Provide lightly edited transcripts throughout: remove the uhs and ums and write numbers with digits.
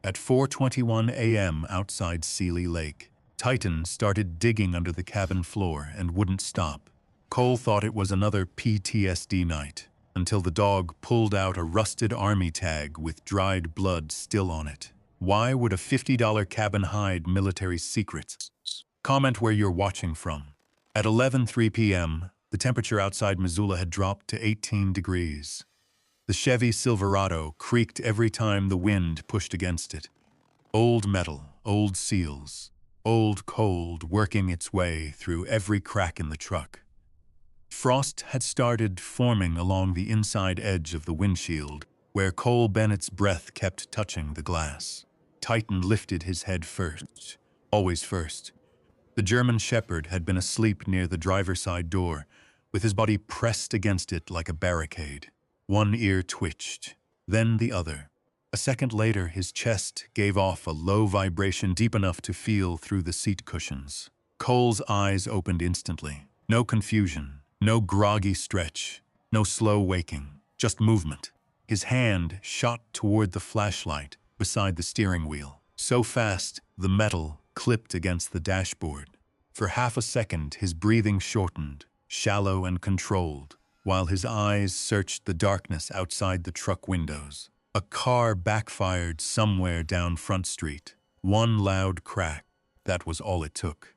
At 4:21 a.m. outside Seeley Lake, Titan started digging under the cabin floor and wouldn't stop. Cole thought it was another PTSD night, until the dog pulled out a rusted army tag with dried blood still on it. Why would a $50 cabin hide military secrets? Comment where you're watching from. At 11:03 p.m., the temperature outside Missoula had dropped to 18 degrees. The Chevy Silverado creaked every time the wind pushed against it. Old metal, old seals, old cold working its way through every crack in the truck. Frost had started forming along the inside edge of the windshield, where Cole Bennett's breath kept touching the glass. Titan lifted his head first, always first. The German Shepherd had been asleep near the driver's side door, with his body pressed against it like a barricade. One ear twitched, then the other. A second later, his chest gave off a low vibration deep enough to feel through the seat cushions. Cole's eyes opened instantly. No confusion, no groggy stretch, no slow waking, just movement. His hand shot toward the flashlight beside the steering wheel. So fast, the metal clipped against the dashboard. For half a second, his breathing shortened, shallow and controlled, while his eyes searched the darkness outside the truck windows. A car backfired somewhere down Front Street. One loud crack. That was all it took.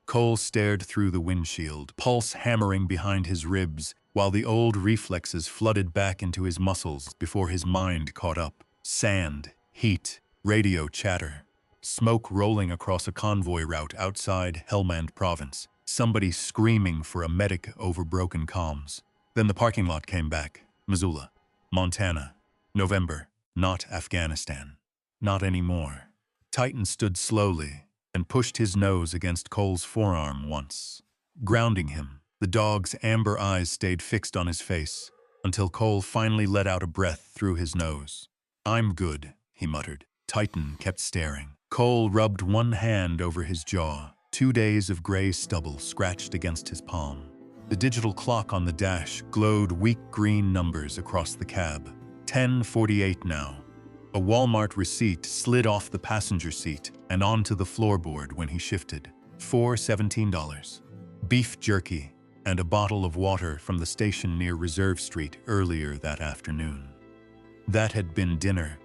Cole stared through the windshield, pulse hammering behind his ribs, while the old reflexes flooded back into his muscles before his mind caught up. Sand, heat, radio chatter. Smoke rolling across a convoy route outside Helmand Province. Somebody screaming for a medic over broken comms. Then the parking lot came back. Missoula, Montana. November. Not Afghanistan. Not anymore. Titan stood slowly and pushed his nose against Cole's forearm once. Grounding him, the dog's amber eyes stayed fixed on his face until Cole finally let out a breath through his nose. "I'm good," he muttered. Titan kept staring. Cole rubbed one hand over his jaw. 2 days of gray stubble scratched against his palm. The digital clock on the dash glowed weak green numbers across the cab. 10:48 now. A Walmart receipt slid off the passenger seat and onto the floorboard when he shifted. $4.17. Beef jerky and a bottle of water from the station near Reserve Street earlier that afternoon. That had been dinner.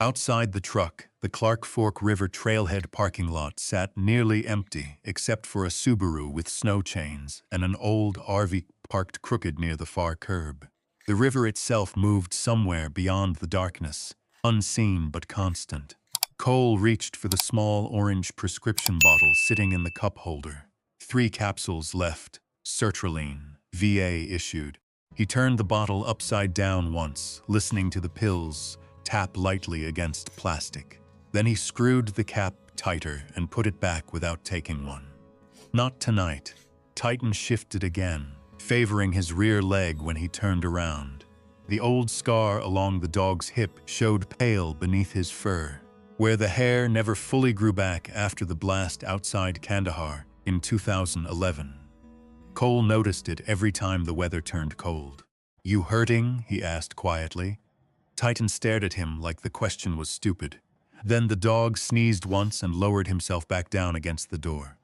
Outside the truck, the Clark Fork River trailhead parking lot sat nearly empty except for a Subaru with snow chains and an old RV parked crooked near the far curb. The river itself moved somewhere beyond the darkness, unseen but constant. Cole reached for the small orange prescription bottle sitting in the cup holder. 3 capsules left, sertraline, VA issued. He turned the bottle upside down once, listening to the pills tap lightly against plastic. Then he screwed the cap tighter and put it back without taking one. Not tonight. Titan shifted again, favoring his rear leg when he turned around. The old scar along the dog's hip showed pale beneath his fur, where the hair never fully grew back after the blast outside Kandahar in 2011. Cole noticed it every time the weather turned cold. "You hurting?" he asked quietly. Titan stared at him like the question was stupid. Then the dog sneezed once and lowered himself back down against the door.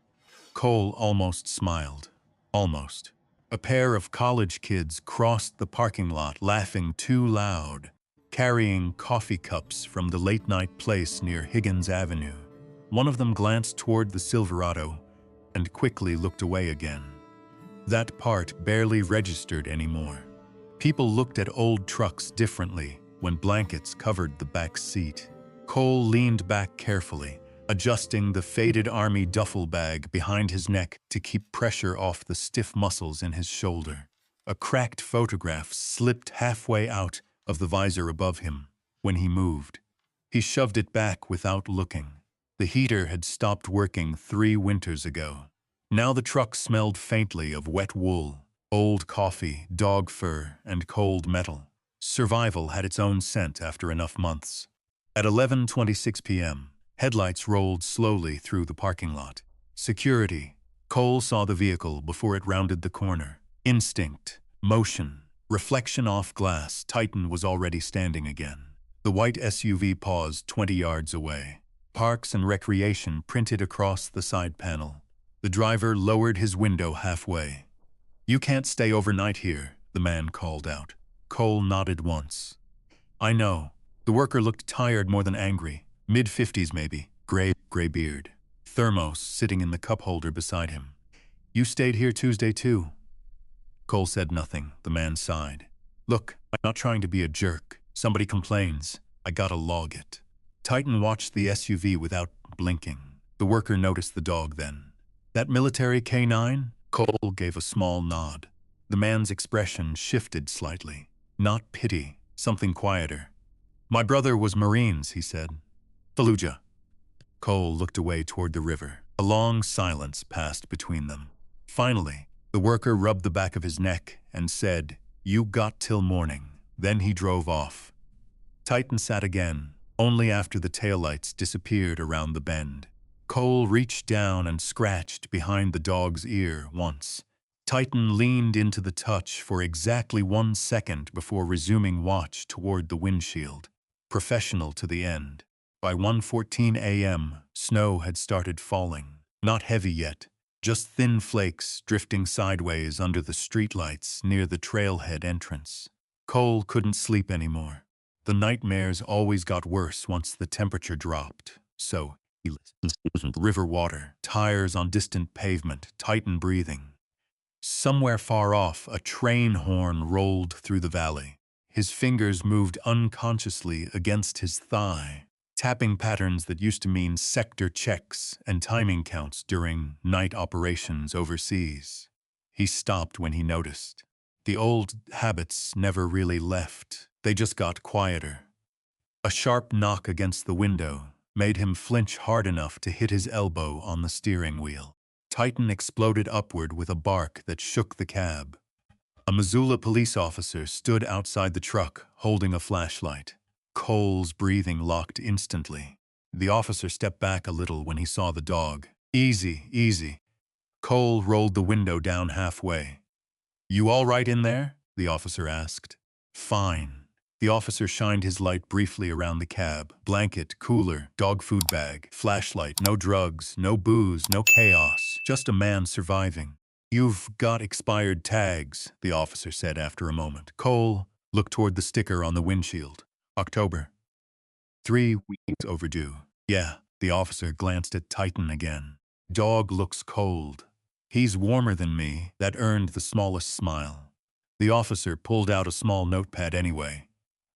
Cole almost smiled. Almost. A pair of college kids crossed the parking lot laughing too loud, carrying coffee cups from the late-night place near Higgins Avenue. One of them glanced toward the Silverado and quickly looked away again. That part barely registered anymore. People looked at old trucks differently when blankets covered the back seat. Cole leaned back carefully, adjusting the faded army duffel bag behind his neck to keep pressure off the stiff muscles in his shoulder. A cracked photograph slipped halfway out of the visor above him when he moved. He shoved it back without looking. The heater had stopped working 3 winters ago. Now the truck smelled faintly of wet wool, old coffee, dog fur, and cold metal. Survival had its own scent after enough months. At 11:26 p.m., headlights rolled slowly through the parking lot. Security. Cole saw the vehicle before it rounded the corner. Instinct. Motion. Reflection off glass. Titan was already standing again. The white SUV paused 20 yards away. Parks and Recreation printed across the side panel. The driver lowered his window halfway. "You can't stay overnight here," the man called out. Cole nodded once. "I know." The worker looked tired more than angry. Mid-50s maybe, gray beard. Thermos sitting in the cup holder beside him. "You stayed here Tuesday too?" Cole said nothing. The man sighed. "Look, I'm not trying to be a jerk. Somebody complains. I gotta log it." Titan watched the SUV without blinking. The worker noticed the dog then. "That military canine?" Cole gave a small nod. The man's expression shifted slightly. Not pity, something quieter. "My brother was Marines," he said. "Fallujah." Cole looked away toward the river. A long silence passed between them. Finally, the worker rubbed the back of his neck and said, "You got till morning." Then he drove off. Titan sat again, only after the taillights disappeared around the bend. Cole reached down and scratched behind the dog's ear once. Titan leaned into the touch for exactly 1 second before resuming watch toward the windshield. Professional to the end. By 1:14 a.m., snow had started falling. Not heavy yet, just thin flakes drifting sideways under the streetlights near the trailhead entrance. Cole couldn't sleep anymore. The nightmares always got worse once the temperature dropped, so he listened. River water, tires on distant pavement, Titan breathing. Somewhere far off, a train horn rolled through the valley. His fingers moved unconsciously against his thigh, tapping patterns that used to mean sector checks and timing counts during night operations overseas. He stopped when he noticed. The old habits never really left. They just got quieter. A sharp knock against the window made him flinch hard enough to hit his elbow on the steering wheel. Titan exploded upward with a bark that shook the cab. A Missoula police officer stood outside the truck, holding a flashlight. Cole's breathing locked instantly. The officer stepped back a little when he saw the dog. "Easy, easy." Cole rolled the window down halfway. "You all right in there?" the officer asked. "Fine." The officer shined his light briefly around the cab. Blanket, cooler, dog food bag, flashlight, no drugs, no booze, no chaos. Just a man surviving. "You've got expired tags," the officer said after a moment. Cole looked toward the sticker on the windshield. "October. 3 weeks overdue." "Yeah." The officer glanced at Titan again. "Dog looks cold." "He's warmer than me." That earned the smallest smile. The officer pulled out a small notepad anyway.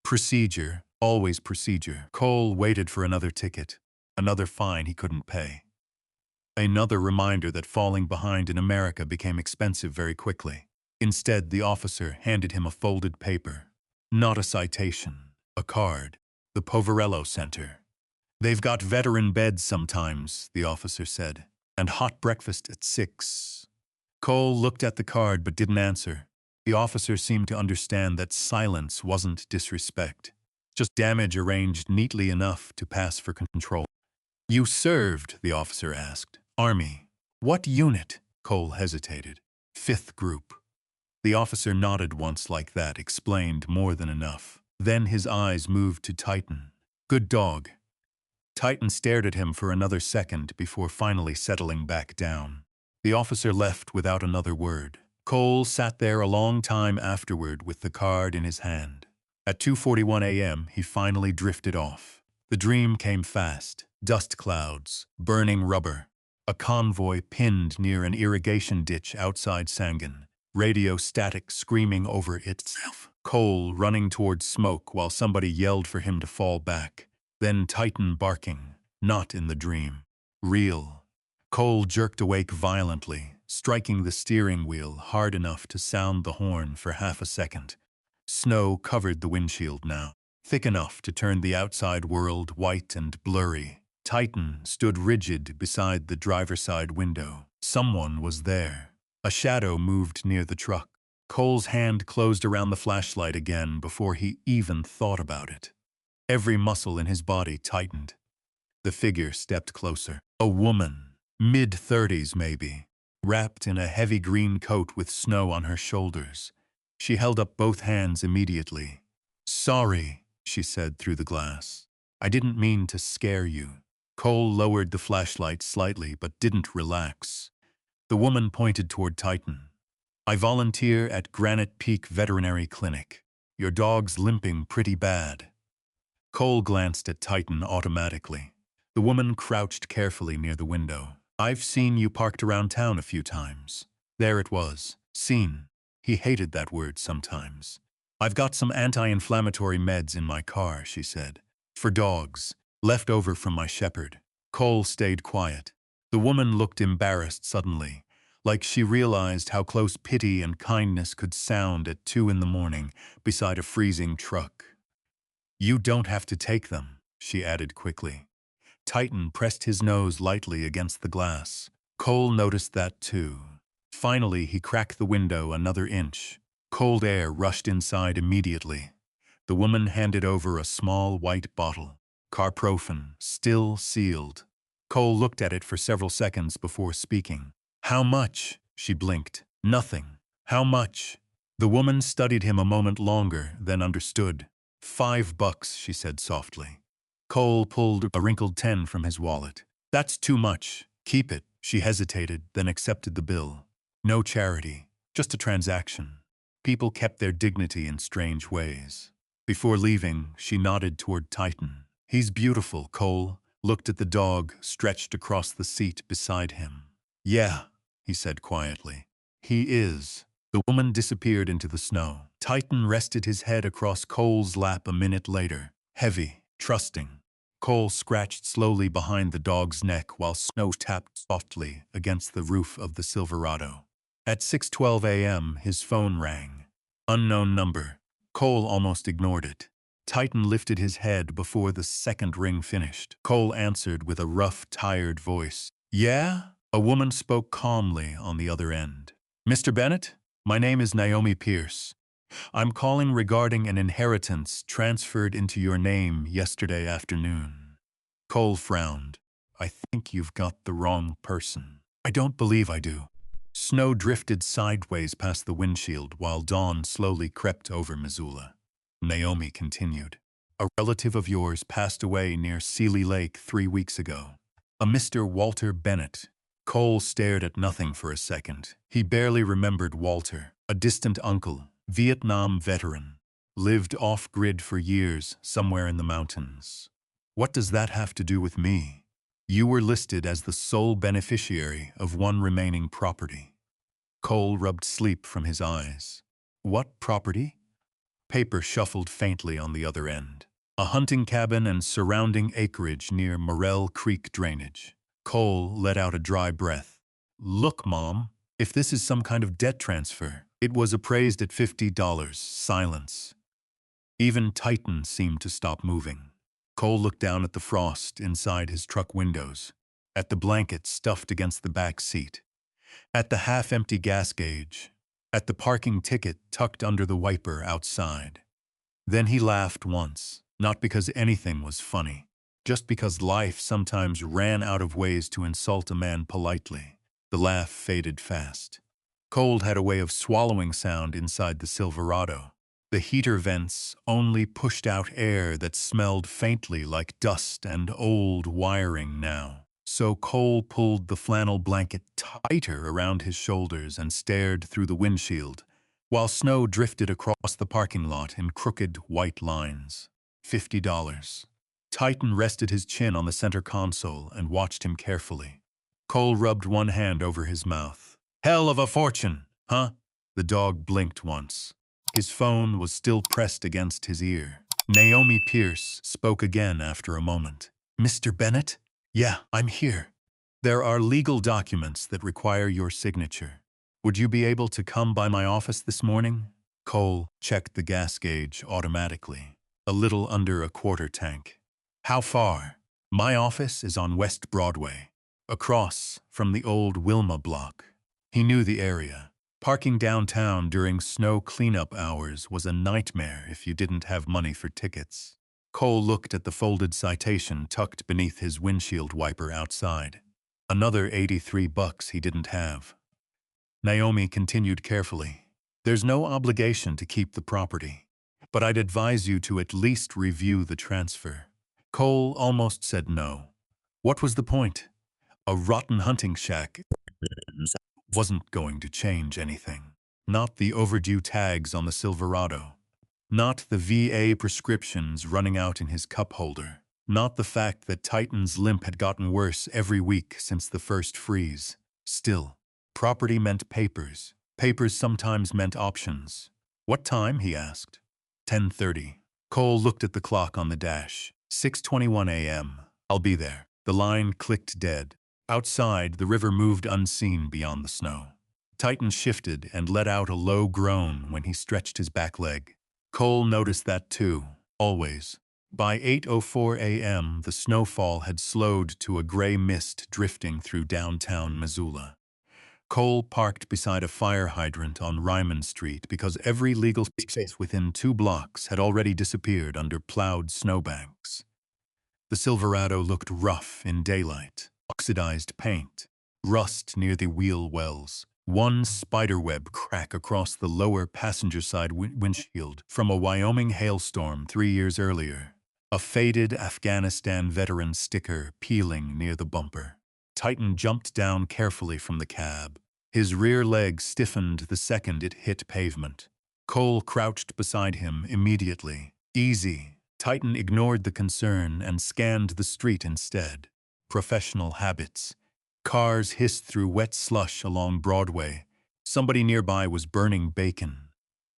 Procedure, always procedure. Cole waited for another ticket, another fine he couldn't pay. Another reminder that falling behind in America became expensive very quickly. Instead, the officer handed him a folded paper. Not a citation, a card. The Poverello Center. "They've got veteran beds sometimes," the officer said, "and hot breakfast at 6. Cole looked at the card but didn't answer. The officer seemed to understand that silence wasn't disrespect, just damage arranged neatly enough to pass for control. "You served?" the officer asked. "Army." "What unit?" Cole hesitated. "5th Group." The officer nodded once like that, explained more than enough. Then his eyes moved to Titan. "Good dog." Titan stared at him for another second before finally settling back down. The officer left without another word. Cole sat there a long time afterward with the card in his hand. At 2:41 a.m., he finally drifted off. The dream came fast. Dust clouds, burning rubber. A convoy pinned near an irrigation ditch outside Sangan. Radio static screaming over itself. Cole running towards smoke while somebody yelled for him to fall back. Then Titan barking. Not in the dream. Real. Cole jerked awake violently, striking the steering wheel hard enough to sound the horn for half a second. Snow covered the windshield now, thick enough to turn the outside world white and blurry. Titan stood rigid beside the driver's side window. Someone was there. A shadow moved near the truck. Cole's hand closed around the flashlight again before he even thought about it. Every muscle in his body tightened. The figure stepped closer. A woman. Mid-30s maybe, wrapped in a heavy green coat with snow on her shoulders. She held up both hands immediately. "Sorry," she said through the glass. I didn't mean to scare you. Cole lowered the flashlight slightly but didn't relax. The woman pointed toward Titan. I volunteer at Granite Peak Veterinary Clinic. Your dog's limping pretty bad. Cole glanced at Titan automatically. The woman crouched carefully near the window. I've seen you parked around town a few times. There it was. Seen. He hated that word sometimes. I've got some anti-inflammatory meds in my car, she said. For dogs. Left over from my shepherd. Cole stayed quiet. The woman looked embarrassed suddenly, like she realized how close pity and kindness could sound at 2 in the morning beside a freezing truck. You don't have to take them, she added quickly. Titan pressed his nose lightly against the glass. Cole noticed that too. Finally, he cracked the window another inch. Cold air rushed inside immediately. The woman handed over a small white bottle. Carprofen, still sealed. Cole looked at it for several seconds before speaking. How much? She blinked. Nothing. How much? The woman studied him a moment longer, then understood. $5, she said softly. Cole pulled a wrinkled 10 from his wallet. That's too much. Keep it. She hesitated, then accepted the bill. No charity, just a transaction. People kept their dignity in strange ways. Before leaving, she nodded toward Titan. He's beautiful, Cole looked at the dog stretched across the seat beside him. Yeah, he said quietly. He is. The woman disappeared into the snow. Titan rested his head across Cole's lap a minute later, heavy, trusting. Cole scratched slowly behind the dog's neck while snow tapped softly against the roof of the Silverado. At 6:12 a.m., his phone rang. Unknown number. Cole almost ignored it. Titan lifted his head before the second ring finished. Cole answered with a rough, tired voice. Yeah? A woman spoke calmly on the other end. Mr. Bennett? My name is Naomi Pierce. I'm calling regarding an inheritance transferred into your name yesterday afternoon. Cole frowned. I think you've got the wrong person. I don't believe I do. Snow drifted sideways past the windshield while dawn slowly crept over Missoula. Naomi continued. A relative of yours passed away near Seeley Lake 3 weeks ago. A Mr. Walter Bennett. Cole stared at nothing for a second. He barely remembered Walter, a distant uncle, Vietnam veteran, lived off-grid for years somewhere in the mountains. What does that have to do with me? You were listed as the sole beneficiary of one remaining property. Cole rubbed sleep from his eyes. What property? Paper shuffled faintly on the other end. A hunting cabin and surrounding acreage near Morrell Creek drainage. Cole let out a dry breath. Look, Mom, if this is some kind of debt transfer. It was appraised at $50. Silence. Even Titan seemed to stop moving. Cole looked down at the frost inside his truck windows, at the blanket stuffed against the back seat, at the half-empty gas gauge, at the parking ticket tucked under the wiper outside. Then he laughed once, not because anything was funny, just because life sometimes ran out of ways to insult a man politely. The laugh faded fast. Cold had a way of swallowing sound inside the Silverado. The heater vents only pushed out air that smelled faintly like dust and old wiring now. So Cole pulled the flannel blanket tighter around his shoulders and stared through the windshield, while snow drifted across the parking lot in crooked white lines. $50. Titan rested his chin on the center console and watched him carefully. Cole rubbed one hand over his mouth. Hell of a fortune, huh? The dog blinked once. His phone was still pressed against his ear. Naomi Pierce spoke again after a moment. Mr. Bennett? Yeah, I'm here. There are legal documents that require your signature. Would you be able to come by my office this morning? Cole checked the gas gauge automatically. A little under a quarter tank. How far? My office is on West Broadway, across from the old Wilma block. He knew the area. Parking downtown during snow cleanup hours was a nightmare if you didn't have money for tickets. Cole looked at the folded citation tucked beneath his windshield wiper outside. Another $83 he didn't have. Naomi continued carefully. There's no obligation to keep the property. but I'd advise you to at least review the transfer." Cole almost said no. What was the point? A rotten hunting shack wasn't going to change anything. Not the overdue tags on the Silverado. Not the VA prescriptions running out in his cup holder. Not the fact that Titan's limp had gotten worse every week since the first freeze. Still, property meant papers. Papers sometimes meant options. "What time?" he asked. 10:30. Cole looked at the clock on the dash. 6:21 a.m. "I'll be there." The line clicked dead. Outside, the river moved unseen beyond the snow. Titan shifted and let out a low groan when he stretched his back leg. Cole noticed that too, always. By 8:04 a.m., the snowfall had slowed to a gray mist drifting through downtown Missoula. Cole parked beside a fire hydrant on Ryman Street because every legal space within 2 blocks had already disappeared under plowed snowbanks. The Silverado looked rough in daylight. Oxidized paint, rust near the wheel wells, one spiderweb crack across the lower passenger side windshield from a Wyoming hailstorm 3 years earlier, a faded Afghanistan veteran sticker peeling near the bumper. Titan jumped down carefully from the cab. His rear leg stiffened the second it hit pavement. Cole crouched beside him immediately. "Easy." Titan ignored the concern and scanned the street instead. Professional habits. Cars hissed through wet slush along Broadway. Somebody nearby was burning bacon.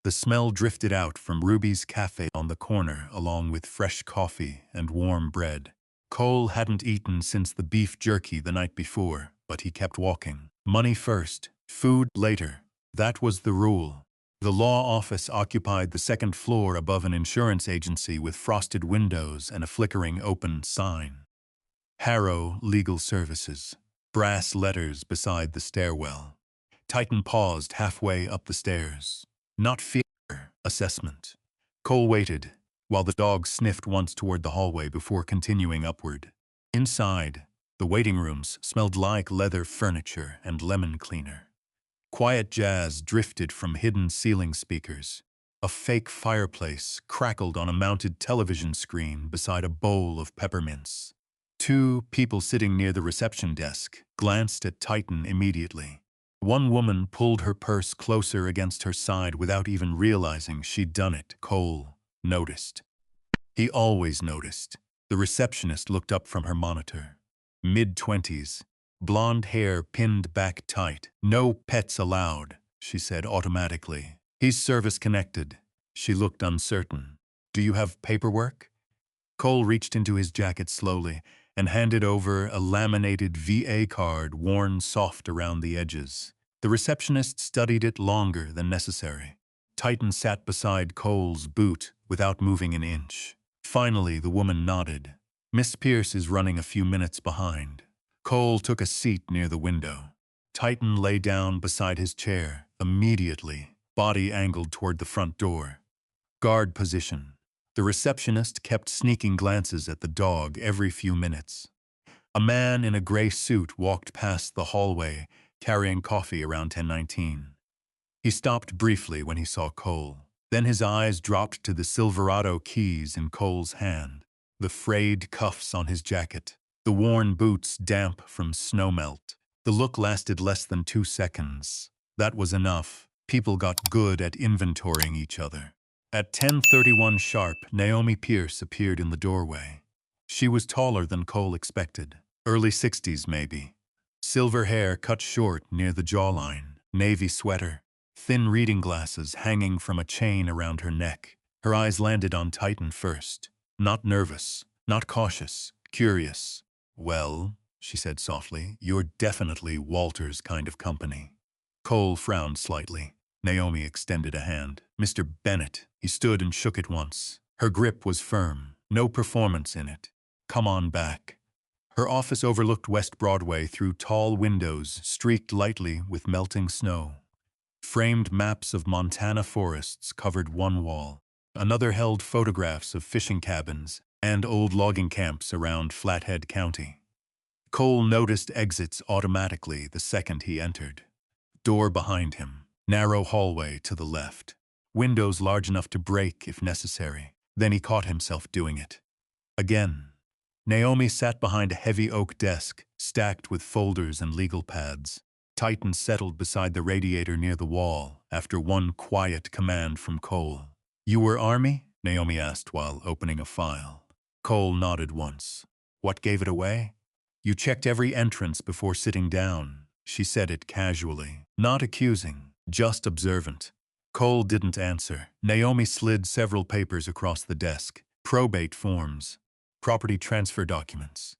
The smell drifted out from Ruby's Cafe on the corner, along with fresh coffee and warm bread. Cole hadn't eaten since the beef jerky the night before, but he kept walking. Money first, food later. That was the rule. The law office occupied the second floor above an insurance agency with frosted windows and a flickering open sign. Harrow Legal Services. Brass letters beside the stairwell. Titan paused halfway up the stairs. Not fear, assessment. Cole waited, while the dog sniffed once toward the hallway before continuing upward. Inside, the waiting rooms smelled like leather furniture and lemon cleaner. Quiet jazz drifted from hidden ceiling speakers. A fake fireplace crackled on a mounted television screen beside a bowl of peppermints. 2 people sitting near the reception desk glanced at Titan immediately. One woman pulled her purse closer against her side without even realizing she'd done it. Cole noticed. He always noticed. The receptionist looked up from her monitor. Mid-20s. Blonde hair pinned back tight. "No pets allowed," she said automatically. "He's service-connected." She looked uncertain. "Do you have paperwork?" Cole reached into his jacket slowly and handed over a laminated VA card worn soft around the edges. The receptionist studied it longer than necessary. Titan sat beside Cole's boot without moving an inch. Finally, the woman nodded. "Miss Pierce is running a few minutes behind." Cole took a seat near the window. Titan lay down beside his chair, immediately, body angled toward the front door. Guard position. The receptionist kept sneaking glances at the dog every few minutes. A man in a gray suit walked past the hallway, carrying coffee around 10:19. He stopped briefly when he saw Cole. Then his eyes dropped to the Silverado keys in Cole's hand, the frayed cuffs on his jacket, the worn boots damp from snowmelt. The look lasted less than 2 seconds. That was enough. People got good at inventorying each other. At 10:31 sharp, Naomi Pierce appeared in the doorway. She was taller than Cole expected. Early 60s, maybe. Silver hair cut short near the jawline, navy sweater, thin reading glasses hanging from a chain around her neck. Her eyes landed on Titan first. Not nervous, not cautious, curious. "Well," she said softly, "you're definitely Walter's kind of company." Cole frowned slightly. Naomi extended a hand. "Mr. Bennett." He stood and shook it once. Her grip was firm, no performance in it. "Come on back." Her office overlooked West Broadway through tall windows streaked lightly with melting snow. Framed maps of Montana forests covered one wall. Another held photographs of fishing cabins and old logging camps around Flathead County. Cole noticed exits automatically the second he entered. Door behind him. Narrow hallway to the left. windows large enough to break if necessary. Then he caught himself doing it. Again. Naomi sat behind a heavy oak desk, stacked with folders and legal pads. Titan settled beside the radiator near the wall after one quiet command from Cole. "You were Army?" Naomi asked while opening a file. Cole nodded once. "What gave it away?" "You checked every entrance before sitting down." She said it casually, not accusing, just observant. Cole didn't answer. Naomi slid several papers across the desk. Probate forms, property transfer documents,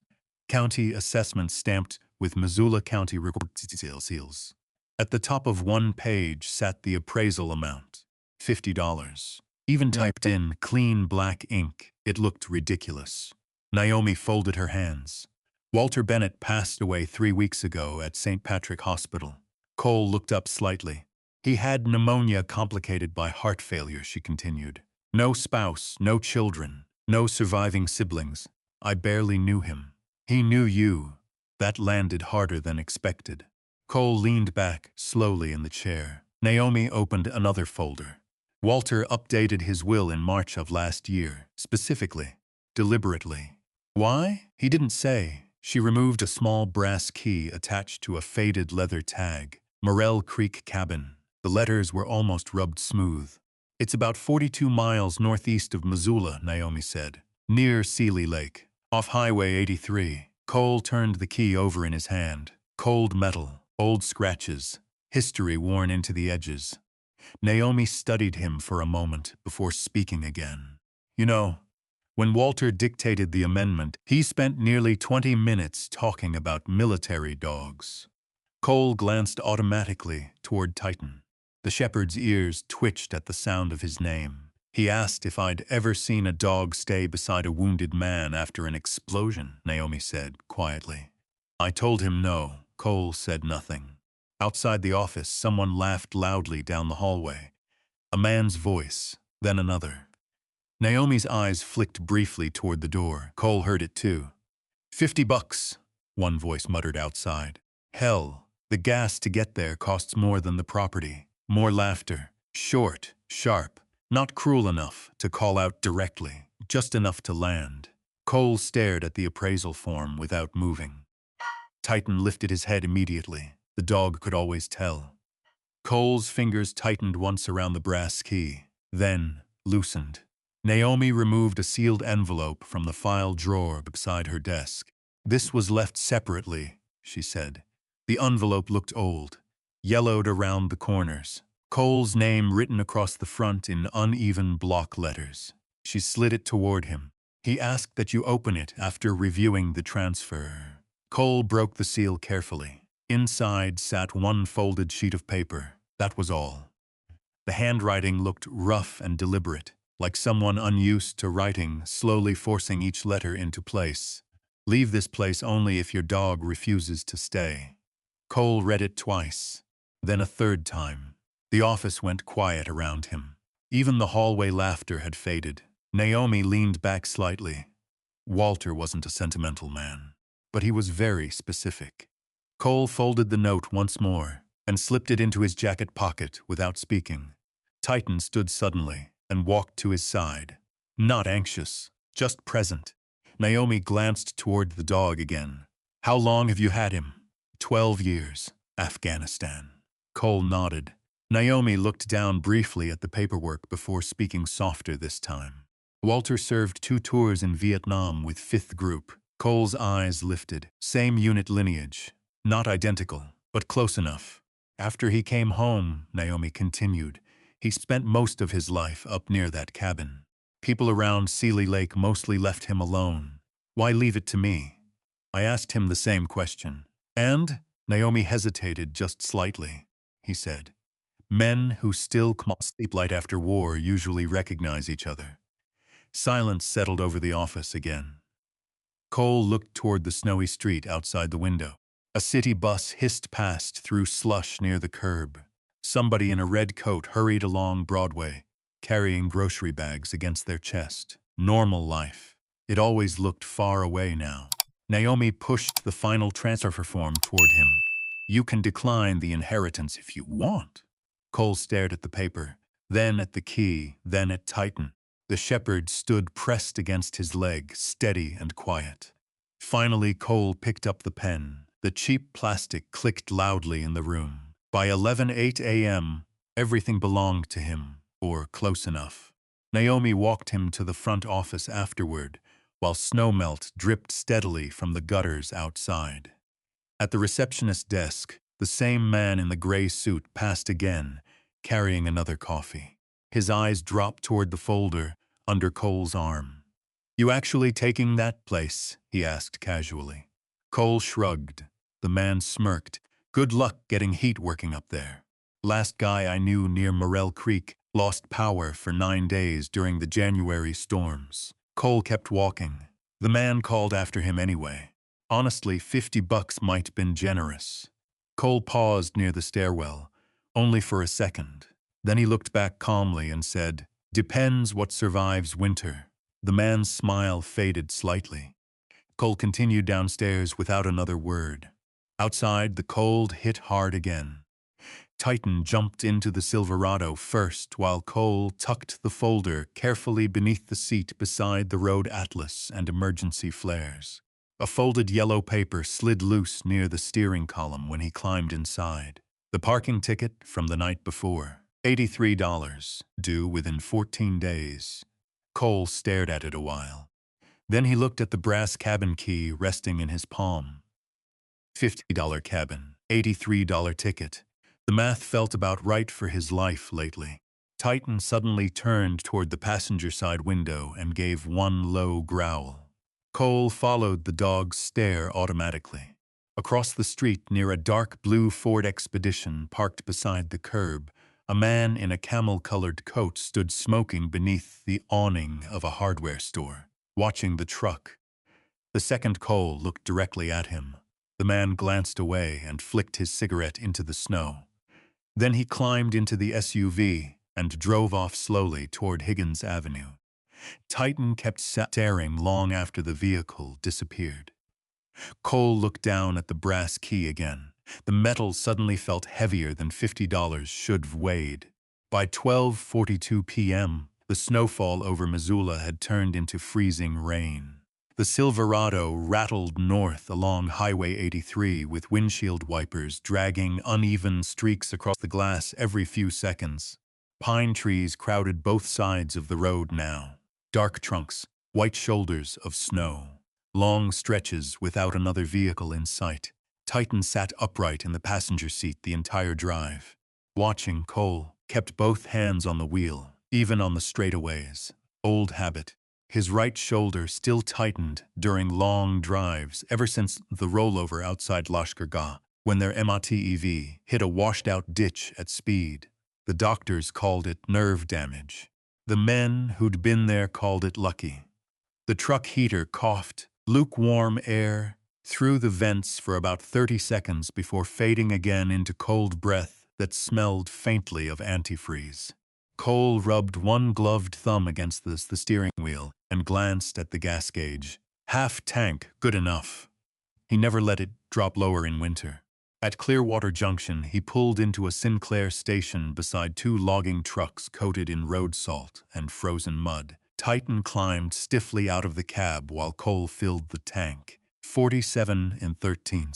county assessments stamped with Missoula County record seals. At the top of one page sat the appraisal amount, $50. Even typed in clean black ink, it looked ridiculous. Naomi folded her hands. Walter Bennett passed away 3 weeks ago at St. Patrick Hospital. Cole looked up slightly. He had pneumonia complicated by heart failure, she continued. No spouse, no children, no surviving siblings. I barely knew him. He knew you. That landed harder than expected. Cole leaned back slowly in the chair. Naomi opened another folder. Walter updated his will in March of last year, specifically, deliberately. Why? He didn't say. She removed a small brass key attached to a faded leather tag. Morel Creek Cabin. The letters were almost rubbed smooth. It's about 42 miles northeast of Missoula, Naomi said, near Seeley Lake, off Highway 83. Cole turned the key over in his hand. Cold metal, old scratches, history worn into the edges. Naomi studied him for a moment before speaking again. You know, when Walter dictated the amendment, he spent nearly 20 minutes talking about military dogs. Cole glanced automatically toward Titan. The shepherd's ears twitched at the sound of his name. He asked if I'd ever seen a dog stay beside a wounded man after an explosion, Naomi said quietly. I told him no. Cole said nothing. Outside the office, someone laughed loudly down the hallway. A man's voice, then another. Naomi's eyes flicked briefly toward the door. Cole heard it too. $50, one voice muttered outside. Hell, the gas to get there costs more than the property. More laughter. Short, sharp, not cruel enough to call out directly, just enough to land. Cole stared at the appraisal form without moving. Titan lifted his head immediately. The dog could always tell. Cole's fingers tightened once around the brass key, then loosened. Naomi removed a sealed envelope from the file drawer beside her desk. This was left separately, she said. The envelope looked old, yellowed around the corners. Cole's name written across the front in uneven block letters. She slid it toward him. He asked that you open it after reviewing the transfer. Cole broke the seal carefully. Inside sat one folded sheet of paper. That was all. The handwriting looked rough and deliberate, like someone unused to writing, slowly forcing each letter into place. Leave this place only if your dog refuses to stay. Cole read it twice, then a third time. The office went quiet around him. Even the hallway laughter had faded. Naomi leaned back slightly. Walter wasn't a sentimental man, but he was very specific. Cole folded the note once more and slipped it into his jacket pocket without speaking. Titan stood suddenly and walked to his side. Not anxious, just present. Naomi glanced toward the dog again. How long have you had him? 12 years. Afghanistan. Cole nodded. Naomi looked down briefly at the paperwork before speaking softer this time. Walter served 2 tours in Vietnam with 5th Group. Cole's eyes lifted. Same unit lineage. Not identical, but close enough. After he came home, Naomi continued, he spent most of his life up near that cabin. People around Seeley Lake mostly left him alone. Why leave it to me? I asked him the same question. And? Naomi hesitated just slightly. He said, men who still sleep light after war usually recognize each other. Silence settled over the office again. Cole looked toward the snowy street outside the window. A city bus hissed past through slush near the curb. Somebody in a red coat hurried along Broadway, carrying grocery bags against their chest. Normal life. It always looked far away now. Naomi pushed the final transfer form toward him. You can decline the inheritance if you want. Cole stared at the paper, then at the key, then at Titan. The shepherd stood pressed against his leg, steady and quiet. Finally, Cole picked up the pen. The cheap plastic clicked loudly in the room. By 11:08 a.m., everything belonged to him, or close enough. Naomi walked him to the front office afterward, while snowmelt dripped steadily from the gutters outside. At the receptionist desk, the same man in the gray suit passed again, carrying another coffee. His eyes dropped toward the folder under Cole's arm. "You actually taking that place?" he asked casually. Cole shrugged. The man smirked. "Good luck getting heat working up there. Last guy I knew near Morel Creek lost power for 9 days during the January storms." Cole kept walking. The man called after him anyway. Honestly, $50 might been generous. Cole paused near the stairwell, only for a second. Then he looked back calmly and said, "Depends what survives winter." The man's smile faded slightly. Cole continued downstairs without another word. Outside, the cold hit hard again. Titan jumped into the Silverado first, while Cole tucked the folder carefully beneath the seat beside the road atlas and emergency flares. A folded yellow paper slid loose near the steering column when he climbed inside. The parking ticket from the night before. $83, due within 14 days. Cole stared at it a while. Then he looked at the brass cabin key resting in his palm. $50 cabin, $83 ticket. The math felt about right for his life lately. Titan suddenly turned toward the passenger side window and gave one low growl. Cole followed the dog's stare automatically. Across the street, near a dark blue Ford Expedition parked beside the curb, a man in a camel-colored coat stood smoking beneath the awning of a hardware store, watching the truck. The second Cole looked directly at him. The man glanced away and flicked his cigarette into the snow. Then he climbed into the SUV and drove off slowly toward Higgins Avenue. Titan kept staring long after the vehicle disappeared. Cole looked down at the brass key again. The metal suddenly felt heavier than $50 should have weighed. By 12:42 p.m., the snowfall over Missoula had turned into freezing rain. The Silverado rattled north along Highway 83 with windshield wipers dragging uneven streaks across the glass every few seconds. Pine trees crowded both sides of the road now. Dark trunks, white shoulders of snow. Long stretches without another vehicle in sight. Titan sat upright in the passenger seat the entire drive. Watching, Cole kept both hands on the wheel, even on the straightaways. Old habit. His right shoulder still tightened during long drives ever since the rollover outside Lashkar, when their MATEV hit a washed-out ditch at speed. The doctors called it nerve damage. The men who'd been there called it lucky. The truck heater coughed lukewarm air through the vents for about 30 seconds before fading again into cold breath that smelled faintly of antifreeze. Cole rubbed one gloved thumb against the steering wheel and glanced at the gas gauge. Half tank, good enough. He never let it drop lower in winter. At Clearwater Junction, he pulled into a Sinclair station beside 2 logging trucks coated in road salt and frozen mud. Titan climbed stiffly out of the cab while Cole filled the tank. 47 and 13.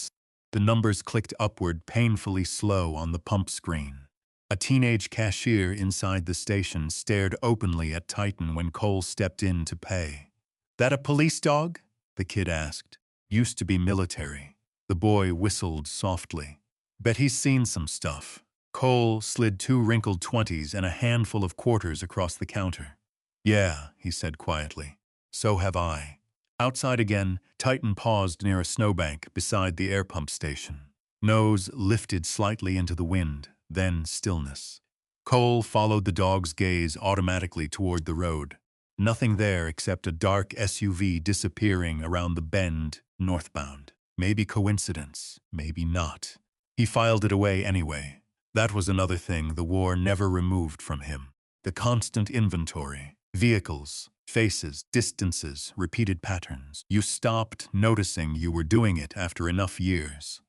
The numbers clicked upward painfully slow on the pump screen. A teenage cashier inside the station stared openly at Titan when Cole stepped in to pay. "That a police dog?" the kid asked. "Used to be military." The boy whistled softly. "Bet he's seen some stuff." Cole slid 2 wrinkled 20s and a handful of quarters across the counter. "Yeah," he said quietly. "So have I." Outside again, Titan paused near a snowbank beside the air pump station. Nose lifted slightly into the wind, then stillness. Cole followed the dog's gaze automatically toward the road. Nothing there except a dark SUV disappearing around the bend, northbound. Maybe coincidence, maybe not. He filed it away anyway. That was another thing the war never removed from him. The constant inventory. Vehicles, faces, distances, repeated patterns. You stopped noticing you were doing it after enough years.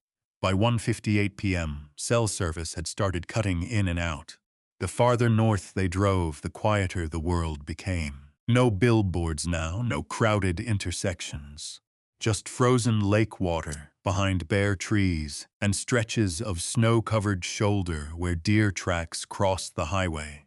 By 1:58 p.m., cell service had started cutting in and out. The farther north they drove, the quieter the world became. No billboards now, no crowded intersections. Just frozen lake water behind bare trees and stretches of snow-covered shoulder where deer tracks crossed the highway.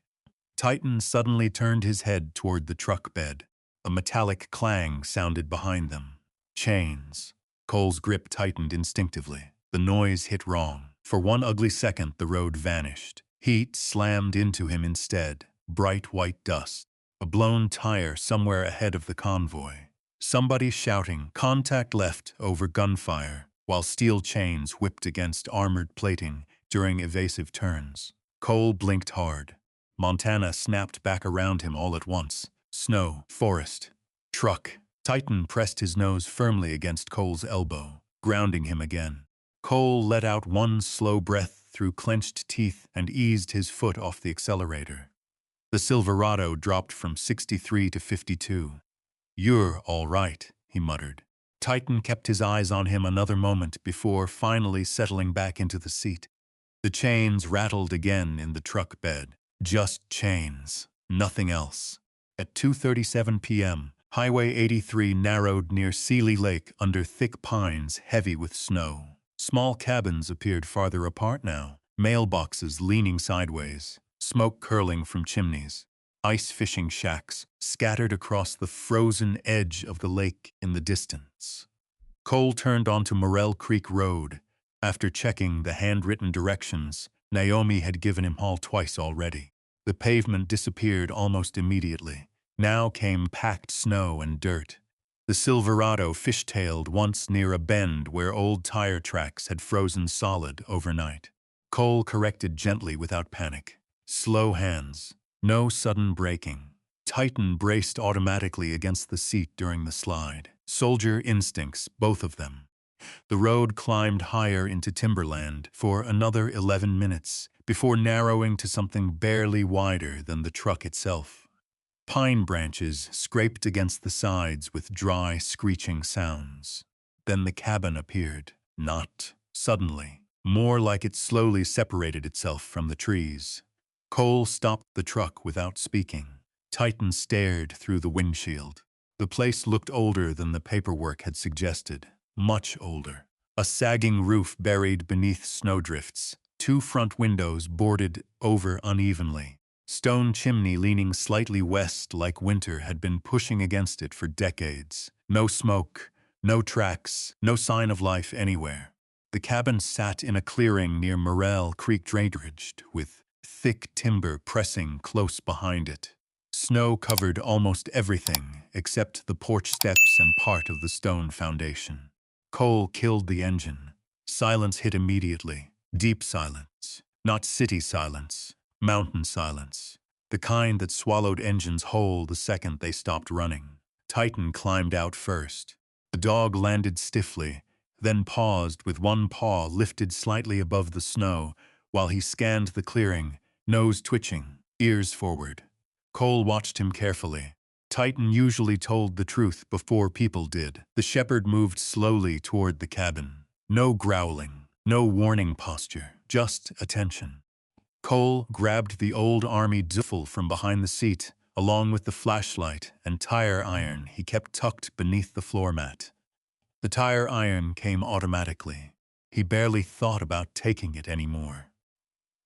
Titan suddenly turned his head toward the truck bed. A metallic clang sounded behind them. Chains. Cole's grip tightened instinctively. The noise hit wrong. For one ugly second, the road vanished. Heat slammed into him instead. Bright white dust. A blown tire somewhere ahead of the convoy. Somebody shouting, "Contact left," over gunfire, while steel chains whipped against armored plating during evasive turns. Cole blinked hard. Montana snapped back around him all at once. Snow, forest, truck. Titan pressed his nose firmly against Cole's elbow, grounding him again. Cole let out one slow breath through clenched teeth and eased his foot off the accelerator. The Silverado dropped from 63 to 52. "You're all right," he muttered. Titan kept his eyes on him another moment before finally settling back into the seat. The chains rattled again in the truck bed. Just chains, nothing else. At 2:37 p.m., Highway 83 narrowed near Seeley Lake under thick pines heavy with snow. Small cabins appeared farther apart now, mailboxes leaning sideways, smoke curling from chimneys. Ice fishing shacks scattered across the frozen edge of the lake in the distance. Cole turned onto Morell Creek Road. After checking the handwritten directions, Naomi had given him all twice already. The pavement disappeared almost immediately. Now came packed snow and dirt. The Silverado fishtailed once near a bend where old tire tracks had frozen solid overnight. Cole corrected gently without panic. Slow hands. No sudden braking. Titan braced automatically against the seat during the slide. Soldier instincts, both of them. The road climbed higher into timberland for another 11 minutes before narrowing to something barely wider than the truck itself. Pine branches scraped against the sides with dry, screeching sounds. Then the cabin appeared. Not suddenly. More like it slowly separated itself from the trees. Cole stopped the truck without speaking. Titan stared through the windshield. The place looked older than the paperwork had suggested. Much older. A sagging roof buried beneath snowdrifts. Two front windows boarded over unevenly. Stone chimney leaning slightly west like winter had been pushing against it for decades. No smoke, no tracks, no sign of life anywhere. The cabin sat in a clearing near Morell Creek drainage, with thick timber pressing close behind it. Snow covered almost everything except the porch steps and part of the stone foundation. Cole killed the engine. Silence hit immediately. Deep silence. Not city silence. Mountain silence. The kind that swallowed engines whole the second they stopped running. Titan climbed out first. The dog landed stiffly, then paused with one paw lifted slightly above the snow while he scanned the clearing, nose twitching, ears forward. Cole watched him carefully. Titan usually told the truth before people did. The shepherd moved slowly toward the cabin. No growling, no warning posture, just attention. Cole grabbed the old army duffel from behind the seat, along with the flashlight and tire iron he kept tucked beneath the floor mat. The tire iron came automatically. He barely thought about taking it anymore.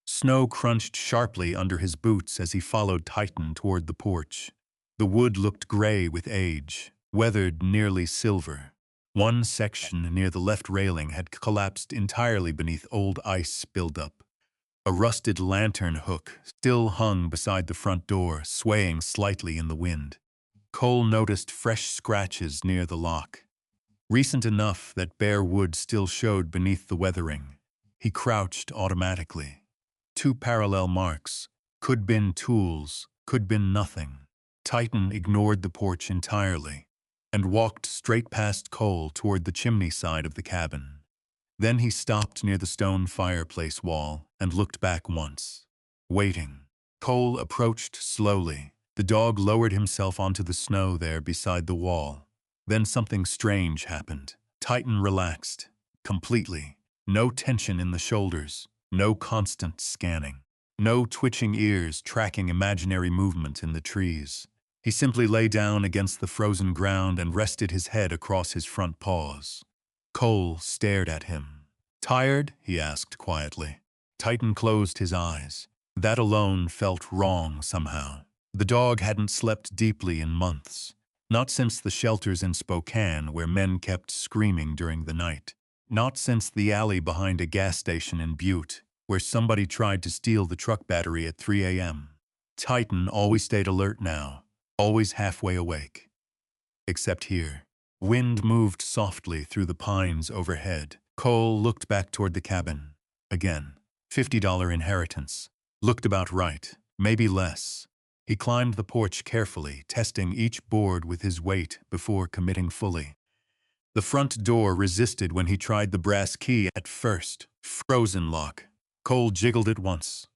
Snow crunched sharply under his boots as he followed Titan toward the porch. The wood looked gray with age, weathered nearly silver. One section near the left railing had collapsed entirely beneath old ice buildup. A rusted lantern hook still hung beside the front door, swaying slightly in the wind. Cole noticed fresh scratches near the lock. Recent enough that bare wood still showed beneath the weathering. He crouched automatically. Two parallel marks. Could been tools, could been nothing. Titan ignored the porch entirely and walked straight past Cole toward the chimney side of the cabin. Then he stopped near the stone fireplace wall and looked back once, waiting. Cole approached slowly. The dog lowered himself onto the snow there beside the wall. Then something strange happened. Titan relaxed, completely. No tension in the shoulders, no constant scanning. No twitching ears tracking imaginary movement in the trees. He simply lay down against the frozen ground and rested his head across his front paws. Cole stared at him. "Tired?" he asked quietly. Titan closed his eyes. That alone felt wrong somehow. The dog hadn't slept deeply in months. Not since the shelters in Spokane where men kept screaming during the night. Not since the alley behind a gas station in Butte, where somebody tried to steal the truck battery at 3 a.m. Titan always stayed alert now, always halfway awake. Except here. Wind moved softly through the pines overhead. Cole looked back toward the cabin. Again, $50 inheritance. Looked about right, maybe less. He climbed the porch carefully, testing each board with his weight before committing fully. The front door resisted when he tried the brass key at first. Frozen lock. Cole jiggled it once,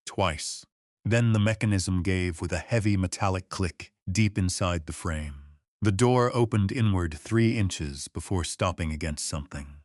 twice. Then the mechanism gave with a heavy metallic click deep inside the frame. The door opened inward 3 inches before stopping against something.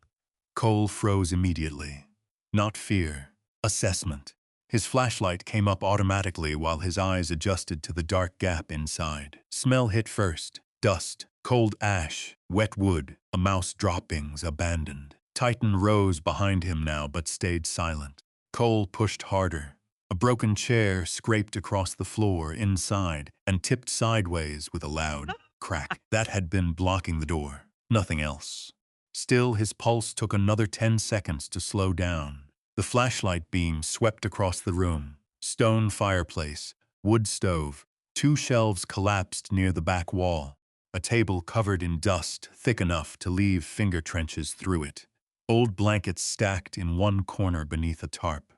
Cole froze immediately. Not fear, assessment. His flashlight came up automatically while his eyes adjusted to the dark gap inside. Smell hit first. Dust, cold ash, wet wood, a mouse droppings abandoned. Titan rose behind him now but stayed silent. Cole pushed harder. A broken chair scraped across the floor inside and tipped sideways with a loud crack. That had been blocking the door, nothing else. Still, his pulse took another 10 seconds to slow down. The flashlight beam swept across the room. Stone fireplace, wood stove, 2 shelves collapsed near the back wall. A table covered in dust, thick enough to leave finger trenches through it. Old blankets stacked in one corner beneath a tarp.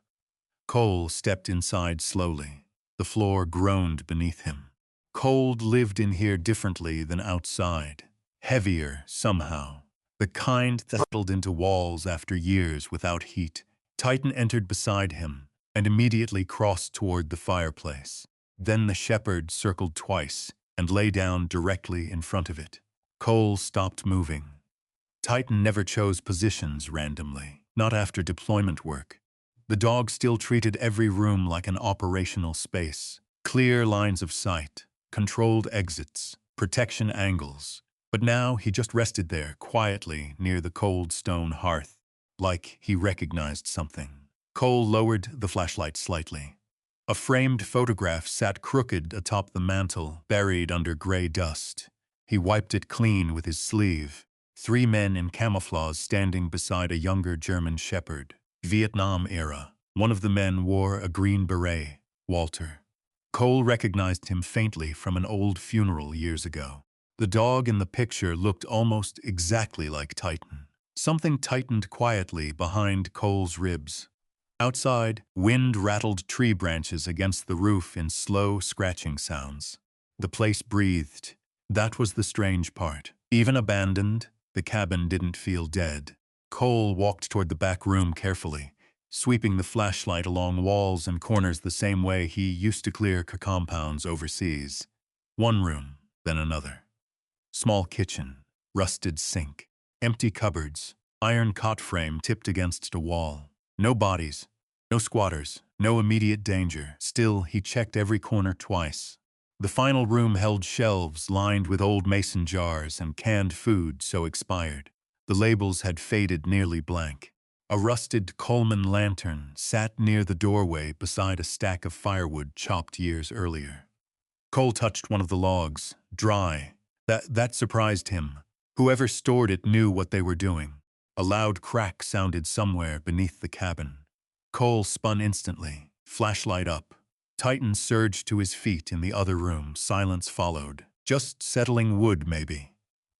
Cole stepped inside slowly. The floor groaned beneath him. Cold lived in here differently than outside. Heavier, somehow. The kind that settled into walls after years without heat. Titan entered beside him and immediately crossed toward the fireplace. Then the shepherd circled twice and lay down directly in front of it. Cole stopped moving. Titan never chose positions randomly, not after deployment work. The dog still treated every room like an operational space. Clear lines of sight, controlled exits, protection angles. But now he just rested there, quietly, near the cold stone hearth, like he recognized something. Cole lowered the flashlight slightly. A framed photograph sat crooked atop the mantel, buried under gray dust. He wiped it clean with his sleeve. 3 men in camouflage standing beside a younger German shepherd. Vietnam era. One of the men wore a green beret, Walter. Cole recognized him faintly from an old funeral years ago. The dog in the picture looked almost exactly like Titan. Something tightened quietly behind Cole's ribs. Outside, wind rattled tree branches against the roof in slow scratching sounds. The place breathed. That was the strange part. Even abandoned, the cabin didn't feel dead. Cole walked toward the back room carefully, sweeping the flashlight along walls and corners the same way he used to clear compounds overseas. One room, then another. Small kitchen, rusted sink, empty cupboards, iron cot frame tipped against a wall. No bodies, no squatters, no immediate danger. Still, he checked every corner twice. The final room held shelves lined with old mason jars and canned food so expired. The labels had faded nearly blank. A rusted Coleman lantern sat near the doorway beside a stack of firewood chopped years earlier. Cole touched one of the logs, dry. That surprised him. Whoever stored it knew what they were doing. A loud crack sounded somewhere beneath the cabin. Cole spun instantly, flashlight up. Titan surged to his feet in the other room. Silence followed. Just settling wood, maybe.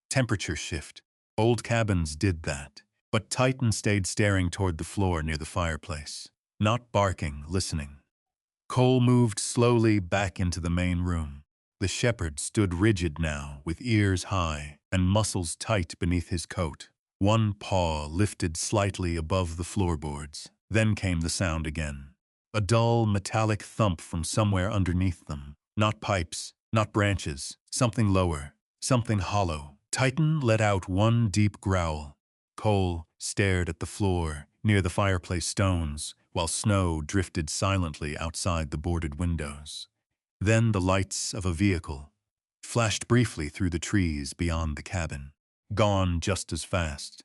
Temperature shift. Old cabins did that. But Titan stayed staring toward the floor near the fireplace. Not barking, listening. Cole moved slowly back into the main room. The shepherd stood rigid now, with ears high and muscles tight beneath his coat. One paw lifted slightly above the floorboards. Then came the sound again. A dull, metallic thump from somewhere underneath them. Not pipes, not branches, something lower, something hollow. Titan let out one deep growl. Cole stared at the floor, near the fireplace stones, while snow drifted silently outside the boarded windows. Then the lights of a vehicle flashed briefly through the trees beyond the cabin, gone just as fast,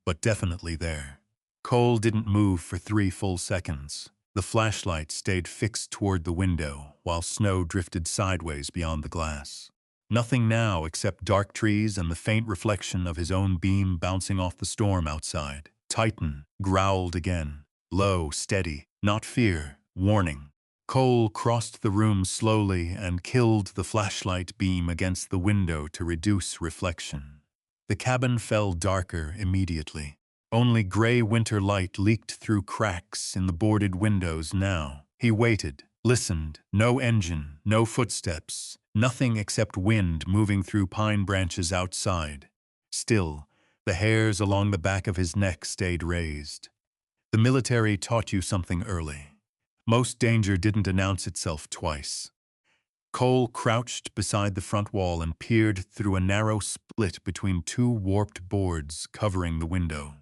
but definitely there. Cole didn't move for 3 full seconds. The flashlight stayed fixed toward the window while snow drifted sideways beyond the glass. Nothing now except dark trees and the faint reflection of his own beam bouncing off the storm outside. Titan growled again, low, steady, not fear, warning. Cole crossed the room slowly and killed the flashlight beam against the window to reduce reflection. The cabin fell darker immediately. Only gray winter light leaked through cracks in the boarded windows now. He waited, listened. No engine, no footsteps, nothing except wind moving through pine branches outside. Still, the hairs along the back of his neck stayed raised. The military taught you something early. Most danger didn't announce itself twice. Cole crouched beside the front wall and peered through a narrow split between 2 warped boards covering the window.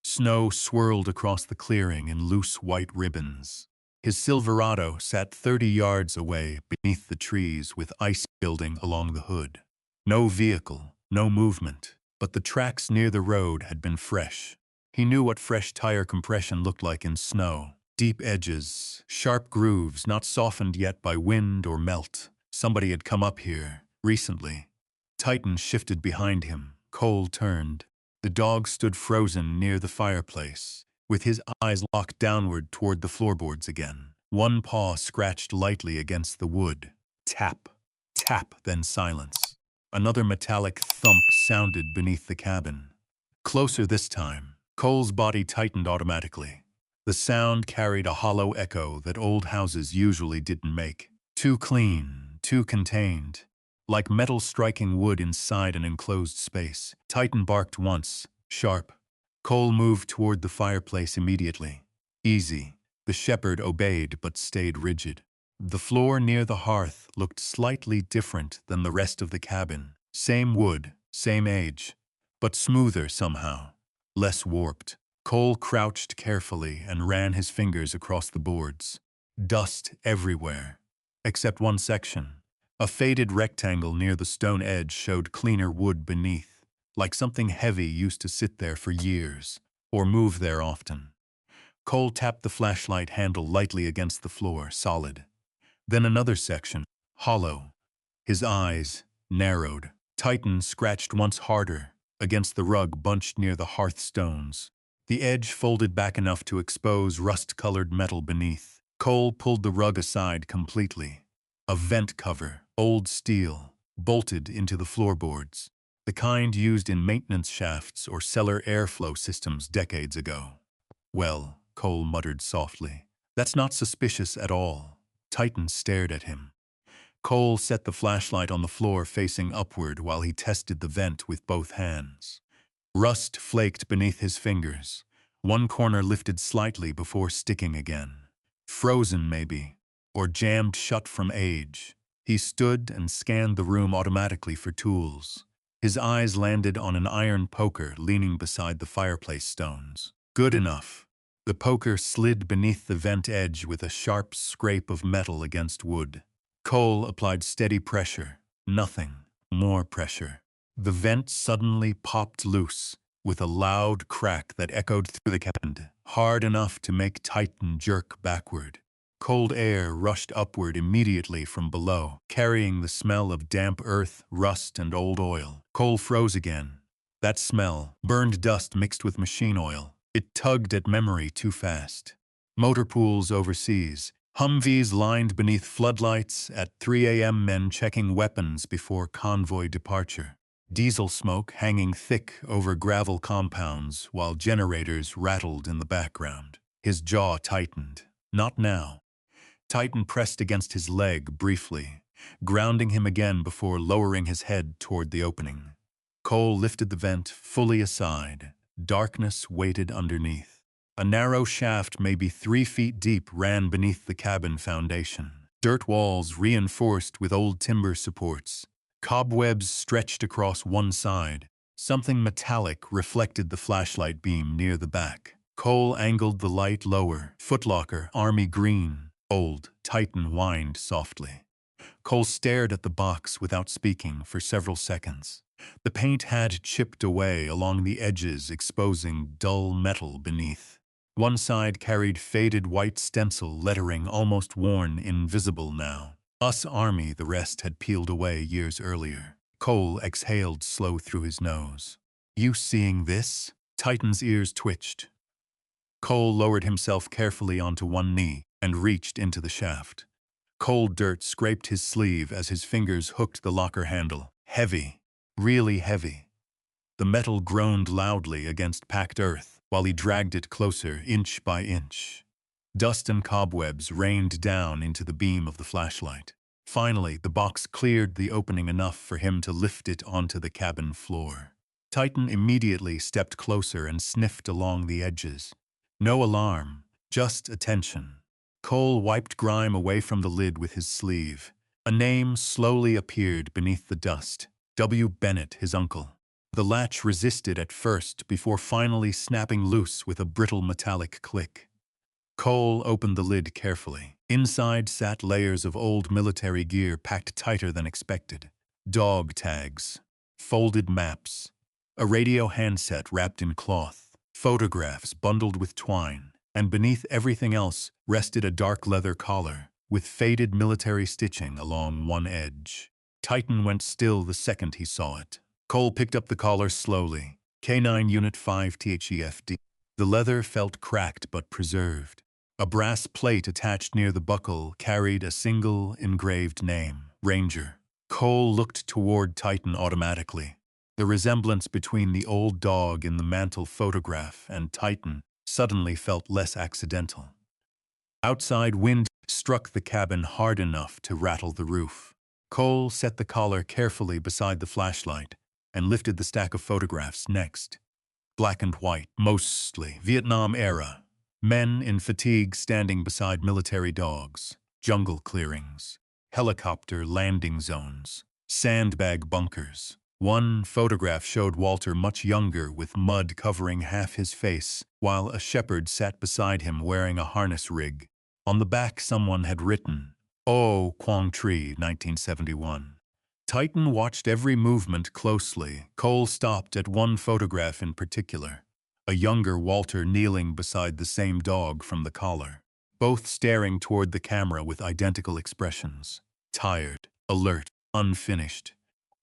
Snow swirled across the clearing in loose white ribbons. His Silverado sat 30 yards away beneath the trees with ice building along the hood. No vehicle, no movement, but the tracks near the road had been fresh. He knew what fresh tire compression looked like in snow. Deep edges, sharp grooves not softened yet by wind or melt. Somebody had come up here recently. Titan shifted behind him. Cole turned. The dog stood frozen near the fireplace, with his eyes locked downward toward the floorboards again. One paw scratched lightly against the wood. Tap, tap, then silence. Another metallic thump sounded beneath the cabin. Closer this time. Cole's body tightened automatically. The sound carried a hollow echo that old houses usually didn't make. Too clean, too contained. Like metal striking wood inside an enclosed space. Titan barked once, sharp. Cole moved toward the fireplace immediately. Easy. The shepherd obeyed but stayed rigid. The floor near the hearth looked slightly different than the rest of the cabin. Same wood, same age, but smoother somehow. Less warped. Cole crouched carefully and ran his fingers across the boards. Dust everywhere, except one section. A faded rectangle near the stone edge showed cleaner wood beneath, like something heavy used to sit there for years, or move there often. Cole tapped the flashlight handle lightly against the floor, solid. Then another section, hollow. His eyes narrowed. Titan scratched once harder against the rug bunched near the hearthstones. The edge folded back enough to expose rust-colored metal beneath. Cole pulled the rug aside completely. A vent cover, old steel, bolted into the floorboards, the kind used in maintenance shafts or cellar airflow systems decades ago. Well, Cole muttered softly, that's not suspicious at all. Titan stared at him. Cole set the flashlight on the floor facing upward while he tested the vent with both hands. Rust flaked beneath his fingers. One corner lifted slightly before sticking again. Frozen, maybe, or jammed shut from age. He stood and scanned the room automatically for tools. His eyes landed on an iron poker leaning beside the fireplace stones. Good enough. The poker slid beneath the vent edge with a sharp scrape of metal against wood. Cole applied steady pressure. Nothing. More pressure. The vent suddenly popped loose, with a loud crack that echoed through the cabin, hard enough to make Titan jerk backward. Cold air rushed upward immediately from below, carrying the smell of damp earth, rust, and old oil. Cole froze again. That smell, burned dust mixed with machine oil. It tugged at memory too fast. Motor pools overseas. Humvees lined beneath floodlights, at 3 a.m. men checking weapons before convoy departure. Diesel smoke hanging thick over gravel compounds while generators rattled in the background. His jaw tightened. Not now. Titan pressed against his leg briefly, grounding him again before lowering his head toward the opening. Cole lifted the vent fully aside. Darkness waited underneath. A narrow shaft maybe 3 feet deep ran beneath the cabin foundation. Dirt walls reinforced with old timber supports. Cobwebs stretched across one side. Something metallic reflected the flashlight beam near the back. Cole angled the light lower. Footlocker, army green. Old Titan whined softly. Cole stared at the box without speaking for several seconds. The paint had chipped away along the edges, exposing dull metal beneath. One side carried faded white stencil lettering almost worn, invisible now. Us Army, the rest had peeled away years earlier. Cole exhaled slow through his nose. You seeing this? Titan's ears twitched. Cole lowered himself carefully onto one knee and reached into the shaft. Cold dirt scraped his sleeve as his fingers hooked the locker handle. Heavy, really heavy. The metal groaned loudly against packed earth while he dragged it closer, inch by inch. Dust and cobwebs rained down into the beam of the flashlight. Finally, the box cleared the opening enough for him to lift it onto the cabin floor. Titan immediately stepped closer and sniffed along the edges. No alarm, just attention. Cole wiped grime away from the lid with his sleeve. A name slowly appeared beneath the dust. W. Bennett, his uncle. The latch resisted at first before finally snapping loose with a brittle metallic click. Cole opened the lid carefully. Inside sat layers of old military gear packed tighter than expected. Dog tags, folded maps, a radio handset wrapped in cloth, photographs bundled with twine, and beneath everything else rested a dark leather collar with faded military stitching along one edge. Titan went still the second he saw it. Cole picked up the collar slowly. Canine Unit 5 THEFD. The leather felt cracked but preserved. A brass plate attached near the buckle carried a single engraved name, Ranger. Cole looked toward Titan automatically. The resemblance between the old dog in the mantle photograph and Titan suddenly felt less accidental. Outside wind struck the cabin hard enough to rattle the roof. Cole set the collar carefully beside the flashlight and lifted the stack of photographs next. Black and white, mostly Vietnam era. Men in fatigue standing beside military dogs. Jungle clearings. Helicopter landing zones. Sandbag bunkers. One photograph showed Walter much younger with mud covering half his face, while a shepherd sat beside him wearing a harness rig. On the back someone had written, "Oh, Quang Tri, 1971. Titan watched every movement closely. Cole stopped at one photograph in particular. A younger Walter kneeling beside the same dog from the collar. Both staring toward the camera with identical expressions. Tired, alert, unfinished.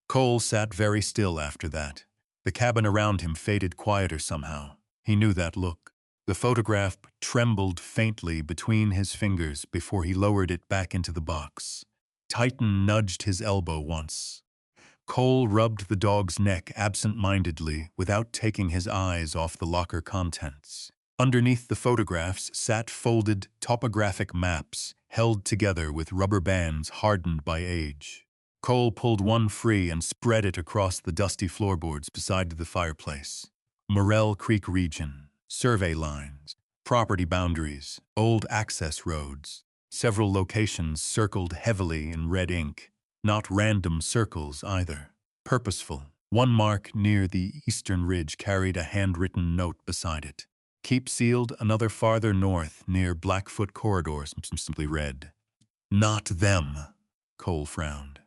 Cole sat very still after that. The cabin around him faded quieter somehow. He knew that look. The photograph trembled faintly between his fingers before he lowered it back into the box. Titan nudged his elbow once. Cole rubbed the dog's neck absent-mindedly without taking his eyes off the locker contents. Underneath the photographs sat folded topographic maps held together with rubber bands hardened by age. Cole pulled one free and spread it across the dusty floorboards beside the fireplace. Morrell Creek region, survey lines, property boundaries, old access roads. Several locations circled heavily in red ink. Not random circles either. Purposeful. One mark near the eastern ridge carried a handwritten note beside it. Keep sealed. Another farther north near Blackfoot Corridor simply read. Not them. Cole frowned.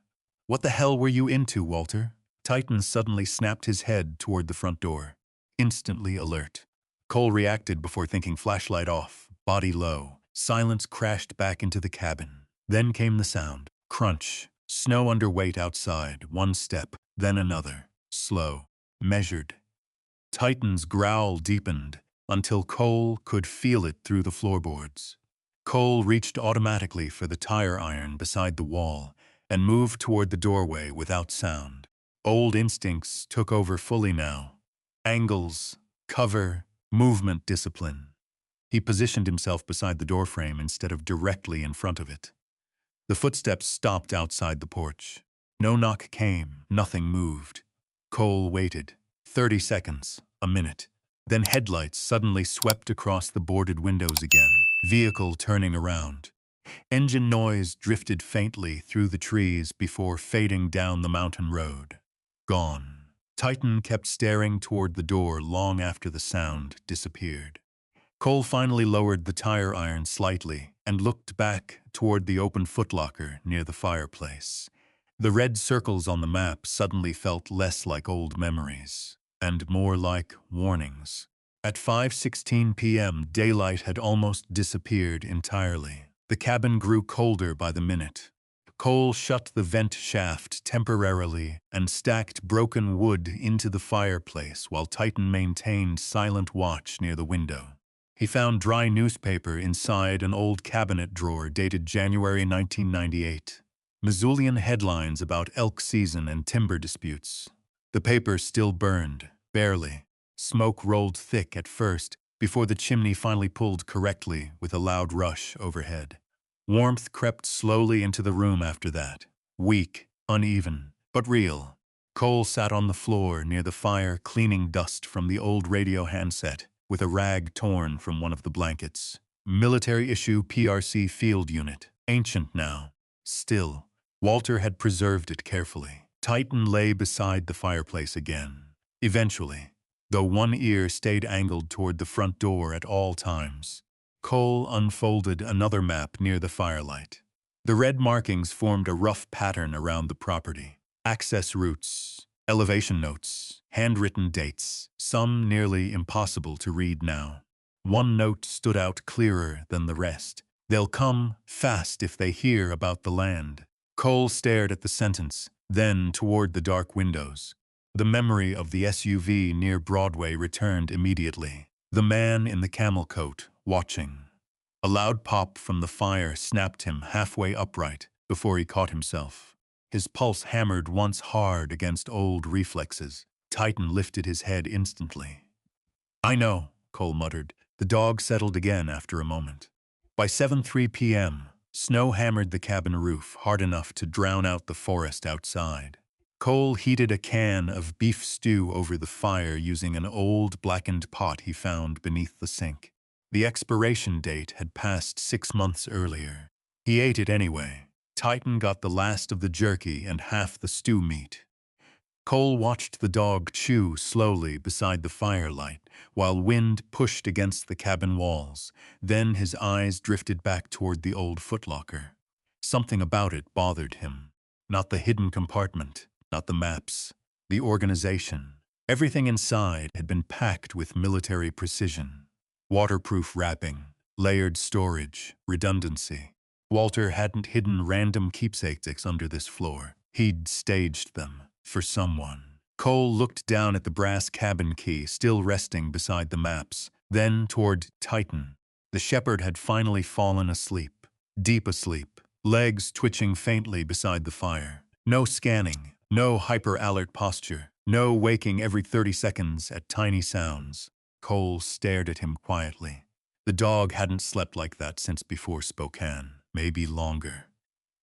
What the hell were you into, Walter? Titan suddenly snapped his head toward the front door. Instantly alert. Cole reacted before thinking, flashlight off, body low. Silence crashed back into the cabin. Then came the sound. Crunch. Snow under weight outside. One step, then another. Slow. Measured. Titan's growl deepened until Cole could feel it through the floorboards. Cole reached automatically for the tire iron beside the wall and moved toward the doorway without sound. Old instincts took over fully now. Angles, cover, movement discipline. He positioned himself beside the doorframe instead of directly in front of it. The footsteps stopped outside the porch. No knock came, nothing moved. Cole waited. 30 seconds, a minute. Then headlights suddenly swept across the boarded windows again. Vehicle turning around. Engine noise drifted faintly through the trees before fading down the mountain road. Gone. Titan kept staring toward the door long after the sound disappeared. Cole finally lowered the tire iron slightly and looked back toward the open footlocker near the fireplace. The red circles on the map suddenly felt less like old memories and more like warnings. At 5:16 p.m., daylight had almost disappeared entirely. The cabin grew colder by the minute. Cole shut the vent shaft temporarily and stacked broken wood into the fireplace while Titan maintained silent watch near the window. He found dry newspaper inside an old cabinet drawer dated January 1998. Missoulian headlines about elk season and timber disputes. The paper still burned, barely. Smoke rolled thick at first, before the chimney finally pulled correctly with a loud rush overhead. Warmth crept slowly into the room after that. Weak, uneven, but real. Cole sat on the floor near the fire cleaning dust from the old radio handset, with a rag torn from one of the blankets. Military-issue PRC field unit, ancient now. Still, Walter had preserved it carefully. Titan lay beside the fireplace again. Eventually, though one ear stayed angled toward the front door at all times, Cole unfolded another map near the firelight. The red markings formed a rough pattern around the property. Access routes, elevation notes, handwritten dates, some nearly impossible to read now. One note stood out clearer than the rest. "They'll come fast if they hear about the land." Cole stared at the sentence, then toward the dark windows. The memory of the SUV near Broadway returned immediately. The man in the camel coat, watching. A loud pop from the fire snapped him halfway upright before he caught himself. His pulse hammered once hard against old reflexes. Titan lifted his head instantly. "I know," Cole muttered. The dog settled again after a moment. By 7:03 p.m., snow hammered the cabin roof hard enough to drown out the forest outside. Cole heated a can of beef stew over the fire using an old blackened pot he found beneath the sink. The expiration date had passed 6 months earlier. He ate it anyway. Titan got the last of the jerky and half the stew meat. Cole watched the dog chew slowly beside the firelight while wind pushed against the cabin walls. Then his eyes drifted back toward the old footlocker. Something about it bothered him. Not the hidden compartment, not the maps, the organization. Everything inside had been packed with military precision. Waterproof wrapping, layered storage, redundancy. Walter hadn't hidden random keepsakes under this floor. He'd staged them for someone. Cole looked down at the brass cabin key still resting beside the maps, then toward Titan. The shepherd had finally fallen asleep, deep asleep, legs twitching faintly beside the fire. No scanning, no hyper-alert posture, no waking every 30 seconds at tiny sounds. Cole stared at him quietly. The dog hadn't slept like that since before Spokane, maybe longer.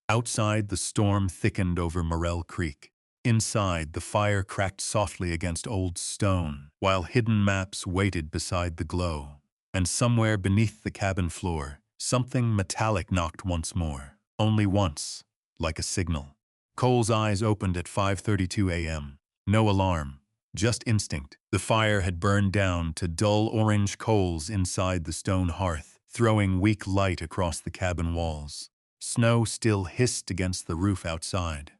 Outside, the storm thickened over Morel Creek. Inside, the fire cracked softly against old stone, while hidden maps waited beside the glow. And somewhere beneath the cabin floor, something metallic knocked once more. Only once, like a signal. Cole's eyes opened at 5:32 a.m. No alarm, just instinct. The fire had burned down to dull orange coals inside the stone hearth, throwing weak light across the cabin walls. Snow still hissed against the roof outside.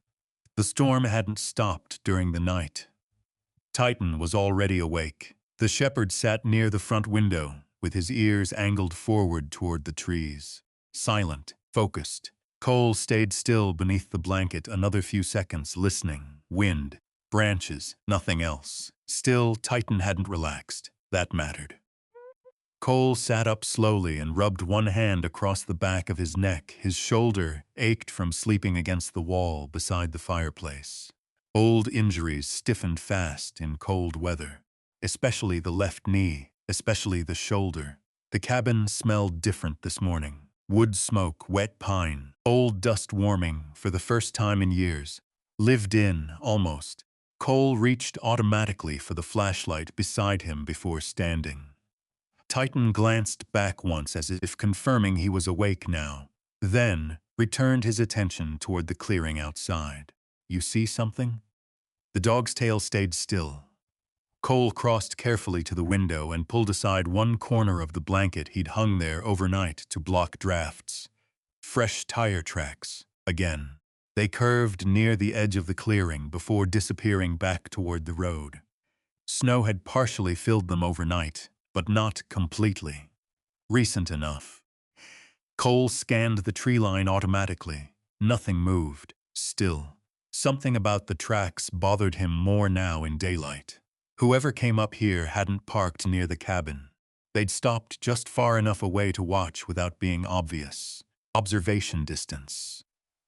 The storm hadn't stopped during the night. Titan was already awake. The shepherd sat near the front window, with his ears angled forward toward the trees. Silent, focused. Cole stayed still beneath the blanket another few seconds, listening. Wind, branches, nothing else. Still, Titan hadn't relaxed. That mattered. Cole sat up slowly and rubbed one hand across the back of his neck. His shoulder ached from sleeping against the wall beside the fireplace. Old injuries stiffened fast in cold weather, especially the left knee, especially the shoulder. The cabin smelled different this morning. Wood smoke, wet pine, old dust warming for the first time in years. Lived in, almost. Cole reached automatically for the flashlight beside him before standing. Titan glanced back once as if confirming he was awake now, then returned his attention toward the clearing outside. "You see something?" The dog's tail stayed still. Cole crossed carefully to the window and pulled aside one corner of the blanket he'd hung there overnight to block drafts. Fresh tire tracks, again. They curved near the edge of the clearing before disappearing back toward the road. Snow had partially filled them overnight, but not completely. Recent enough. Cole scanned the tree line automatically. Nothing moved. Still, something about the tracks bothered him more now in daylight. Whoever came up here hadn't parked near the cabin. They'd stopped just far enough away to watch without being obvious. Observation distance.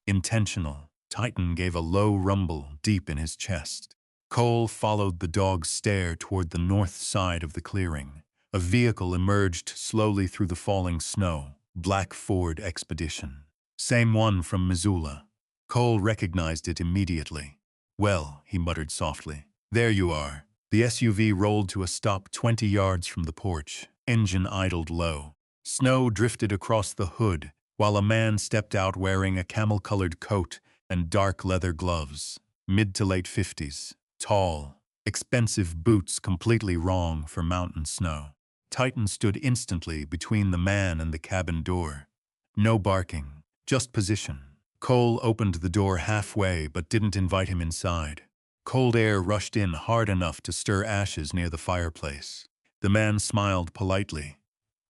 Intentional. Titan gave a low rumble deep in his chest. Cole followed the dog's stare toward the north side of the clearing. A vehicle emerged slowly through the falling snow. Black Ford Expedition. Same one from Missoula. Cole recognized it immediately. "Well," he muttered softly. "There you are." The SUV rolled to a stop 20 yards from the porch. Engine idled low. Snow drifted across the hood, while a man stepped out wearing a camel-colored coat and dark leather gloves. Mid to late 50s. Tall. Expensive boots completely wrong for mountain snow. Titan stood instantly between the man and the cabin door. No barking, just position. Cole opened the door halfway but didn't invite him inside. Cold air rushed in hard enough to stir ashes near the fireplace. The man smiled politely.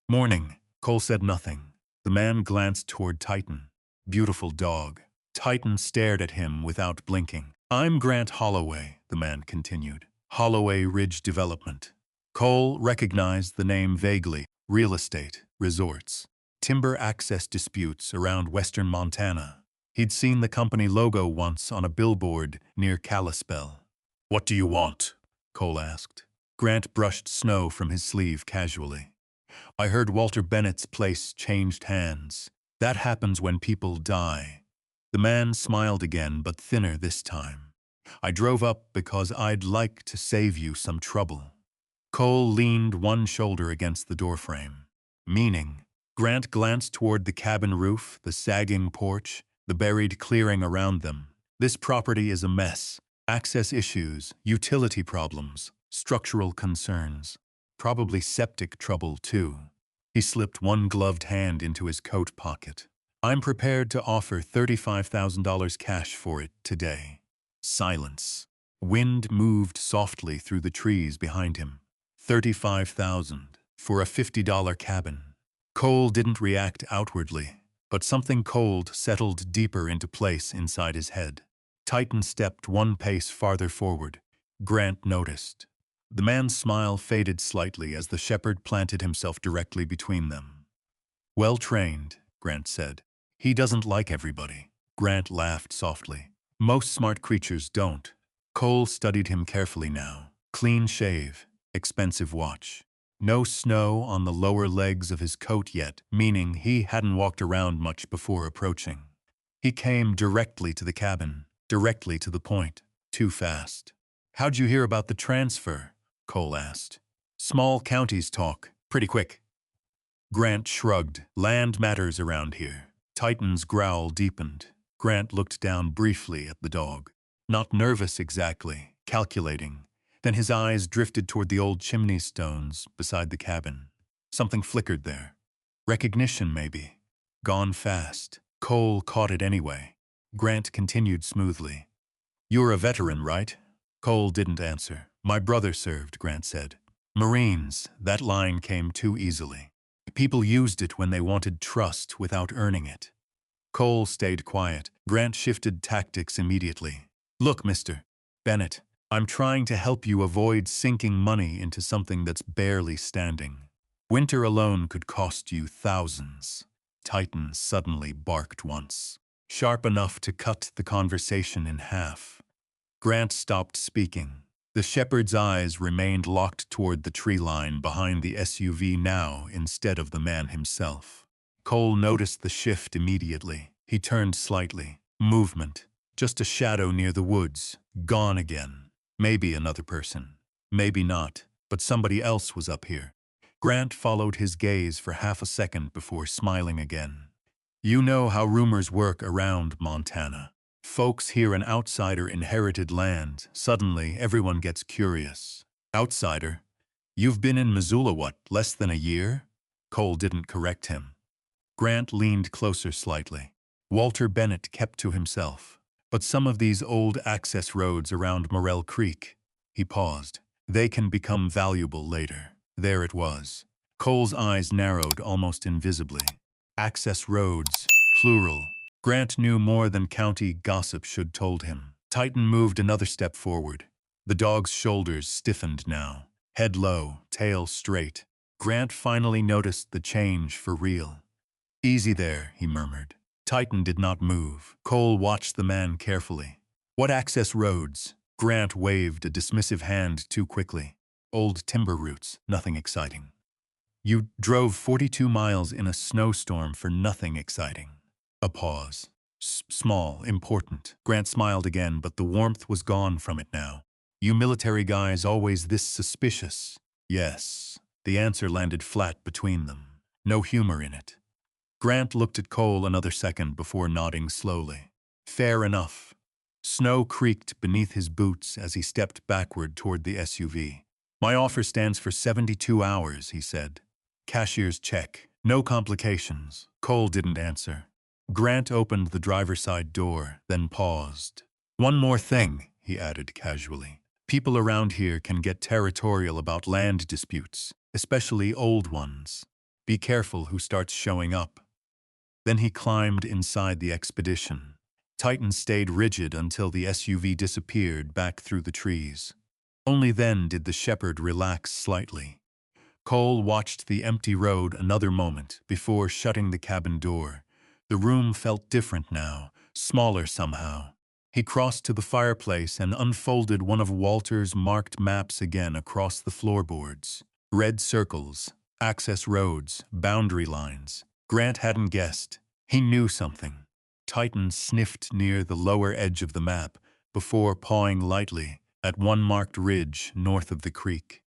"Morning." Cole said nothing. The man glanced toward Titan. "Beautiful dog." Titan stared at him without blinking. "I'm Grant Holloway," the man continued. "Holloway Ridge Development." Cole recognized the name vaguely. Real estate, resorts, timber access disputes around western Montana. He'd seen the company logo once on a billboard near Kalispell. "What do you want?" Cole asked. Grant brushed snow from his sleeve casually. "I heard Walter Bennett's place changed hands. That happens when people die." The man smiled again, but thinner this time. "I drove up because I'd like to save you some trouble." Cole leaned one shoulder against the doorframe. "Meaning?" Grant glanced toward the cabin roof, the sagging porch, the buried clearing around them. "This property is a mess. Access issues, utility problems, structural concerns. Probably septic trouble, too." He slipped one gloved hand into his coat pocket. "I'm prepared to offer $35,000 cash for it today." Silence. Wind moved softly through the trees behind him. $35,000 for a $50 cabin. Cole didn't react outwardly, but something cold settled deeper into place inside his head. Titan stepped one pace farther forward. Grant noticed. The man's smile faded slightly as the shepherd planted himself directly between them. "Well trained," Grant said. "He doesn't like everybody." Grant laughed softly. "Most smart creatures don't." Cole studied him carefully now. Clean shave, expensive watch. No snow on the lower legs of his coat yet, meaning he hadn't walked around much before approaching. He came directly to the cabin, directly to the point. Too fast. "How'd you hear about the transfer?" Cole asked. "Small counties talk, pretty quick." Grant shrugged. "Land matters around here." Titan's growl deepened. Grant looked down briefly at the dog. Not nervous exactly, calculating. Then his eyes drifted toward the old chimney stones beside the cabin. Something flickered there. Recognition, maybe. Gone fast. Cole caught it anyway. Grant continued smoothly. "You're a veteran, right?" Cole didn't answer. "My brother served," Grant said. "Marines." That line came too easily. People used it when they wanted trust without earning it. Cole stayed quiet. Grant shifted tactics immediately. "Look, Mr. Bennett, I'm trying to help you avoid sinking money into something that's barely standing. Winter alone could cost you thousands." Titan suddenly barked once, sharp enough to cut the conversation in half. Grant stopped speaking. The shepherd's eyes remained locked toward the tree line behind the SUV now instead of the man himself. Cole noticed the shift immediately. He turned slightly. Movement. Just a shadow near the woods. Gone again. Maybe another person. Maybe not, but somebody else was up here. Grant followed his gaze for half a second before smiling again. "You know how rumors work around Montana. Folks hear an outsider inherited land. Suddenly, everyone gets curious. Outsider, you've been in Missoula what, less than a year? Cole didn't correct him. Grant leaned closer slightly. Walter Bennett kept to himself. But some of these old access roads around Morell Creek, he paused. They can become valuable later. There it was. Cole's eyes narrowed almost invisibly. Access roads, plural. Grant knew more than county gossip should told him. Titan moved another step forward. The dog's shoulders stiffened now. Head low, tail straight. Grant finally noticed the change for real. "Easy there," he murmured. Titan did not move. Cole watched the man carefully. "What access roads?" Grant waved a dismissive hand too quickly. "Old timber routes, nothing exciting." "You drove 42 miles in a snowstorm for nothing exciting." A pause. Small, important. Grant smiled again, but the warmth was gone from it now. "You military guys always this suspicious?" "Yes." The answer landed flat between them. No humor in it. Grant looked at Cole another second before nodding slowly. "Fair enough." Snow creaked beneath his boots as he stepped backward toward the SUV. "My offer stands for 72 hours, he said. "Cashier's check. No complications." Cole didn't answer. Grant opened the driver's side door, then paused. "One more thing," he added casually. "People around here can get territorial about land disputes, especially old ones. Be careful who starts showing up." Then he climbed inside the Expedition. Titan stayed rigid until the SUV disappeared back through the trees. Only then did the shepherd relax slightly. Cole watched the empty road another moment before shutting the cabin door. The room felt different now, smaller somehow. He crossed to the fireplace and unfolded one of Walter's marked maps again across the floorboards. Red circles, access roads, boundary lines. Grant hadn't guessed. He knew something. Titan sniffed near the lower edge of the map before pawing lightly at one marked ridge north of the creek.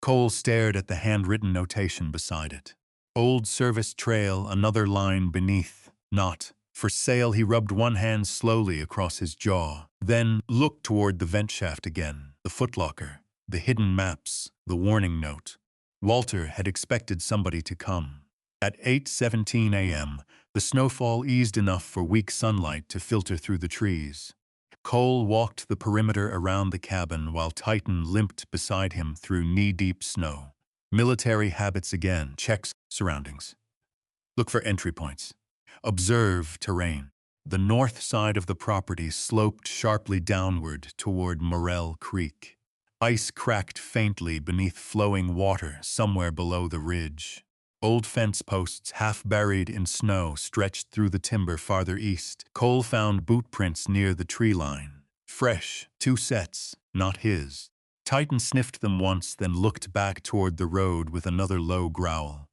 Cole stared at the handwritten notation beside it. "Old service trail," another line beneath. "Not for sale." He rubbed one hand slowly across his jaw, then looked toward the vent shaft again, the footlocker, the hidden maps, the warning note. Walter had expected somebody to come. At 8:17 a.m., the snowfall eased enough for weak sunlight to filter through the trees. Cole walked the perimeter around the cabin while Titan limped beside him through knee-deep snow. Military habits again. Checks surroundings. Look for entry points. Observe terrain. The north side of the property sloped sharply downward toward Morell Creek. Ice cracked faintly beneath flowing water somewhere below the ridge. Old fence posts, half buried in snow, stretched through the timber farther east. Cole found boot prints near the tree line. Fresh, 2 sets, not his. Titan sniffed them once, then looked back toward the road with another low growl.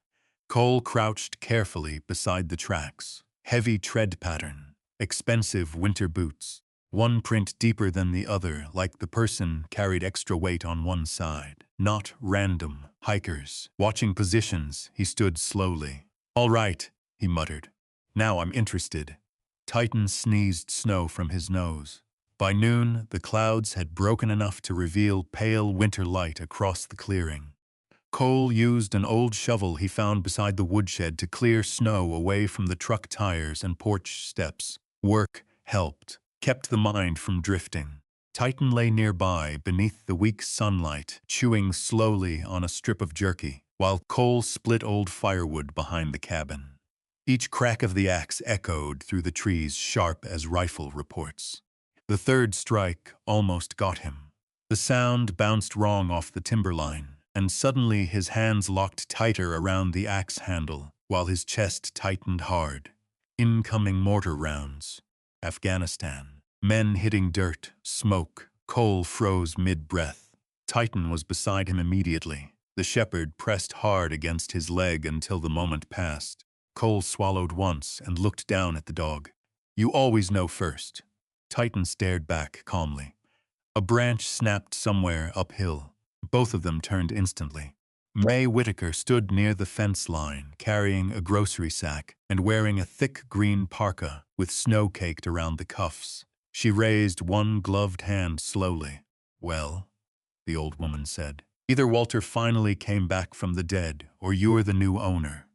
Cole crouched carefully beside the tracks. Heavy tread pattern. Expensive winter boots. One print deeper than the other, like the person carried extra weight on one side. Not random. Hikers. Watching positions, he stood slowly. "All right," he muttered. "Now I'm interested." Titan sneezed snow from his nose. By noon, the clouds had broken enough to reveal pale winter light across the clearing. Cole used an old shovel he found beside the woodshed to clear snow away from the truck tires and porch steps. Work helped, kept the mind from drifting. Titan lay nearby beneath the weak sunlight, chewing slowly on a strip of jerky, while Cole split old firewood behind the cabin. Each crack of the axe echoed through the trees sharp as rifle reports. The third strike almost got him. The sound bounced wrong off the timberline, and suddenly his hands locked tighter around the axe handle, while his chest tightened hard. Incoming mortar rounds. Afghanistan. Men hitting dirt, smoke. Cole froze mid-breath. Titan was beside him immediately. The shepherd pressed hard against his leg until the moment passed. Cole swallowed once and looked down at the dog. "You always know first." Titan stared back calmly. A branch snapped somewhere uphill. Both of them turned instantly. May Whitaker stood near the fence line, carrying a grocery sack and wearing a thick green parka with snow caked around the cuffs. She raised one gloved hand slowly. "Well?" the old woman said. Either Walter finally came back from the dead, or you're the new owner.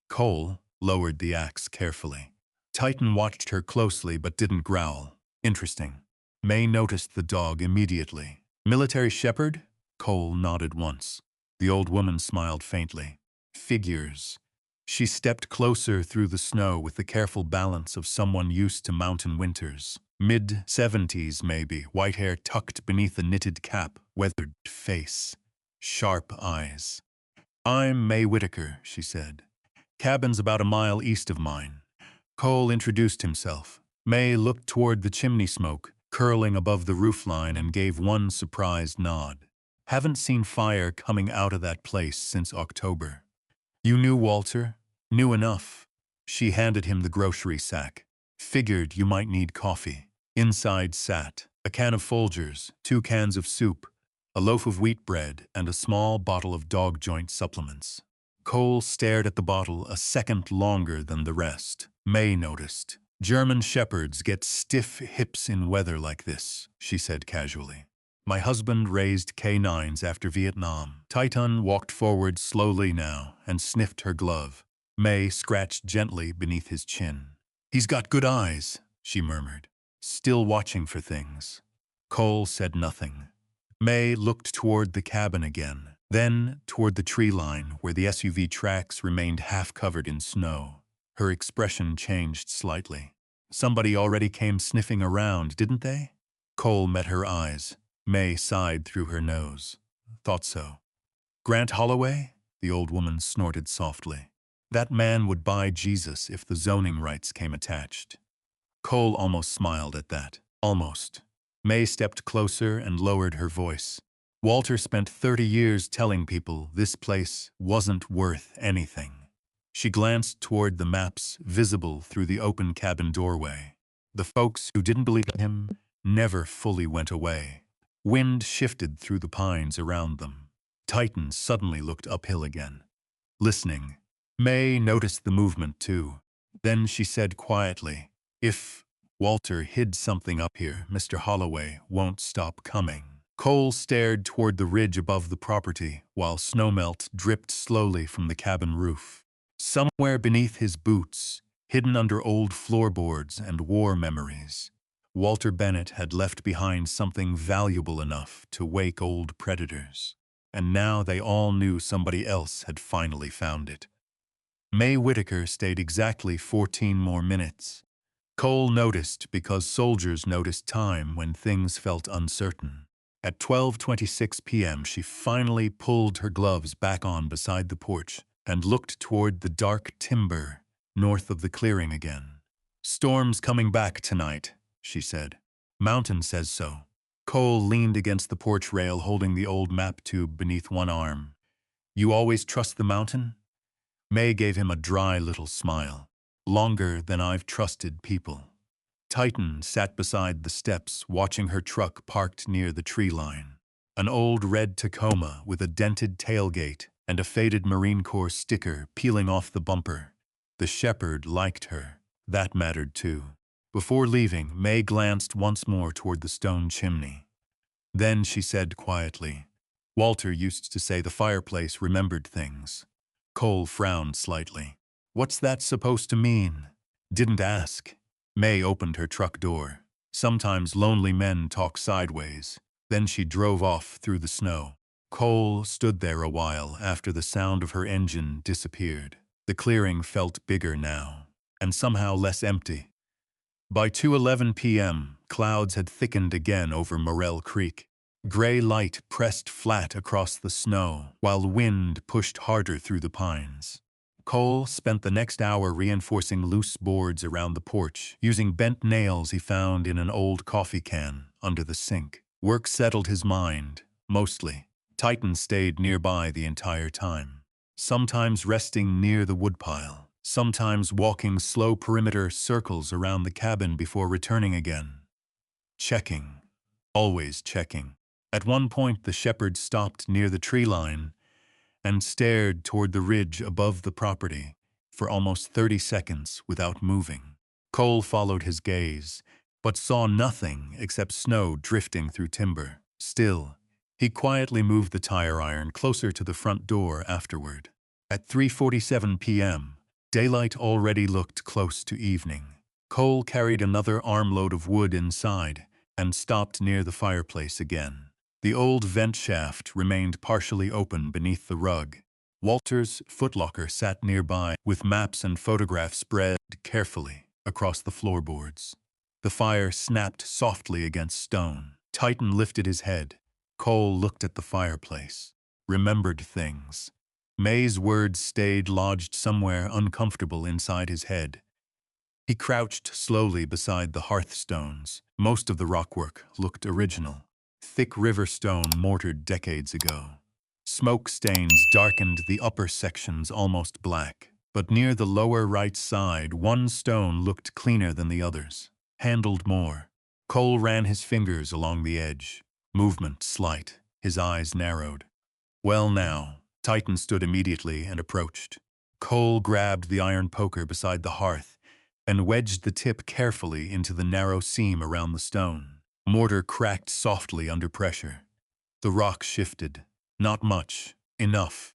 Cole lowered the axe carefully. Titan watched her closely but didn't growl. Interesting. May noticed the dog immediately. Military shepherd? Cole nodded once. The old woman smiled faintly. Figures. She stepped closer through the snow with the careful balance of someone used to mountain winters. Mid-70s maybe, white hair tucked beneath a knitted cap, weathered face, sharp eyes. I'm May Whitaker, she said. Cabin's about a mile east of mine. Cole introduced himself. May looked toward the chimney smoke, curling above the roofline, and gave one surprised nod. Haven't seen fire coming out of that place since October. You knew Walter? Knew enough. She handed him the grocery sack. Figured you might need coffee. Inside sat a can of Folgers, 2 cans of soup, a loaf of wheat bread, and a small bottle of dog joint supplements. Cole stared at the bottle a second longer than the rest. May noticed. German shepherds get stiff hips in weather like this, she said casually. My husband raised canines after Vietnam. Titan walked forward slowly now and sniffed her glove. May scratched gently beneath his chin. He's got good eyes, she murmured, still watching for things. Cole said nothing. May looked toward the cabin again, then toward the tree line where the SUV tracks remained half covered in snow. Her expression changed slightly. Somebody already came sniffing around, didn't they? Cole met her eyes. May sighed through her nose. Thought so. Grant Holloway? The old woman snorted softly. That man would buy Jesus if the zoning rights came attached. Cole almost smiled at that. Almost. May stepped closer and lowered her voice. Walter spent 30 years telling people this place wasn't worth anything. She glanced toward the maps visible through the open cabin doorway. The folks who didn't believe in him never fully went away. Wind shifted through the pines around them. Titan suddenly looked uphill again. Listening. May noticed the movement too. Then she said quietly, if Walter hid something up here, Mr. Holloway won't stop coming. Cole stared toward the ridge above the property while snowmelt dripped slowly from the cabin roof. Somewhere beneath his boots, hidden under old floorboards and war memories, Walter Bennett had left behind something valuable enough to wake old predators. And now they all knew somebody else had finally found it. May Whitaker stayed exactly 14 more minutes. Cole noticed because soldiers noticed time when things felt uncertain. At 12:26 p.m., she finally pulled her gloves back on beside the porch and looked toward the dark timber north of the clearing again. Storm's coming back tonight, she said. Mountain says so. Cole leaned against the porch rail holding the old map tube beneath one arm. You always trust the mountain? May gave him a dry little smile. Longer than I've trusted people. Titan sat beside the steps watching her truck parked near the tree line. An old red Tacoma with a dented tailgate and a faded Marine Corps sticker peeling off the bumper. The shepherd liked her. That mattered too. Before leaving, May glanced once more toward the stone chimney. Then she said quietly, Walter used to say the fireplace remembered things. Cole frowned slightly. What's that supposed to mean? Didn't ask. May opened her truck door. Sometimes lonely men talk sideways. Then she drove off through the snow. Cole stood there a while after the sound of her engine disappeared. The clearing felt bigger now, and somehow less empty. By 2:11 p.m., clouds had thickened again over Morell Creek. Gray light pressed flat across the snow, while wind pushed harder through the pines. Cole spent the next hour reinforcing loose boards around the porch, using bent nails he found in an old coffee can under the sink. Work settled his mind, mostly. Titan stayed nearby the entire time, sometimes resting near the woodpile, sometimes walking slow perimeter circles around the cabin before returning again. Checking. Always checking. At one point, the shepherd stopped near the tree line and stared toward the ridge above the property for almost 30 seconds without moving. Cole followed his gaze, but saw nothing except snow drifting through timber. Still, He quietly moved the tire iron closer to the front door afterward. At 3:47 p.m., daylight already looked close to evening. Cole carried another armload of wood inside and stopped near the fireplace again. The old vent shaft remained partially open beneath the rug. Walter's footlocker sat nearby with maps and photographs spread carefully across the floorboards. The fire snapped softly against stone. Titan lifted his head. Cole looked at the fireplace, remembered things. May's words stayed lodged somewhere uncomfortable inside his head. He crouched slowly beside the hearthstones. Most of the rockwork looked original. Thick river stone mortared decades ago. Smoke stains darkened the upper sections almost black. But near the lower right side, one stone looked cleaner than the others, handled more. Cole ran his fingers along the edge. Movement slight. His eyes narrowed. Well now, Titan stood immediately and approached. Cole grabbed the iron poker beside the hearth and wedged the tip carefully into the narrow seam around the stone. Mortar cracked softly under pressure. The rock shifted. Not much. Enough.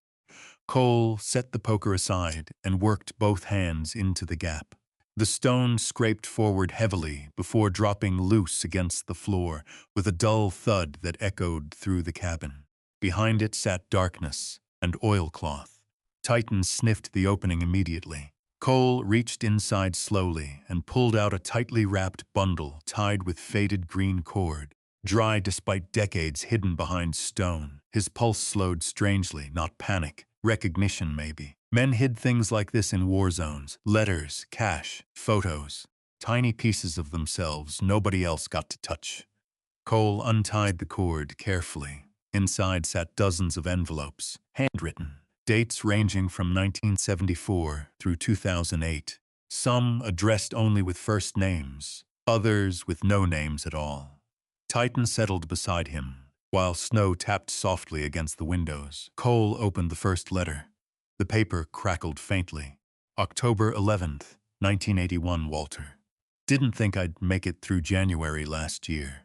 Cole set the poker aside and worked both hands into the gap. The stone scraped forward heavily before dropping loose against the floor with a dull thud that echoed through the cabin. Behind it sat darkness and oilcloth. Titan sniffed the opening immediately. Cole reached inside slowly and pulled out a tightly wrapped bundle tied with faded green cord, dry despite decades hidden behind stone. His pulse slowed strangely, not panic, recognition maybe. Men hid things like this in war zones: letters, cash, photos, tiny pieces of themselves nobody else got to touch. Cole untied the cord carefully. Inside sat dozens of envelopes, handwritten, dates ranging from 1974 through 2008. Some addressed only with first names, others with no names at all. Titan settled beside him, while snow tapped softly against the windows. Cole opened the first letter. The paper crackled faintly. October 11th, 1981, Walter. Didn't think I'd make it through January last year.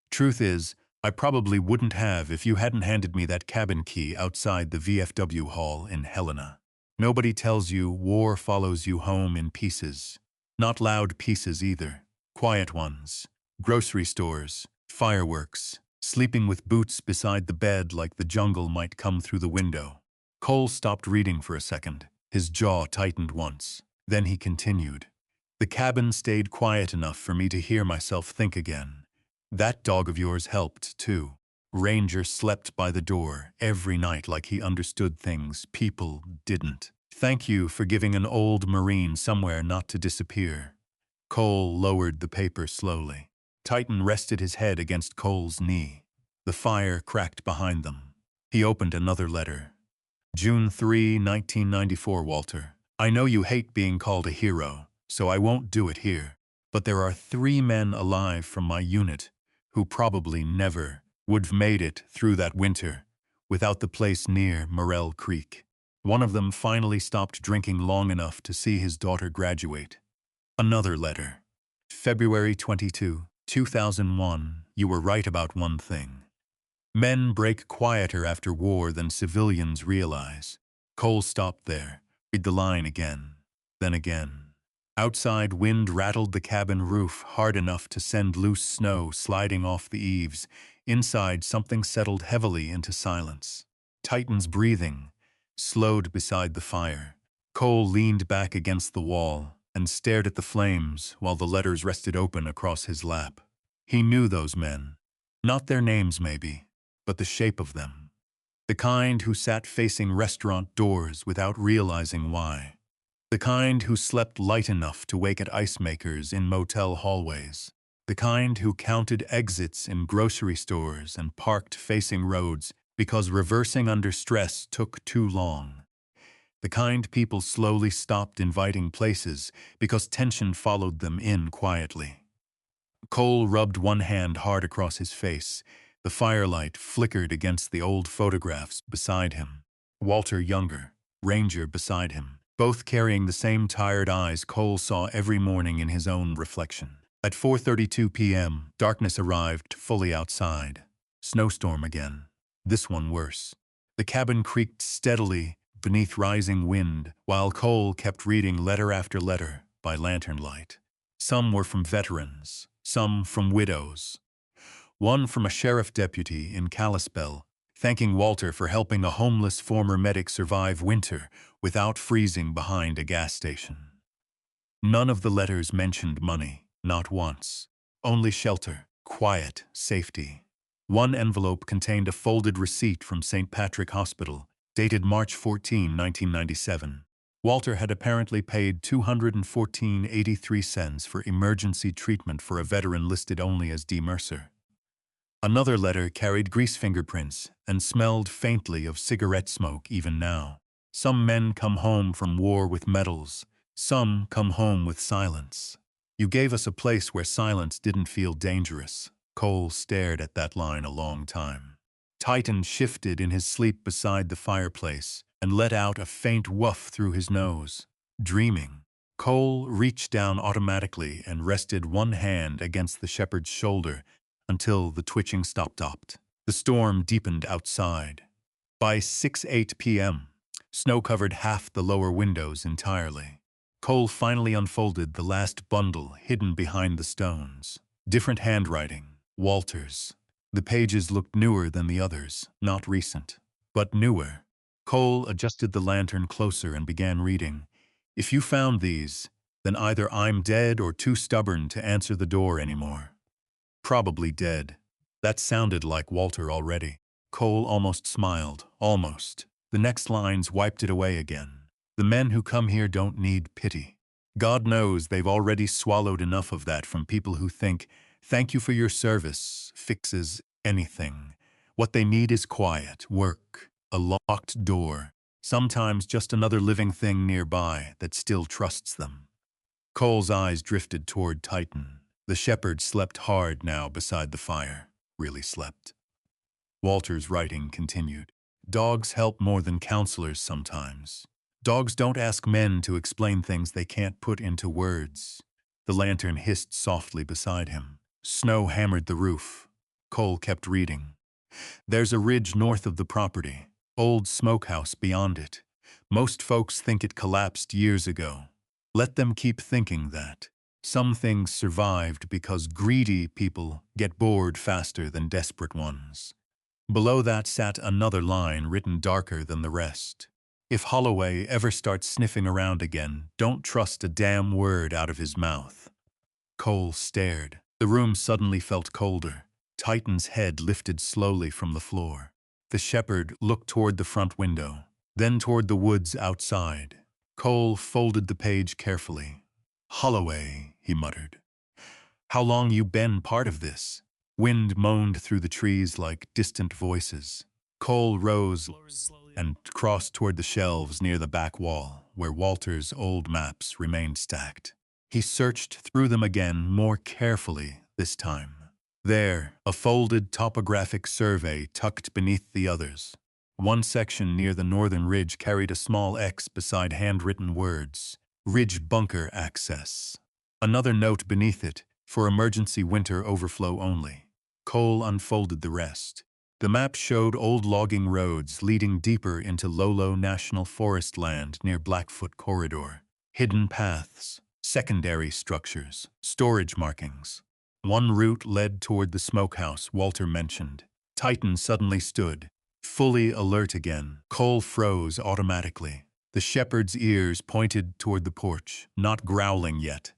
Truth is, I probably wouldn't have if you hadn't handed me that cabin key outside the VFW hall in Helena. Nobody tells you war follows you home in pieces. Not loud pieces either. Quiet ones. Grocery stores. Fireworks. Sleeping with boots beside the bed like the jungle might come through the window. Cole stopped reading for a second. His jaw tightened once. Then he continued. The cabin stayed quiet enough for me to hear myself think again. That dog of yours helped, too. Ranger slept by the door every night like he understood things people didn't. Thank you for giving an old Marine somewhere not to disappear. Cole lowered the paper slowly. Titan rested his head against Cole's knee. The fire cracked behind them. He opened another letter. June 3, 1994, Walter. I know you hate being called a hero, so I won't do it here. But there are 3 men alive from my unit who probably never would have made it through that winter without the place near Morell Creek. One of them finally stopped drinking long enough to see his daughter graduate. Another letter. February 22, 2001. You were right about one thing. Men break quieter after war than civilians realize. Cole stopped there. Read the line again. Then again. Outside, wind rattled the cabin roof hard enough to send loose snow sliding off the eaves. Inside, something settled heavily into silence. Titan's breathing slowed beside the fire. Cole leaned back against the wall and stared at the flames while the letters rested open across his lap. He knew those men. Not their names, maybe, but the shape of them. The kind who sat facing restaurant doors without realizing why. The kind who slept light enough to wake at ice makers in motel hallways. The kind who counted exits in grocery stores and parked facing roads because reversing under stress took too long. The kind people slowly stopped inviting places because tension followed them in quietly. Cole rubbed one hand hard across his face. The firelight flickered against the old photographs beside him. Walter younger, Ranger beside him. Both carrying the same tired eyes Cole saw every morning in his own reflection. At 4:32 p.m., darkness arrived fully outside. Snowstorm again. This one worse. The cabin creaked steadily beneath rising wind, while Cole kept reading letter after letter by lantern light. Some were from veterans, some from widows. One from a sheriff deputy in Kalispell, thanking Walter for helping a homeless former medic survive winter without freezing behind a gas station. None of the letters mentioned money, not once. Only shelter, quiet, safety. One envelope contained a folded receipt from St. Patrick Hospital, dated March 14, 1997. Walter had apparently paid $214.83 for emergency treatment for a veteran listed only as D. Mercer. Another letter carried grease fingerprints and smelled faintly of cigarette smoke even now. Some men come home from war with medals. Some come home with silence. You gave us a place where silence didn't feel dangerous. Cole stared at that line a long time. Titan shifted in his sleep beside the fireplace and let out a faint woof through his nose. Dreaming. Cole reached down automatically and rested one hand against the shepherd's shoulder until the twitching stopped. The storm deepened outside. By 6:08 p.m., snow covered half the lower windows entirely. Cole finally unfolded the last bundle hidden behind the stones. Different handwriting. Walter's. The pages looked newer than the others, not recent, but newer. Cole adjusted the lantern closer and began reading. If you found these, then either I'm dead or too stubborn to answer the door anymore. Probably dead. That sounded like Walter already. Cole almost smiled. Almost. The next lines wiped it away again. The men who come here don't need pity. God knows they've already swallowed enough of that from people who think, thank you for your service, fixes anything. What they need is quiet, work, a locked door, sometimes just another living thing nearby that still trusts them. Cole's eyes drifted toward Titan. The shepherd slept hard now beside the fire. Really slept. Walter's writing continued. Dogs help more than counselors sometimes. Dogs don't ask men to explain things they can't put into words. The lantern hissed softly beside him. Snow hammered the roof. Cole kept reading. There's a ridge north of the property. Old smokehouse beyond it. Most folks think it collapsed years ago. Let them keep thinking that. Some things survived because greedy people get bored faster than desperate ones. Below that sat another line written darker than the rest. If Holloway ever starts sniffing around again, don't trust a damn word out of his mouth. Cole stared. The room suddenly felt colder. Titan's head lifted slowly from the floor. The shepherd looked toward the front window, then toward the woods outside. Cole folded the page carefully. Holloway, he muttered. How long you been part of this? Wind moaned through the trees like distant voices. Cole rose and crossed toward the shelves near the back wall, where Walter's old maps remained stacked. He searched through them again more carefully this time. There, a folded topographic survey tucked beneath the others. One section near the northern ridge carried a small X beside handwritten words, Ridge Bunker Access. Another note beneath it, for emergency winter overflow only. Cole unfolded the rest. The map showed old logging roads leading deeper into Lolo National Forest land near Blackfoot Corridor. Hidden paths, secondary structures, storage markings. One route led toward the smokehouse Walter mentioned. Titan suddenly stood, fully alert again. Cole froze automatically. The shepherd's ears pointed toward the porch, not growling yet.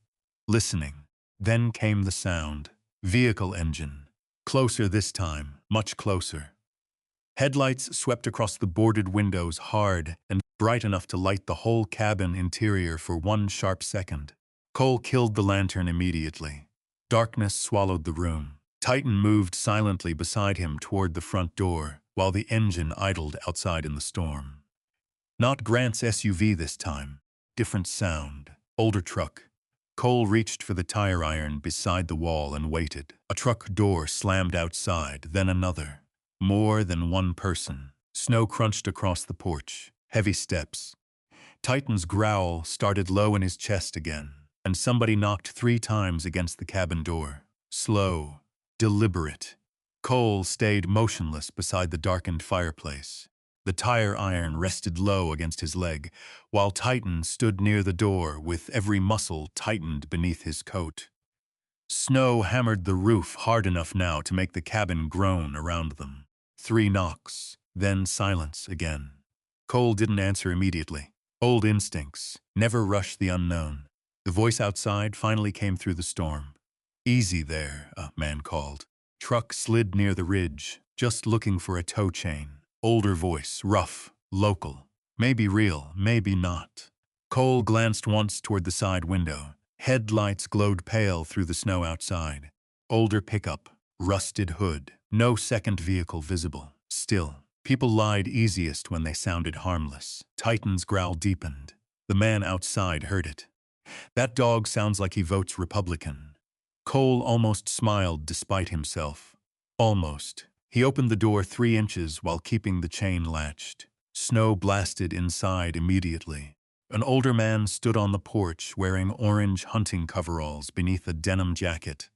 Listening. Then came the sound. Vehicle engine. Closer this time, much closer. Headlights swept across the boarded windows hard and bright enough to light the whole cabin interior for one sharp second. Cole killed the lantern immediately. Darkness swallowed the room. Titan moved silently beside him toward the front door, while the engine idled outside in the storm. Not Grant's SUV this time. Different sound. Older truck. Cole reached for the tire iron beside the wall and waited. A truck door slammed outside, then another. More than one person. Snow crunched across the porch. Heavy steps. Titan's growl started low in his chest again, and somebody knocked 3 times against the cabin door. Slow. Deliberate. Cole stayed motionless beside the darkened fireplace. The tire iron rested low against his leg, while Titan stood near the door with every muscle tightened beneath his coat. Snow hammered the roof hard enough now to make the cabin groan around them. 3 knocks, then silence again. Cole didn't answer immediately. Old instincts never rush the unknown. The voice outside finally came through the storm. "Easy there," a man called. Truck slid near the ridge, just looking for a tow chain. Older voice, rough, local. Maybe real, maybe not. Cole glanced once toward the side window. Headlights glowed pale through the snow outside. Older pickup, rusted hood, no second vehicle visible. Still, people lied easiest when they sounded harmless. Titan's growl deepened. The man outside heard it. "That dog sounds like he votes Republican." Cole almost smiled despite himself. Almost. He opened the door 3 inches while keeping the chain latched. Snow blasted inside immediately. An older man stood on the porch wearing orange hunting coveralls beneath a denim jacket.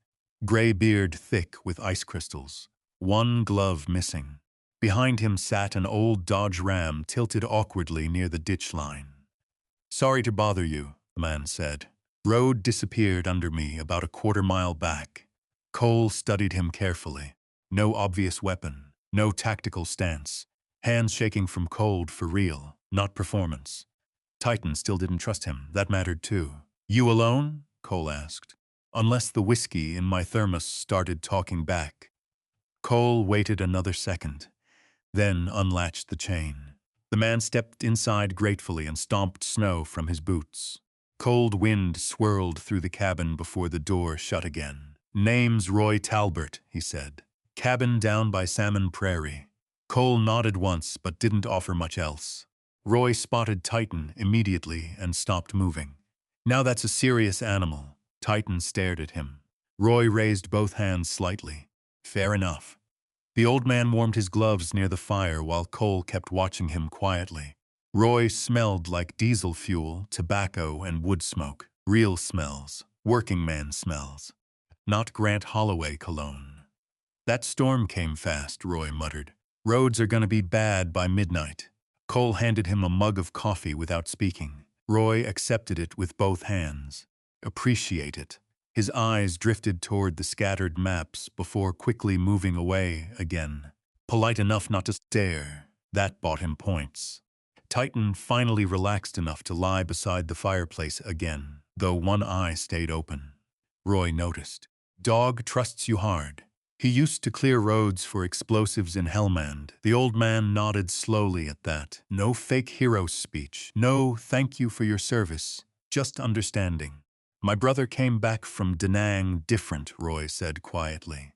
Gray beard thick with ice crystals. 1 glove missing. Behind him sat an old Dodge Ram tilted awkwardly near the ditch line. "Sorry to bother you," the man said. "Road disappeared under me about a quarter-mile back." Cole studied him carefully. No obvious weapon, no tactical stance. Hands shaking from cold for real, not performance. Titan still didn't trust him. That mattered too. "You alone?" Cole asked. "Unless the whiskey in my thermos started talking back." Cole waited another second, then unlatched the chain. The man stepped inside gratefully and stomped snow from his boots. Cold wind swirled through the cabin before the door shut again. "Name's Roy Talbert," he said. "Cabin down by Salmon Prairie." Cole nodded once but didn't offer much else. Roy spotted Titan immediately and stopped moving. "Now that's a serious animal." Titan stared at him. Roy raised both hands slightly. "Fair enough." The old man warmed his gloves near the fire while Cole kept watching him quietly. Roy smelled like diesel fuel, tobacco, and wood smoke. Real smells. Working man smells. Not Grant Holloway cologne. "That storm came fast," Roy muttered. "Roads are gonna be bad by midnight." Cole handed him a mug of coffee without speaking. Roy accepted it with both hands. "Appreciate it." His eyes drifted toward the scattered maps before quickly moving away again. Polite enough not to stare. That bought him points. Titan finally relaxed enough to lie beside the fireplace again, though one eye stayed open. Roy noticed. "Dog trusts you hard." He used to clear roads for explosives in Helmand. The old man nodded slowly at that. No fake hero speech. No "thank you for your service." Just understanding. "My brother came back from Da Nang different," Roy said quietly.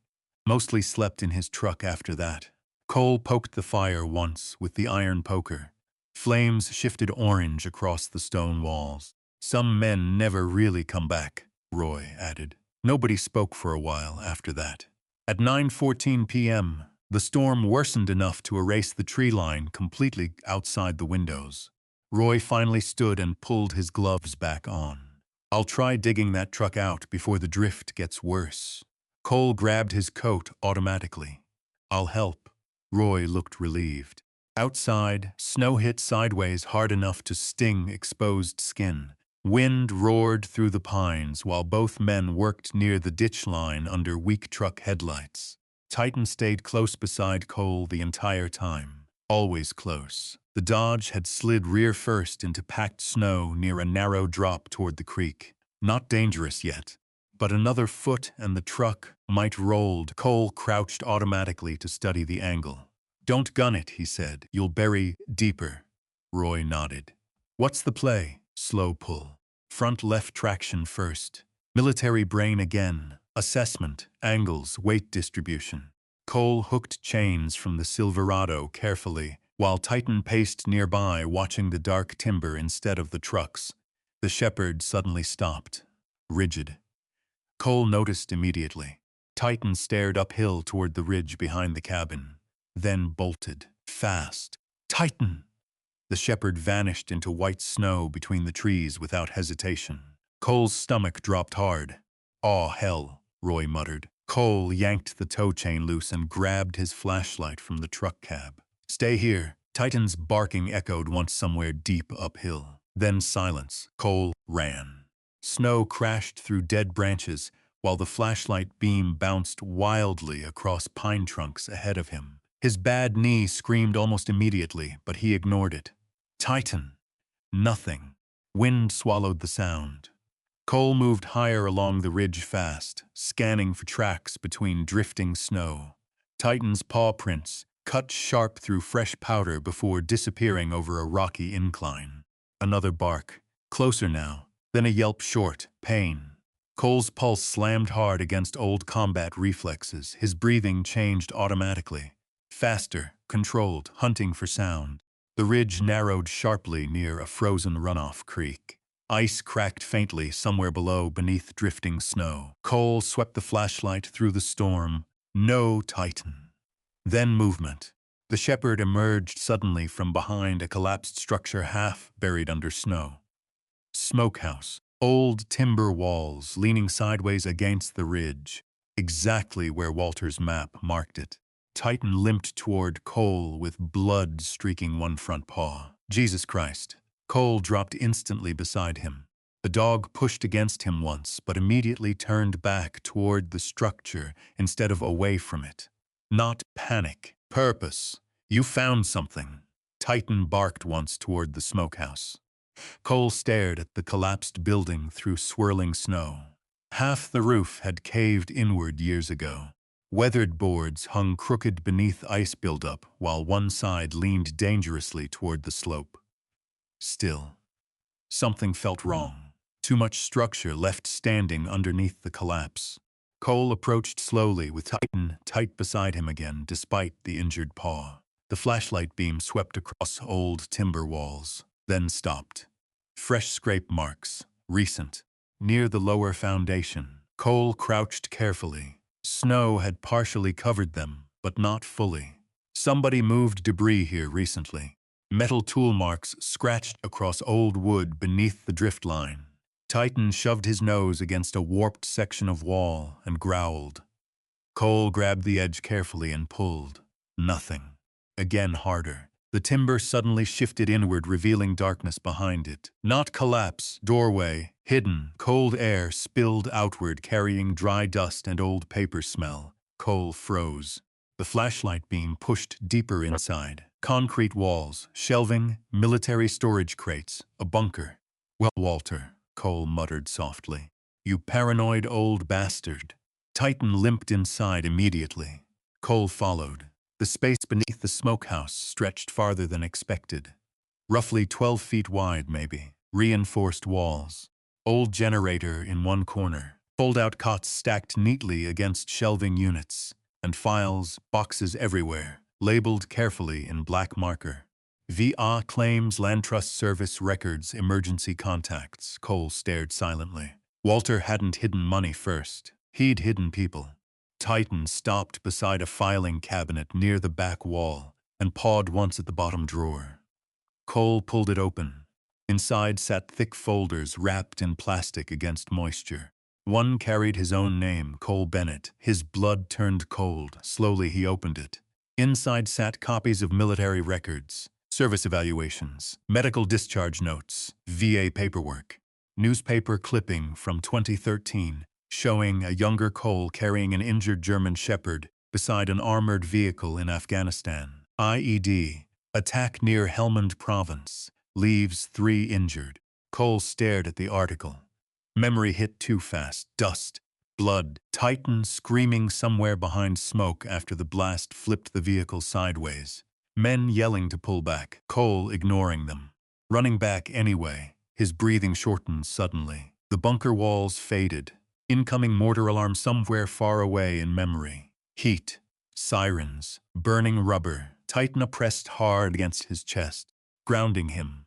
"Mostly slept in his truck after that." Cole poked the fire once with the iron poker. Flames shifted orange across the stone walls. "Some men never really come back," Roy added. Nobody spoke for a while after that. At 9:14 p.m., the storm worsened enough to erase the tree line completely outside the windows. Roy finally stood and pulled his gloves back on. "I'll try digging that truck out before the drift gets worse." Cole grabbed his coat automatically. "I'll help." Roy looked relieved. Outside, snow hit sideways hard enough to sting exposed skin. Wind roared through the pines while both men worked near the ditch line under weak truck headlights. Titan stayed close beside Cole the entire time. Always close. The Dodge had slid rear first into packed snow near a narrow drop toward the creek. Not dangerous yet, but another foot and the truck might rolled. Cole crouched automatically to study the angle. "Don't gun it," he said. "You'll bury deeper." Roy nodded. "What's the play?" "Slow pull. Front left traction first." Military brain again. Assessment, angles, weight distribution. Cole hooked chains from the Silverado carefully, while Titan paced nearby watching the dark timber instead of the trucks. The shepherd suddenly stopped. Rigid. Cole noticed immediately. Titan stared uphill toward the ridge behind the cabin, then bolted. Fast. "Titan!" The shepherd vanished into white snow between the trees without hesitation. Cole's stomach dropped hard. "Aw, hell," Roy muttered. Cole yanked the tow chain loose and grabbed his flashlight from the truck cab. "Stay here." Titan's barking echoed once somewhere deep uphill. Then silence. Cole ran. Snow crashed through dead branches, while the flashlight beam bounced wildly across pine trunks ahead of him. His bad knee screamed almost immediately, but he ignored it. Titan. Nothing. Wind swallowed the sound. Cole moved higher along the ridge fast, scanning for tracks between drifting snow. Titan's paw prints cut sharp through fresh powder before disappearing over a rocky incline. Another bark, closer now, then a yelp short, pain. Cole's pulse slammed hard against old combat reflexes. His breathing changed automatically. Faster, controlled, hunting for sound. The ridge narrowed sharply near a frozen runoff creek. Ice cracked faintly somewhere below beneath drifting snow. Cole swept the flashlight through the storm. No Titan. Then movement. The shepherd emerged suddenly from behind a collapsed structure half buried under snow. Smokehouse. Old timber walls leaning sideways against the ridge, exactly where Walter's map marked it. Titan limped toward Cole with blood streaking one front paw. Jesus Christ. Cole dropped instantly beside him. The dog pushed against him once, but immediately turned back toward the structure instead of away from it. Not panic. Purpose. You found something. Titan barked once toward the smokehouse. Cole stared at the collapsed building through swirling snow. Half the roof had caved inward years ago. Weathered boards hung crooked beneath ice buildup, while one side leaned dangerously toward the slope. Still, something felt wrong. Too much structure left standing underneath the collapse. Cole approached slowly with Titan tight beside him again, despite the injured paw. The flashlight beam swept across old timber walls, then stopped. Fresh scrape marks, recent, near the lower foundation. Cole crouched carefully. Snow had partially covered them, but not fully. Somebody moved debris here recently. Metal tool marks scratched across old wood beneath the drift line. Titan shoved his nose against a warped section of wall and growled. Cole grabbed the edge carefully and pulled. Nothing. Again harder. The timber suddenly shifted inward, revealing darkness behind it. Not collapse, doorway, hidden. Cold air spilled outward, carrying dry dust and old paper smell. Cole froze. The flashlight beam pushed deeper inside. Concrete walls, shelving, military storage crates, a bunker. "Well, Walter," Cole muttered softly. "You paranoid old bastard." Titan limped inside immediately. Cole followed. The space beneath the smokehouse stretched farther than expected. Roughly 12 feet wide, maybe. Reinforced walls. Old generator in one corner. Fold-out cots stacked neatly against shelving units. And files, boxes everywhere, labeled carefully in black marker. VA claims, Land Trust Service records, emergency contacts. Cole stared silently. Walter hadn't hidden money first. He'd hidden people. Titan stopped beside a filing cabinet near the back wall and pawed once at the bottom drawer. Cole pulled it open. Inside sat thick folders wrapped in plastic against moisture. One carried his own name, Cole Bennett. His blood turned cold. Slowly he opened it. Inside sat copies of military records, service evaluations, medical discharge notes, VA paperwork, newspaper clipping from 2013. Showing a younger Cole carrying an injured German shepherd beside an armored vehicle in Afghanistan. IED. Attack near Helmand Province. Leaves 3 injured. Cole stared at the article. Memory hit too fast. Dust. Blood. Titan screaming somewhere behind smoke after the blast flipped the vehicle sideways. Men yelling to pull back. Cole ignoring them. Running back anyway. His breathing shortened suddenly. The bunker walls faded. Incoming mortar alarm somewhere far away in memory. Heat. Sirens. Burning rubber. Titan pressed hard against his chest, grounding him.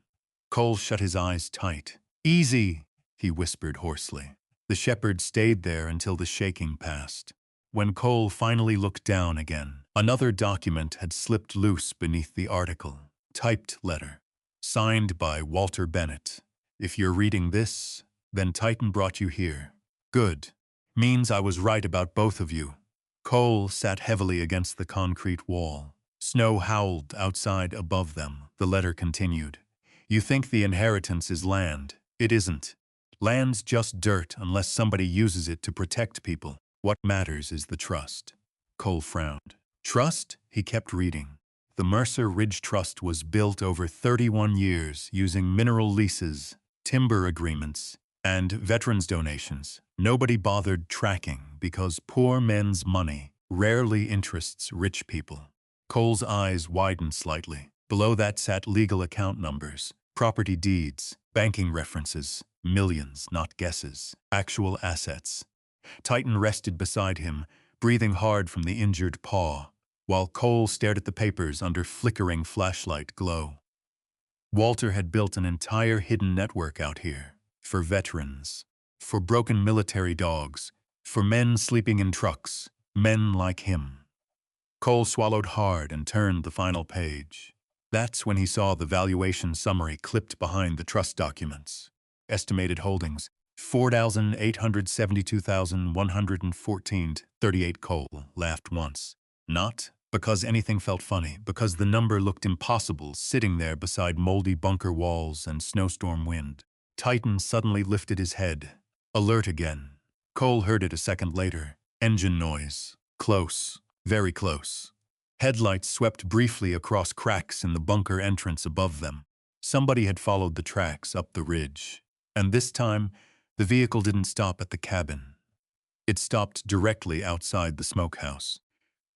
Cole shut his eyes tight. "Easy," he whispered hoarsely. The shepherd stayed there until the shaking passed. When Cole finally looked down again, another document had slipped loose beneath the article. Typed letter. Signed by Walter Bennett. "If you're reading this, then Titan brought you here. Good. Means I was right about both of you. Cole sat heavily against the concrete wall. Snow howled outside above them. The letter continued. You think the inheritance is land. It isn't. Land's just dirt unless somebody uses it to protect people. What matters is the trust. Cole frowned. Trust? He kept reading. The Mercer Ridge Trust was built over 31 years using mineral leases, timber agreements, and veterans' donations. Nobody bothered tracking because poor men's money rarely interests rich people. Cole's eyes widened slightly. Below that sat legal account numbers, property deeds, banking references, millions, not guesses, actual assets. Titan rested beside him, breathing hard from the injured paw, while Cole stared at the papers under flickering flashlight glow. Walter had built an entire hidden network out here, for veterans, for broken military dogs, for men sleeping in trucks, men like him. Cole swallowed hard and turned the final page. That's when he saw the valuation summary clipped behind the trust documents. Estimated holdings, 4,872,114.38. Cole laughed once. Not because anything felt funny, because the number looked impossible sitting there beside moldy bunker walls and snowstorm wind. Titan suddenly lifted his head, alert again. Cole heard it a second later. Engine noise. Close. Very close. Headlights swept briefly across cracks in the bunker entrance above them. Somebody had followed the tracks up the ridge. And this time, the vehicle didn't stop at the cabin. It stopped directly outside the smokehouse.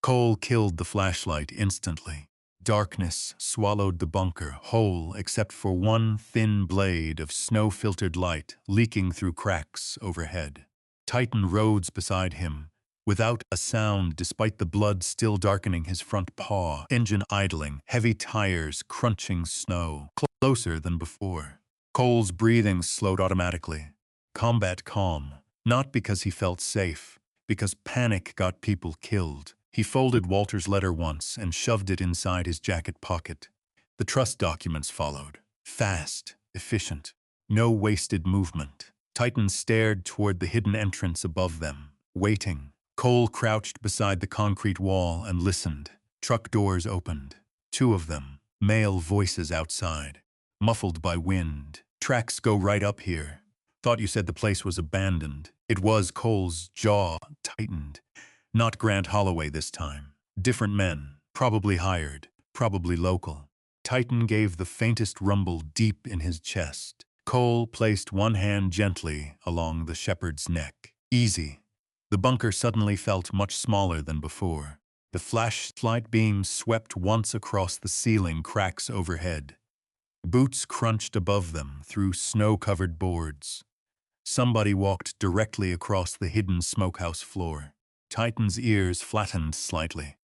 Cole killed the flashlight instantly. Darkness swallowed the bunker whole except for one thin blade of snow-filtered light leaking through cracks overhead. Titan rode beside him, without a sound despite the blood still darkening his front paw, engine idling, heavy tires crunching snow, closer than before. Cole's breathing slowed automatically. Combat calm, not because he felt safe, because panic got people killed. He folded Walter's letter once and shoved it inside his jacket pocket. The trust documents followed. Fast, efficient, no wasted movement. Titan stared toward the hidden entrance above them, waiting. Cole crouched beside the concrete wall and listened. Truck doors opened. Two of them, male voices outside, muffled by wind. Tracks go right up here. Thought you said the place was abandoned. It was. Cole's jaw tightened. Not Grant Holloway this time. Different men, probably hired, probably local. Titan gave the faintest rumble deep in his chest. Cole placed one hand gently along the shepherd's neck. Easy. The bunker suddenly felt much smaller than before. The flashlight beam swept once across the ceiling cracks overhead. Boots crunched above them through snow-covered boards. Somebody walked directly across the hidden smokehouse floor. Titan's ears flattened slightly.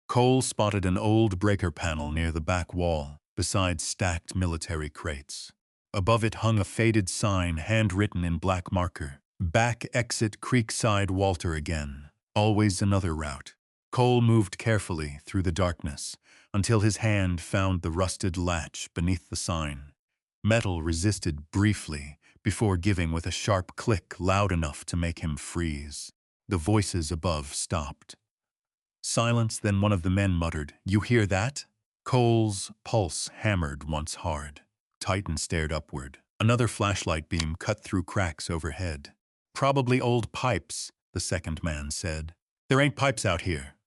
Cole spotted an old breaker panel near the back wall, beside stacked military crates. Above it hung a faded sign handwritten in black marker. Back exit Creekside Walter again. Always another route. Cole moved carefully through the darkness until his hand found the rusted latch beneath the sign. Metal resisted briefly before giving with a sharp click loud enough to make him freeze. The voices above stopped. Silence, then one of the men muttered, "You hear that?" Cole's pulse hammered once hard. Titan stared upward. Another flashlight beam cut through cracks overhead. "Probably old pipes," the second man said. "There ain't pipes out here."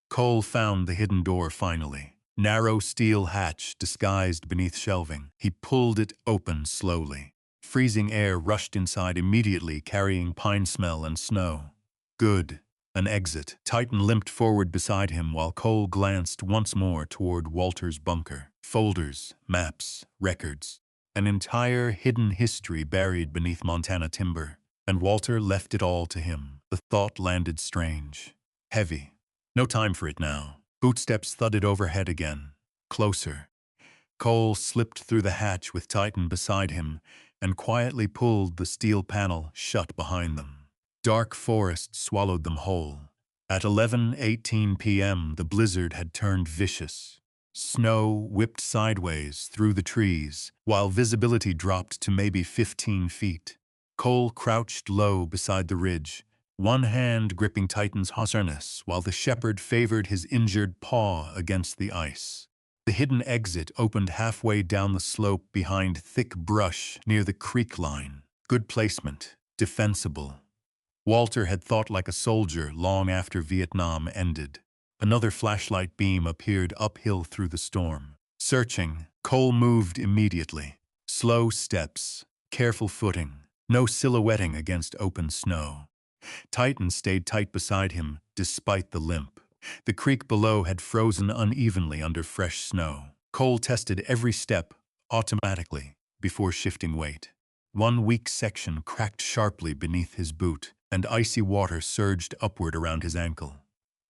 Cole found the hidden door finally. Narrow steel hatch disguised beneath shelving. He pulled it open slowly. Freezing air rushed inside immediately, carrying pine smell and snow. Good. An exit. Titan limped forward beside him while Cole glanced once more toward Walter's bunker. Folders, maps, records. An entire hidden history buried beneath Montana timber. And Walter left it all to him. The thought landed strange. Heavy. No time for it now. Footsteps thudded overhead again. Closer. Cole slipped through the hatch with Titan beside him and quietly pulled the steel panel shut behind them. Dark forest swallowed them whole. At 11:18 p.m., the blizzard had turned vicious. Snow whipped sideways through the trees, while visibility dropped to maybe 15 feet. Cole crouched low beside the ridge, one hand gripping Titan's harness while the shepherd favored his injured paw against the ice. The hidden exit opened halfway down the slope behind thick brush near the creek line. Good placement, defensible. Walter had thought like a soldier long after Vietnam ended. Another flashlight beam appeared uphill through the storm. Searching, Cole moved immediately. Slow steps, careful footing, no silhouetting against open snow. Titan stayed tight beside him, despite the limp. The creek below had frozen unevenly under fresh snow. Cole tested every step, automatically, before shifting weight. One weak section cracked sharply beneath his boot, and icy water surged upward around his ankle.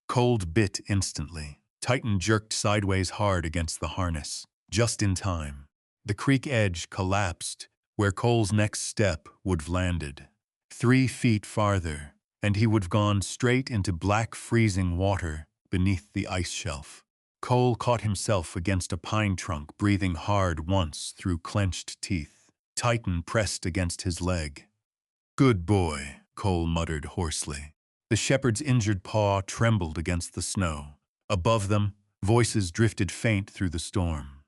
Cold bit instantly. Titan jerked sideways hard against the harness, just in time. The creek edge collapsed, where Cole's next step would have landed. 3 feet farther, and he would have gone straight into black freezing water beneath the ice shelf. Cole caught himself against a pine trunk, breathing hard once through clenched teeth. Titan pressed against his leg. "Good boy," Cole muttered hoarsely. The shepherd's injured paw trembled against the snow. Above them, voices drifted faint through the storm.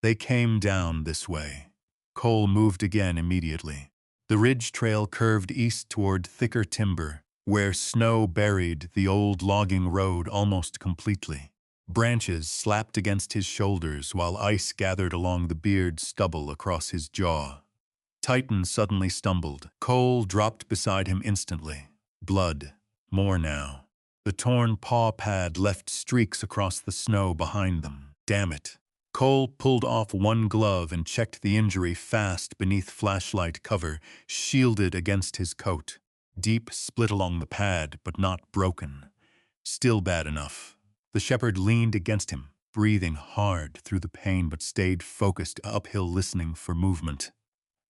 They came down this way. Cole moved again immediately. The ridge trail curved east toward thicker timber, where snow buried the old logging road almost completely. Branches slapped against his shoulders while ice gathered along the beard stubble across his jaw. Titan suddenly stumbled. Cole dropped beside him instantly. Blood. More now. The torn paw pad left streaks across the snow behind them. Damn it. Cole pulled off one glove and checked the injury fast beneath flashlight cover, shielded against his coat. Deep split along the pad, but not broken. Still bad enough. The shepherd leaned against him, breathing hard through the pain but stayed focused uphill listening for movement.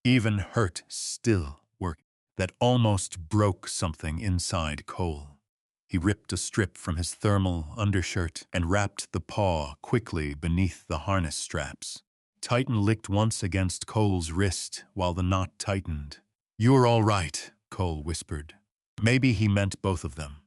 Even hurt still worked. That almost broke something inside Cole. He ripped a strip from his thermal undershirt and wrapped the paw quickly beneath the harness straps. Titan licked once against Cole's wrist while the knot tightened. "You're all right," Cole whispered. Maybe he meant both of them.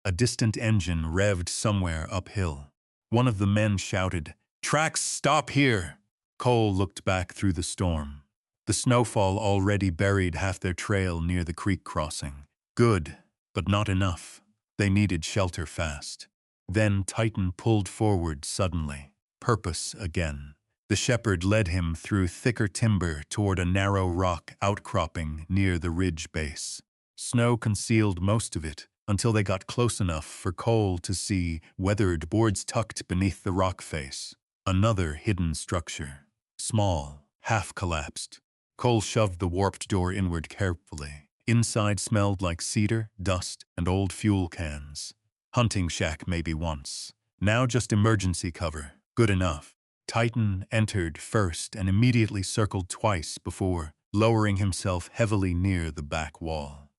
A distant engine revved somewhere uphill. One of the men shouted, "Tracks stop here!" Cole looked back through the storm. The snowfall already buried half their trail near the creek crossing. Good, but not enough. They needed shelter fast. Then Titan pulled forward suddenly. Purpose again. The shepherd led him through thicker timber toward a narrow rock outcropping near the ridge base. Snow concealed most of it until they got close enough for Cole to see weathered boards tucked beneath the rock face. Another hidden structure. Small, half-collapsed. Cole shoved the warped door inward carefully. Inside smelled like cedar, dust, and old fuel cans. Hunting shack maybe once. Now just emergency cover. Good enough. Titan entered first and immediately circled twice before lowering himself heavily near the back wall.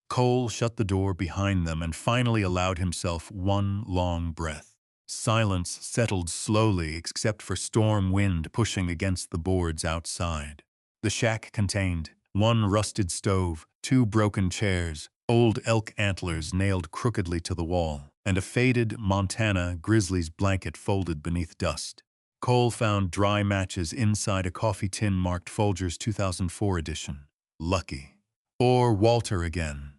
Cole shut the door behind them and finally allowed himself one long breath. Silence settled slowly except for storm wind pushing against the boards outside. The shack contained one rusted stove, 2 broken chairs, old elk antlers nailed crookedly to the wall, and a faded Montana grizzly's blanket folded beneath dust. Cole found dry matches inside a coffee tin marked Folger's 2004 edition. Lucky. Or Walter again.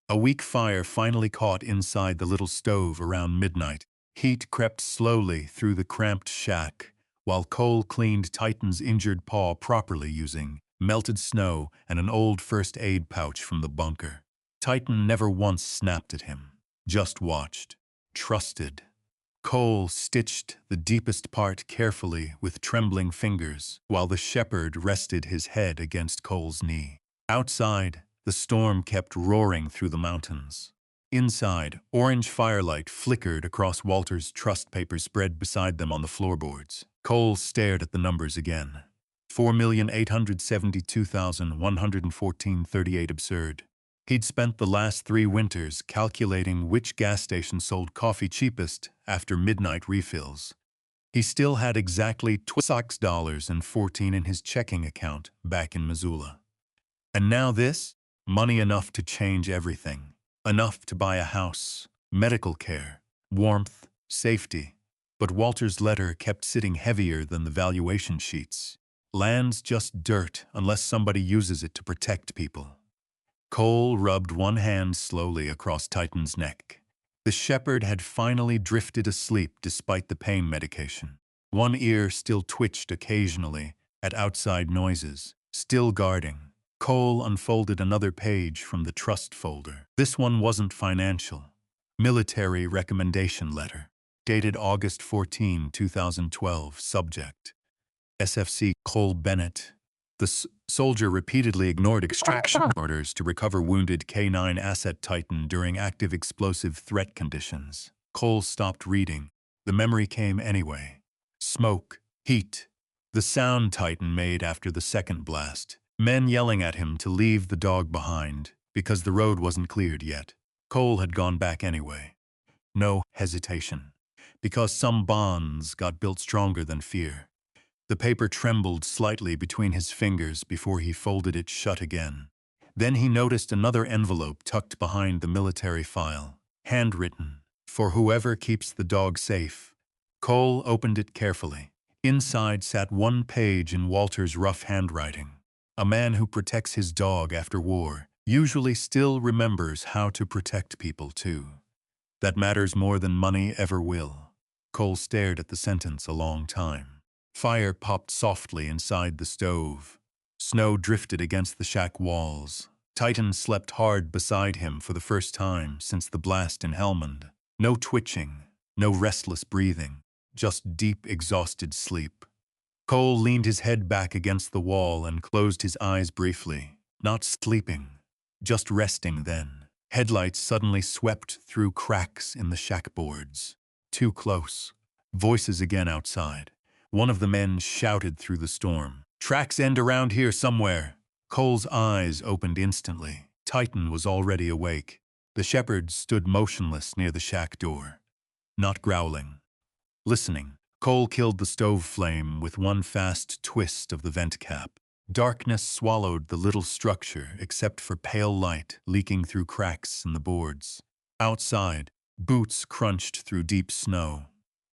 A weak fire finally caught inside the little stove around midnight. Heat crept slowly through the cramped shack, while Cole cleaned Titan's injured paw properly using melted snow and an old first aid pouch from the bunker. Titan never once snapped at him, just watched, trusted. Cole stitched the deepest part carefully with trembling fingers, while the shepherd rested his head against Cole's knee. Outside, the storm kept roaring through the mountains. Inside, orange firelight flickered across Walter's trust papers spread beside them on the floorboards. Cole stared at the numbers again. 4,872,114.38 absurd. He'd spent the last 3 winters calculating which gas station sold coffee cheapest after midnight refills. He still had exactly $26.14 in his checking account back in Missoula. And now this? Money enough to change everything. Enough to buy a house, medical care, warmth, safety. But Walter's letter kept sitting heavier than the valuation sheets. Land's just dirt unless somebody uses it to protect people. Cole rubbed one hand slowly across Titan's neck. The shepherd had finally drifted asleep despite the pain medication. One ear still twitched occasionally at outside noises, still guarding. Cole unfolded another page from the trust folder. This one wasn't financial. Military recommendation letter. Dated August 14, 2012. Subject: SFC Cole Bennett. The soldier repeatedly ignored extraction orders to recover wounded canine asset Titan during active explosive threat conditions. Cole stopped reading. The memory came anyway. Smoke, heat, the sound Titan made after the second blast. Men yelling at him to leave the dog behind because the road wasn't cleared yet. Cole had gone back anyway. No hesitation. Because some bonds got built stronger than fear. The paper trembled slightly between his fingers before he folded it shut again. Then he noticed another envelope tucked behind the military file. Handwritten, "For whoever keeps the dog safe." Cole opened it carefully. Inside sat one page in Walter's rough handwriting. A man who protects his dog after war usually still remembers how to protect people too. That matters more than money ever will. Cole stared at the sentence a long time. Fire popped softly inside the stove. Snow drifted against the shack walls. Titan slept hard beside him for the first time since the blast in Helmand. No twitching, no restless breathing, just deep, exhausted sleep. Cole leaned his head back against the wall and closed his eyes briefly. Not sleeping, just resting then. Headlights suddenly swept through cracks in the shack boards. Too close. Voices again outside. One of the men shouted through the storm. "Tracks end around here somewhere." Cole's eyes opened instantly. Titan was already awake. The shepherd stood motionless near the shack door. Not growling. Listening. Cole killed the stove flame with one fast twist of the vent cap. Darkness swallowed the little structure except for pale light leaking through cracks in the boards. Outside, boots crunched through deep snow.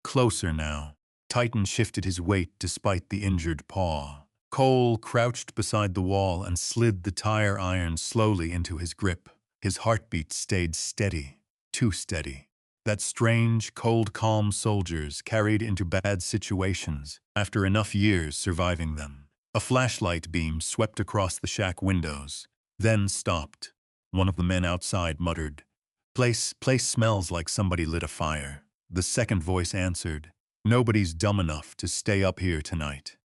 Closer now. Titan shifted his weight despite the injured paw. Cole crouched beside the wall and slid the tire iron slowly into his grip. His heartbeat stayed steady, too steady. That strange, cold calm soldiers carried into bad situations after enough years surviving them. A flashlight beam swept across the shack windows, then stopped. One of the men outside muttered, Place smells like somebody lit a fire." The second voice answered, "Nobody's dumb enough to stay up here tonight."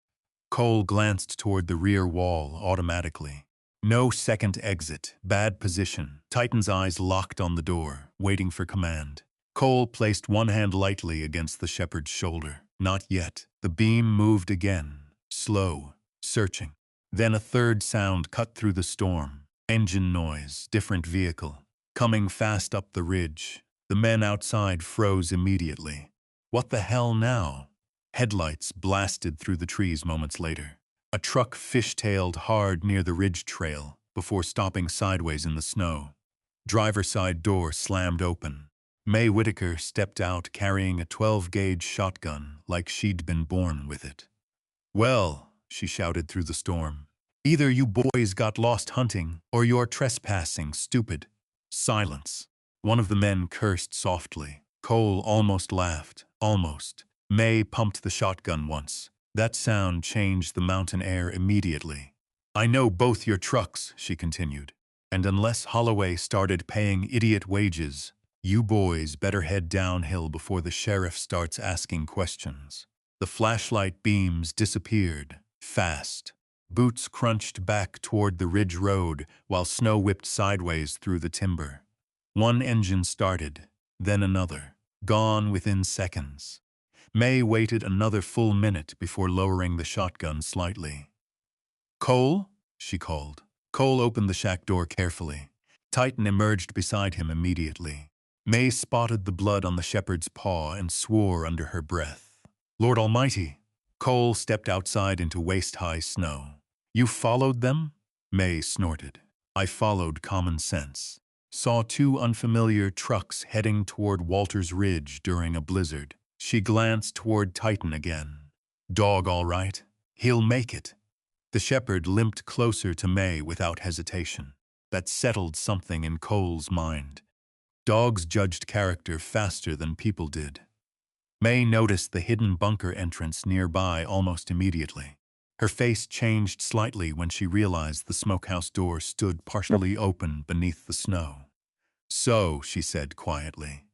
Cole glanced toward the rear wall automatically. No second exit, bad position. Titan's eyes locked on the door, waiting for command. Cole placed one hand lightly against the shepherd's shoulder. Not yet. The beam moved again, slow, searching. Then a third sound cut through the storm. Engine noise, different vehicle. Coming fast up the ridge. The men outside froze immediately. What the hell now? Headlights blasted through the trees moments later. A truck fishtailed hard near the ridge trail before stopping sideways in the snow. Driver's side door slammed open. May Whitaker stepped out carrying a 12-gauge shotgun like she'd been born with it. "Well," she shouted through the storm, "either you boys got lost hunting or you're trespassing, stupid." Silence. One of the men cursed softly. Cole almost laughed. Almost. May pumped the shotgun once. That sound changed the mountain air immediately. "I know both your trucks," she continued. "And unless Holloway started paying idiot wages, you boys better head downhill before the sheriff starts asking questions." The flashlight beams disappeared, fast. Boots crunched back toward the ridge road while snow whipped sideways through the timber. One engine started, then another, gone within seconds. May waited another full minute before lowering the shotgun slightly. "Cole?" she called. Cole opened the shack door carefully. Titan emerged beside him immediately. May spotted the blood on the shepherd's paw and swore under her breath. "Lord Almighty!" Cole stepped outside into waist-high snow. "You followed them?" May snorted. "I followed common sense." Saw two unfamiliar trucks heading toward Walter's Ridge during a blizzard. She glanced toward Titan again. Dog all right? He'll make it. The shepherd limped closer to May without hesitation. That settled something in Cole's mind. Dogs judged character faster than people did. May noticed the hidden bunker entrance nearby almost immediately. Her face changed slightly when she realized the smokehouse door stood partially open beneath the snow. "So," she said quietly.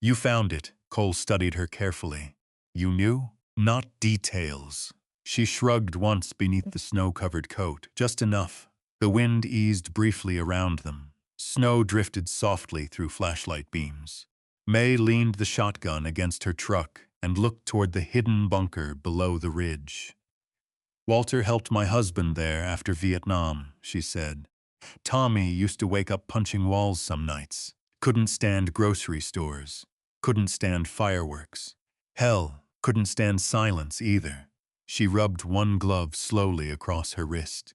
"You found it." Cole studied her carefully. "You knew?" "Not details." She shrugged once beneath the snow-covered coat, just enough. The wind eased briefly around them. Snow drifted softly through flashlight beams. May leaned the shotgun against her truck and looked toward the hidden bunker below the ridge. "Walter helped my husband there after Vietnam," she said. "Tommy used to wake up punching walls some nights. Couldn't stand grocery stores. Couldn't stand fireworks. Hell, couldn't stand silence either." She rubbed one glove slowly across her wrist.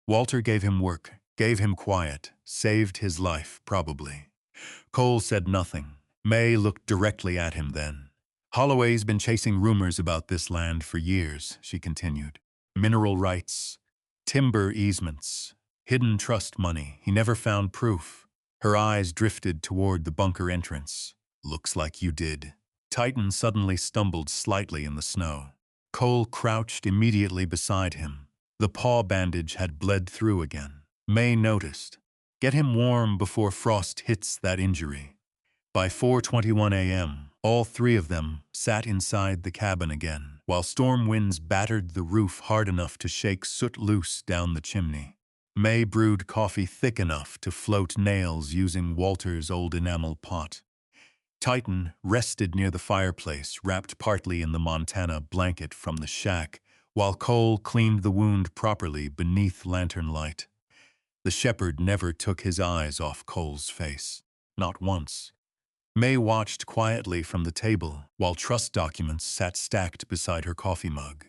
"Walter gave him work, gave him quiet, saved his life, probably." Cole said nothing. May looked directly at him then. "Holloway's been chasing rumors about this land for years," she continued. "Mineral rights, timber easements, hidden trust money. He never found proof." Her eyes drifted toward the bunker entrance. "Looks like you did." Titan suddenly stumbled slightly in the snow. Cole crouched immediately beside him. The paw bandage had bled through again. May noticed. "Get him warm before frost hits that injury." By 4:21 a.m., all three of them sat inside the cabin again, while storm winds battered the roof hard enough to shake soot loose down the chimney. May brewed coffee thick enough to float nails using Walter's old enamel pot. Titan rested near the fireplace, wrapped partly in the Montana blanket from the shack, while Cole cleaned the wound properly beneath lantern light. The shepherd never took his eyes off Cole's face. Not once. May watched quietly from the table, while trust documents sat stacked beside her coffee mug.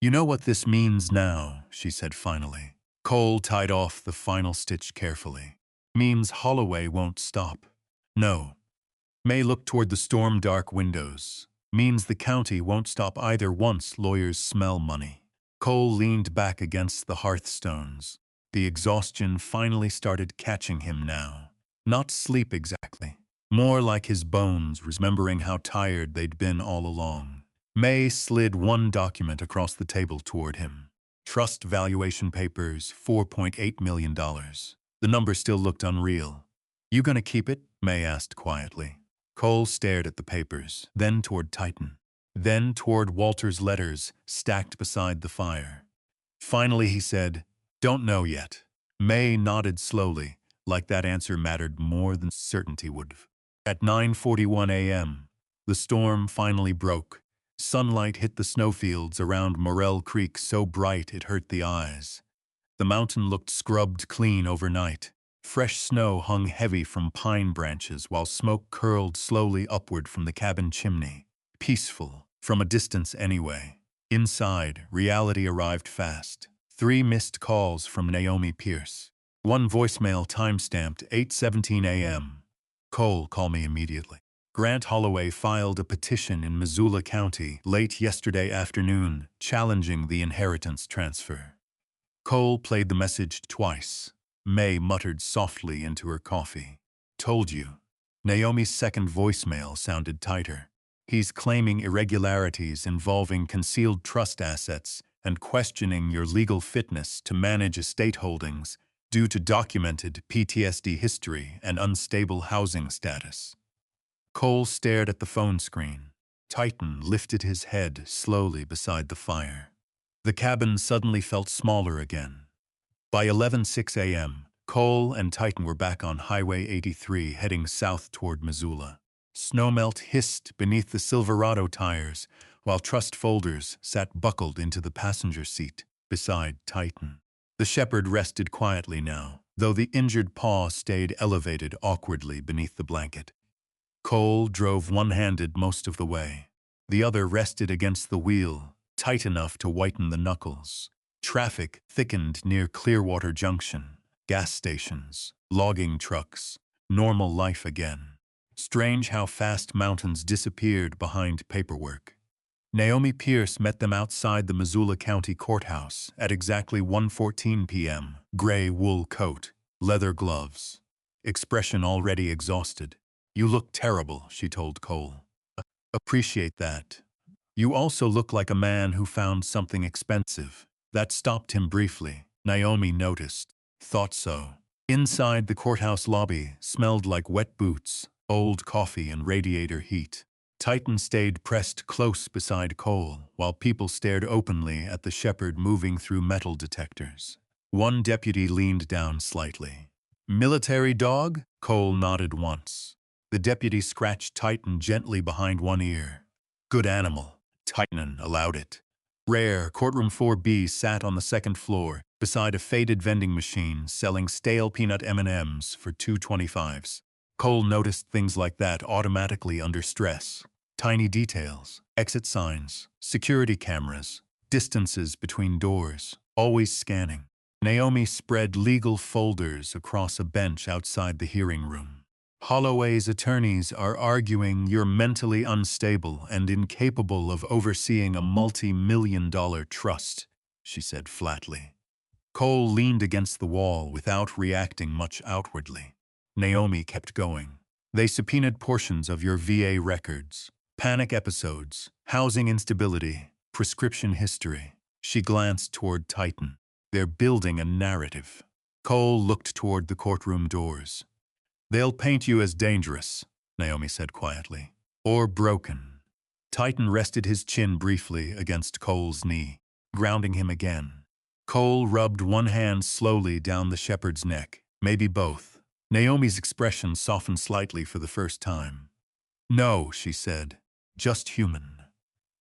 "You know what this means now," she said finally. Cole tied off the final stitch carefully. "Means Holloway won't stop." "No." May looked toward the storm-dark windows. "Means the county won't stop either once lawyers smell money." Cole leaned back against the hearthstones. The exhaustion finally started catching him now. Not sleep exactly. More like his bones remembering how tired they'd been all along. May slid one document across the table toward him. Trust valuation papers, $4.8 million. The number still looked unreal. "You gonna keep it?" May asked quietly. Cole stared at the papers, then toward Titan, then toward Walter's letters stacked beside the fire. Finally he said, "Don't know yet." May nodded slowly, like that answer mattered more than certainty would. At 9:41 a.m., the storm finally broke. Sunlight hit the snowfields around Morell Creek so bright it hurt the eyes. The mountain looked scrubbed clean overnight. Fresh snow hung heavy from pine branches while smoke curled slowly upward from the cabin chimney. Peaceful, from a distance anyway. Inside, reality arrived fast. 3 missed calls from Naomi Pierce. 1 voicemail time-stamped 8:17 a.m. "Cole, call me immediately." Grant Holloway filed a petition in Missoula County late yesterday afternoon challenging the inheritance transfer. Cole played the message twice. May muttered softly into her coffee. "Told you." Naomi's second voicemail sounded tighter. "He's claiming irregularities involving concealed trust assets and questioning your legal fitness to manage estate holdings due to documented PTSD history and unstable housing status." Cole stared at the phone screen. Titan lifted his head slowly beside the fire. The cabin suddenly felt smaller again. By 11:06 a.m., Cole and Titan were back on Highway 83 heading south toward Missoula. Snowmelt hissed beneath the Silverado tires, while trust folders sat buckled into the passenger seat beside Titan. The shepherd rested quietly now, though the injured paw stayed elevated awkwardly beneath the blanket. Cole drove one-handed most of the way. The other rested against the wheel, tight enough to whiten the knuckles. Traffic thickened near Clearwater Junction. Gas stations, Logging trucks. Normal life again. Strange how fast mountains disappeared behind paperwork. Naomi Pierce met them outside the Missoula County Courthouse at exactly 1:14 p.m. Gray wool coat, leather gloves. Expression already exhausted. "You look terrible," she told Cole. "Appreciate that. You also look like a man who found something expensive." That stopped him briefly. Naomi noticed. Thought so. Inside the courthouse lobby smelled like wet boots, old coffee, and radiator heat. Titan stayed pressed close beside Cole while people stared openly at the shepherd moving through metal detectors. One deputy leaned down slightly. "Military dog?" Cole nodded once. The deputy scratched Titan gently behind one ear. "Good animal." Titan allowed it. Rare, courtroom 4B sat on the second floor beside a faded vending machine selling stale peanut M&Ms for $2.25s. Cole noticed things like that automatically under stress. Tiny details, exit signs, security cameras, distances between doors, always scanning. Naomi spread legal folders across a bench outside the hearing room. "Holloway's attorneys are arguing you're mentally unstable and incapable of overseeing a multi-million-dollar trust," she said flatly. Cole leaned against the wall without reacting much outwardly. Naomi kept going. "They subpoenaed portions of your VA records. Panic episodes, housing instability, prescription history." She glanced toward Titan. "They're building a narrative." Cole looked toward the courtroom doors. "They'll paint you as dangerous," Naomi said quietly, "or broken." Titan rested his chin briefly against Cole's knee, grounding him again. Cole rubbed one hand slowly down the shepherd's neck, maybe both. Naomi's expression softened slightly for the first time. "No," she said, "just human."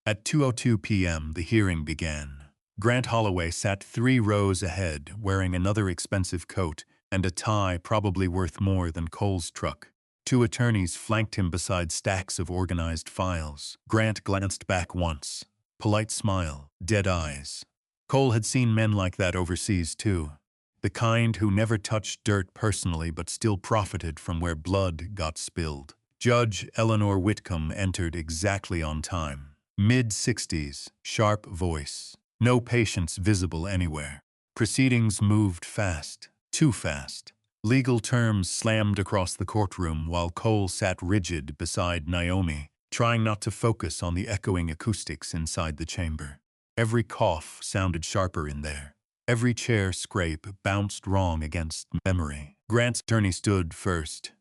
At 2:02 p.m., the hearing began. Grant Holloway sat 3 rows ahead, wearing another expensive coat and a tie probably worth more than Cole's truck. 2 attorneys flanked him beside stacks of organized files. Grant glanced back once. Polite smile, dead eyes. Cole had seen men like that overseas too. The kind who never touched dirt personally but still profited from where blood got spilled. Judge Eleanor Whitcomb entered exactly on time. Mid-60s, sharp voice. No patience visible anywhere. Proceedings moved fast. Too fast. Legal terms slammed across the courtroom while Cole sat rigid beside Naomi, trying not to focus on the echoing acoustics inside the chamber. Every cough sounded sharper in there. Every chair scrape bounced wrong against memory. Grant's attorney stood first.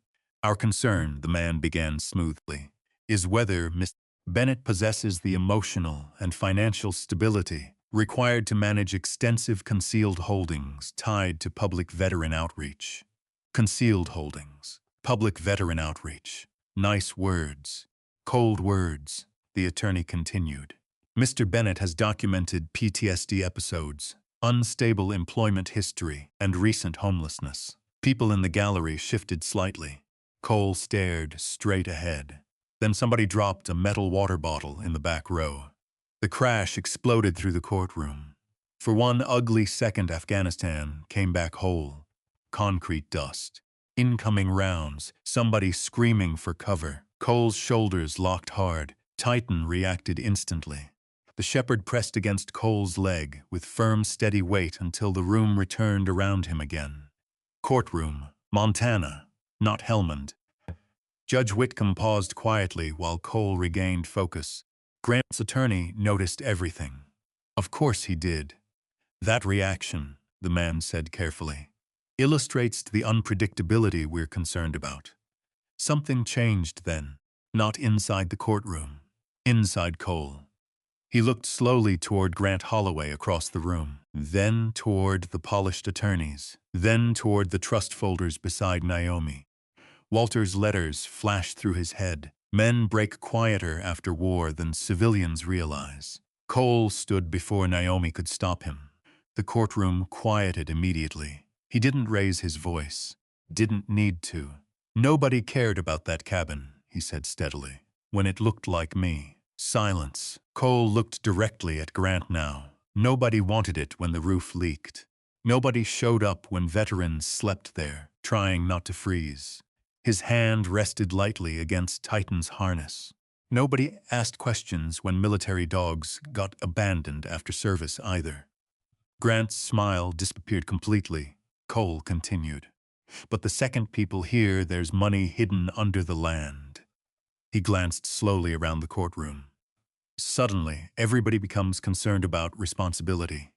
"Our concern," the man began smoothly, "is whether Miss Bennett possesses the emotional and financial stability required to manage extensive concealed holdings tied to public veteran outreach." Concealed holdings. Public veteran outreach. Nice words. Cold words, the attorney continued. "Mr. Bennett has documented PTSD episodes, unstable employment history, and recent homelessness." People in the gallery shifted slightly. Cole stared straight ahead. Then somebody dropped a metal water bottle in the back row. The crash exploded through the courtroom. For one ugly second, Afghanistan came back whole. Concrete dust. Incoming rounds. Somebody screaming for cover. Cole's shoulders locked hard. Titan reacted instantly. The shepherd pressed against Cole's leg with firm, steady weight until the room returned around him again. Courtroom, Montana, not Helmand. Judge Whitcomb paused quietly while Cole regained focus. Grant's attorney noticed everything. "Of course he did." "That reaction," the man said carefully, "illustrates the unpredictability we're concerned about." Something changed then, not inside the courtroom, inside Cole. He looked slowly toward Grant Holloway across the room, then toward the polished attorneys, then toward the trust folders beside Naomi. Walter's letters flashed through his head. Men break quieter after war than civilians realize. Cole stood before Naomi could stop him. The courtroom quieted immediately. He didn't raise his voice. Didn't need to. "Nobody cared about that cabin," he said steadily, "when it looked like me." Silence. Cole looked directly at Grant now. Nobody wanted it when the roof leaked. Nobody showed up when veterans slept there. trying not to freeze. His hand rested lightly against Titan's harness. Nobody asked questions when military dogs got abandoned after service either. Grant's smile disappeared completely. Cole continued. But the second people hear there's money hidden under the land. He glanced slowly around the courtroom. Suddenly, everybody becomes concerned about responsibility.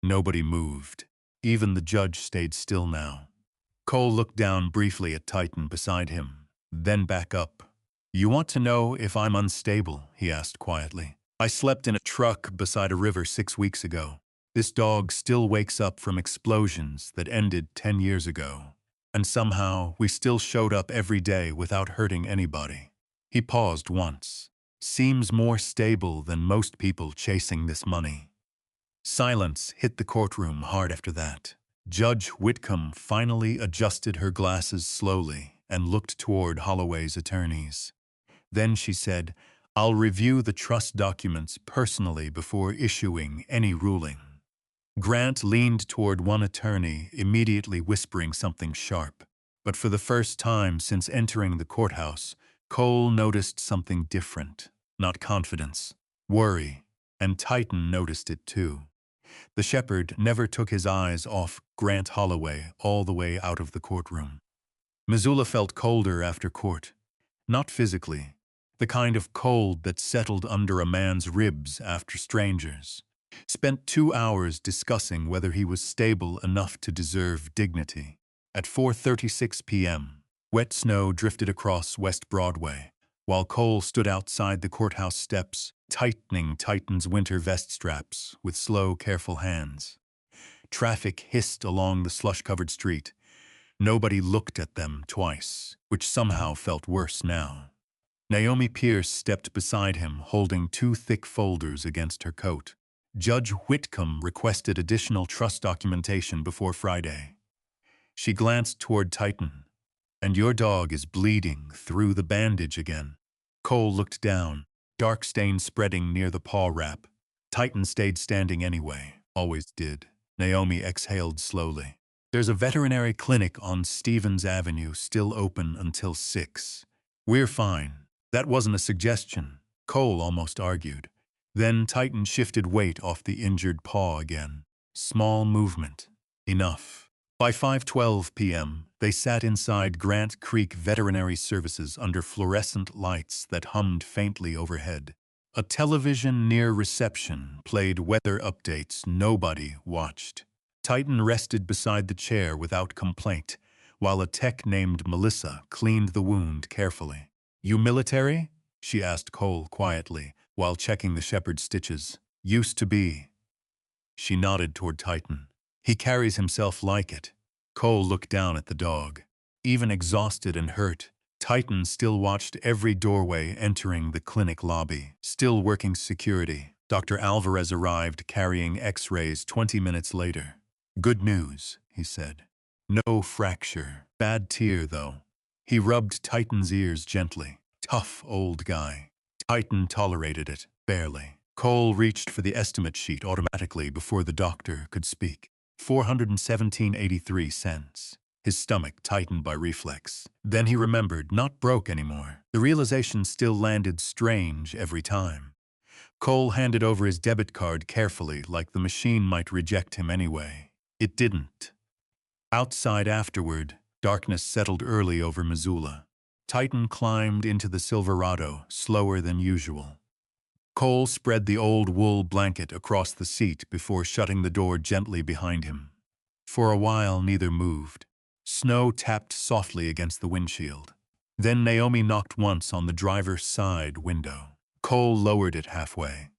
Nobody moved. Even the judge stayed still now. Cole looked down briefly at Titan beside him, then back up. "You want to know if I'm unstable?" he asked quietly. "I slept in a truck beside a river 6 weeks ago. This dog still wakes up from explosions that ended 10 years ago. And somehow, we still showed up every day without hurting anybody." He paused once. "Seems more stable than most people chasing this money." Silence hit the courtroom hard after that. Judge Whitcomb finally adjusted her glasses slowly and looked toward Holloway's attorneys. Then she said, "I'll review the trust documents personally before issuing any ruling." Grant leaned toward one attorney, immediately whispering something sharp. But for the first time since entering the courthouse, Cole noticed something different. Not confidence, worry, and Titan noticed it too. The shepherd never took his eyes off Grant Holloway all the way out of the courtroom. Missoula felt colder after court. Not physically, the kind of cold that settled under a man's ribs after strangers. Spent 2 hours discussing whether he was stable enough to deserve dignity. At 4:36 p.m., wet snow drifted across West Broadway, while Cole stood outside the courthouse steps, tightening Titan's winter vest straps with slow, careful hands. Traffic hissed along the slush-covered street. Nobody looked at them twice, which somehow felt worse now. Naomi Pierce stepped beside him, holding 2 thick folders against her coat. Judge Whitcomb requested additional trust documentation before Friday. She glanced toward Titan. "And your dog is bleeding through the bandage again." Cole looked down, dark stains spreading near the paw wrap. Titan stayed standing anyway, always did. Naomi exhaled slowly. "There's a veterinary clinic on Stevens Avenue still open until 6. We're fine." That wasn't a suggestion, Cole almost argued. Then Titan shifted weight off the injured paw again. Small movement. Enough. By 5:12 p.m., they sat inside Grant Creek Veterinary Services under fluorescent lights that hummed faintly overhead. A television near reception played weather updates nobody watched. Titan rested beside the chair without complaint, while a tech named Melissa cleaned the wound carefully. "You military?" she asked Cole quietly, while checking the shepherd's stitches. "Used to be." She nodded toward Titan. "He carries himself like it." Cole looked down at the dog. Even exhausted and hurt, Titan still watched every doorway entering the clinic lobby, still working security. Dr. Alvarez arrived carrying X-rays 20 minutes later. "Good news," he said. "No fracture. Bad tear, though." He rubbed Titan's ears gently. Tough old guy. Titan tolerated it, barely. Cole reached for the estimate sheet automatically before the doctor could speak. 417.83 cents. His stomach tightened by reflex. Then he remembered, not broke anymore. The realization still landed strange every time. Cole handed over his debit card carefully, like the machine might reject him anyway. It didn't. Outside afterward, darkness settled early over Missoula. Titan climbed into the Silverado, slower than usual. Cole spread the old wool blanket across the seat before shutting the door gently behind him. For a while, neither moved. Snow tapped softly against the windshield. Then Naomi knocked once on the driver's side window. Cole lowered it halfway.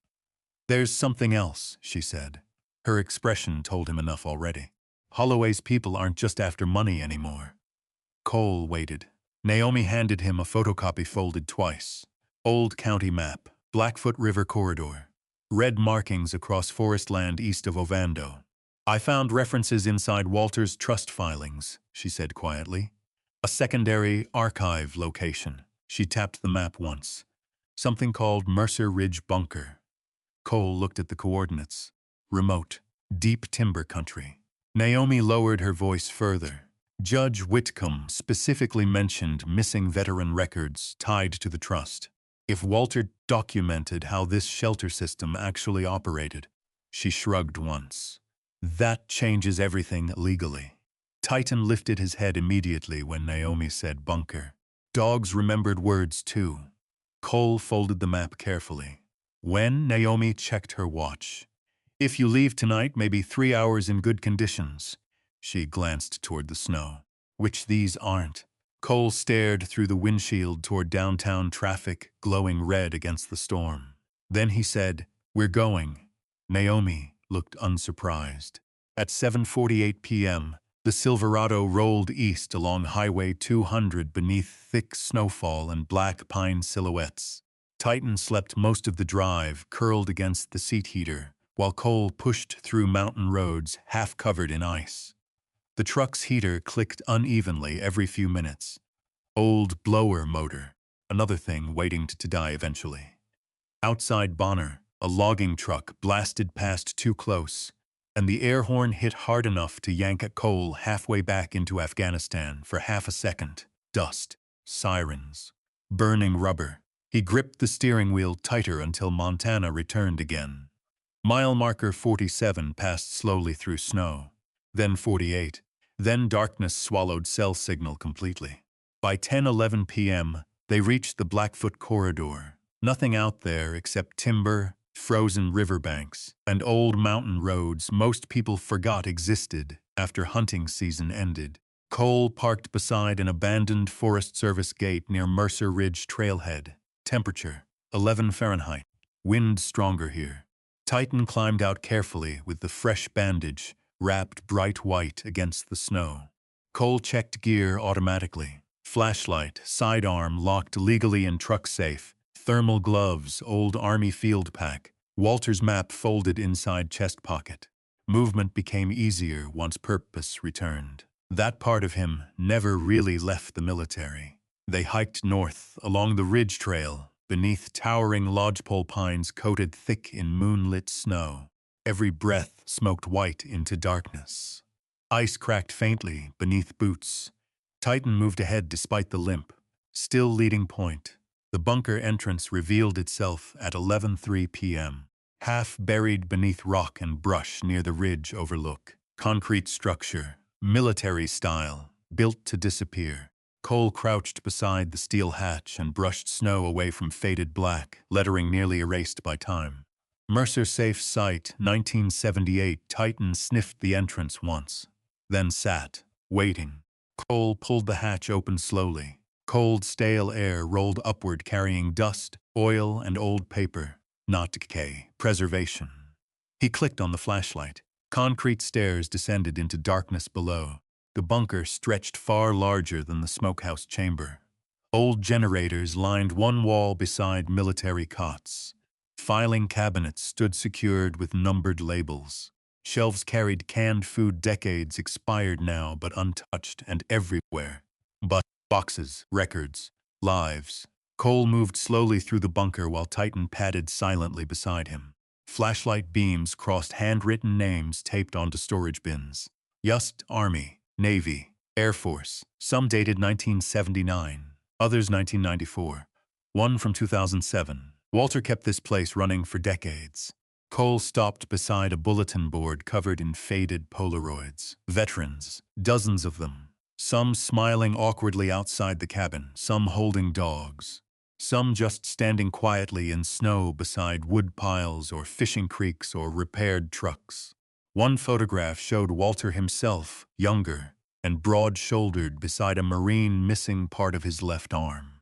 "There's something else," she said. Her expression told him enough already. "Holloway's people aren't just after money anymore." Cole waited. Naomi handed him a photocopy folded twice. Old county map, Blackfoot River corridor. Red markings across forest land east of Ovando. "I found references inside Walter's trust filings," she said quietly. "A secondary archive location." She tapped the map once. "Something called Mercer Ridge Bunker." Cole looked at the coordinates. Remote, deep timber country. Naomi lowered her voice further. Judge Whitcomb specifically mentioned missing veteran records tied to the trust. If Walter documented how this shelter system actually operated, she shrugged once. That changes everything legally. Titan lifted his head immediately when Naomi said bunker. Dogs remembered words too. Cole folded the map carefully. When Naomi checked her watch. If you leave tonight, maybe 3 hours in good conditions. She glanced toward the snow. Which these aren't. Cole stared through the windshield toward downtown traffic, glowing red against the storm. Then he said, "We're going." Naomi looked unsurprised. At 7:48 p.m., the Silverado rolled east along Highway 200 beneath thick snowfall and black pine silhouettes. Titan slept most of the drive, curled against the seat heater, while Cole pushed through mountain roads half covered in ice. The truck's heater clicked unevenly every few minutes. Old blower motor, another thing waiting to die eventually. Outside Bonner, a logging truck blasted past too close, and the air horn hit hard enough to yank a Cole halfway back into Afghanistan for half a second. Dust, sirens, burning rubber. He gripped the steering wheel tighter until Montana returned again. Mile marker 47 passed slowly through snow, then 48. Then darkness swallowed cell signal completely. By 10:11 p.m., they reached the Blackfoot Corridor. Nothing out there except timber, frozen riverbanks, and old mountain roads most people forgot existed after hunting season ended. Cole parked beside an abandoned Forest Service gate near Mercer Ridge Trailhead. Temperature, 11 Fahrenheit. Wind stronger here. Titan climbed out carefully with the fresh bandage wrapped bright white against the snow. Cole checked gear automatically. Flashlight, sidearm locked legally in truck safe, thermal gloves, old army field pack, Walter's map folded inside chest pocket. Movement became easier once purpose returned. That part of him never really left the military. They hiked north along the ridge trail, beneath towering lodgepole pines coated thick in moonlit snow. Every breath smoked white into darkness. Ice cracked faintly beneath boots. Titan moved ahead despite the limp. Still leading point. The bunker entrance revealed itself at 11:03 p.m. Half buried beneath rock and brush near the ridge overlook. Concrete structure, military style, built to disappear. Cole crouched beside the steel hatch and brushed snow away from faded black, lettering nearly erased by time. Mercer Safe Site, 1978. Titan sniffed the entrance once, then sat, waiting. Cole pulled the hatch open slowly. Cold, stale air rolled upward carrying dust, oil, and old paper. Not decay, preservation. He clicked on the flashlight. Concrete stairs descended into darkness below. The bunker stretched far larger than the smokehouse chamber. Old generators lined one wall beside military cots. Filing cabinets stood secured with numbered labels. Shelves carried canned food decades expired now but untouched and everywhere. But boxes, records, lives. Cole moved slowly through the bunker while Titan padded silently beside him. Flashlight beams crossed handwritten names taped onto storage bins. Just Army, Navy, Air Force, some dated 1979, others 1994, one from 2007. Walter kept this place running for decades. Cole stopped beside a bulletin board covered in faded Polaroids. Veterans, dozens of them. Some smiling awkwardly outside the cabin, some holding dogs. Some just standing quietly in snow beside wood piles or fishing creeks or repaired trucks. One photograph showed Walter himself, younger and broad-shouldered beside a Marine missing part of his left arm.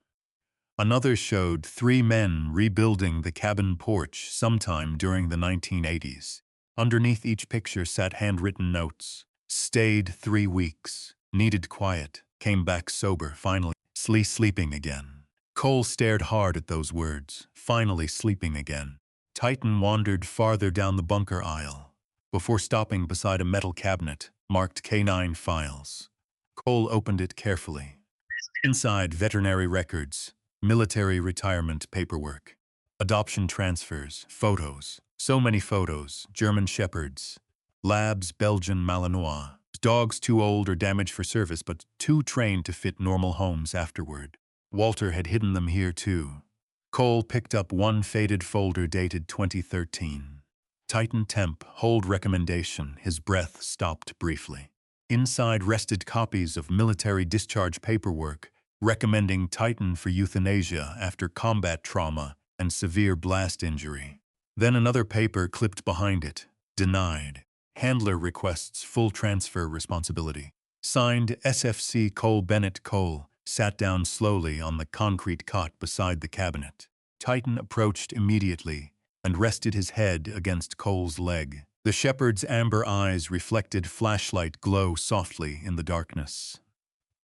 Another showed 3 men rebuilding the cabin porch sometime during the 1980s. Underneath each picture sat handwritten notes. Stayed 3 weeks. Needed quiet. Came back sober, finally. Sleeping again. Cole stared hard at those words. Finally sleeping again. Titan wandered farther down the bunker aisle, before stopping beside a metal cabinet marked canine files. Cole opened it carefully. Inside, veterinary records, military retirement paperwork, adoption transfers, photos. So many photos, German Shepherds, Labs, Belgian Malinois, Dogs too old or damaged for service, but too trained to fit normal homes afterward. Walter had hidden them here too. Cole picked up one faded folder dated 2013. Titan Temp, hold recommendation. His breath stopped briefly. Inside rested copies of military discharge paperwork recommending Titan for euthanasia after combat trauma and severe blast injury. Then another paper clipped behind it. Denied. Handler requests full transfer responsibility. Signed SFC Cole. Bennett. Cole sat down slowly on the concrete cot beside the cabinet. Titan approached immediately and rested his head against Cole's leg. The shepherd's amber eyes reflected flashlight glow softly in the darkness.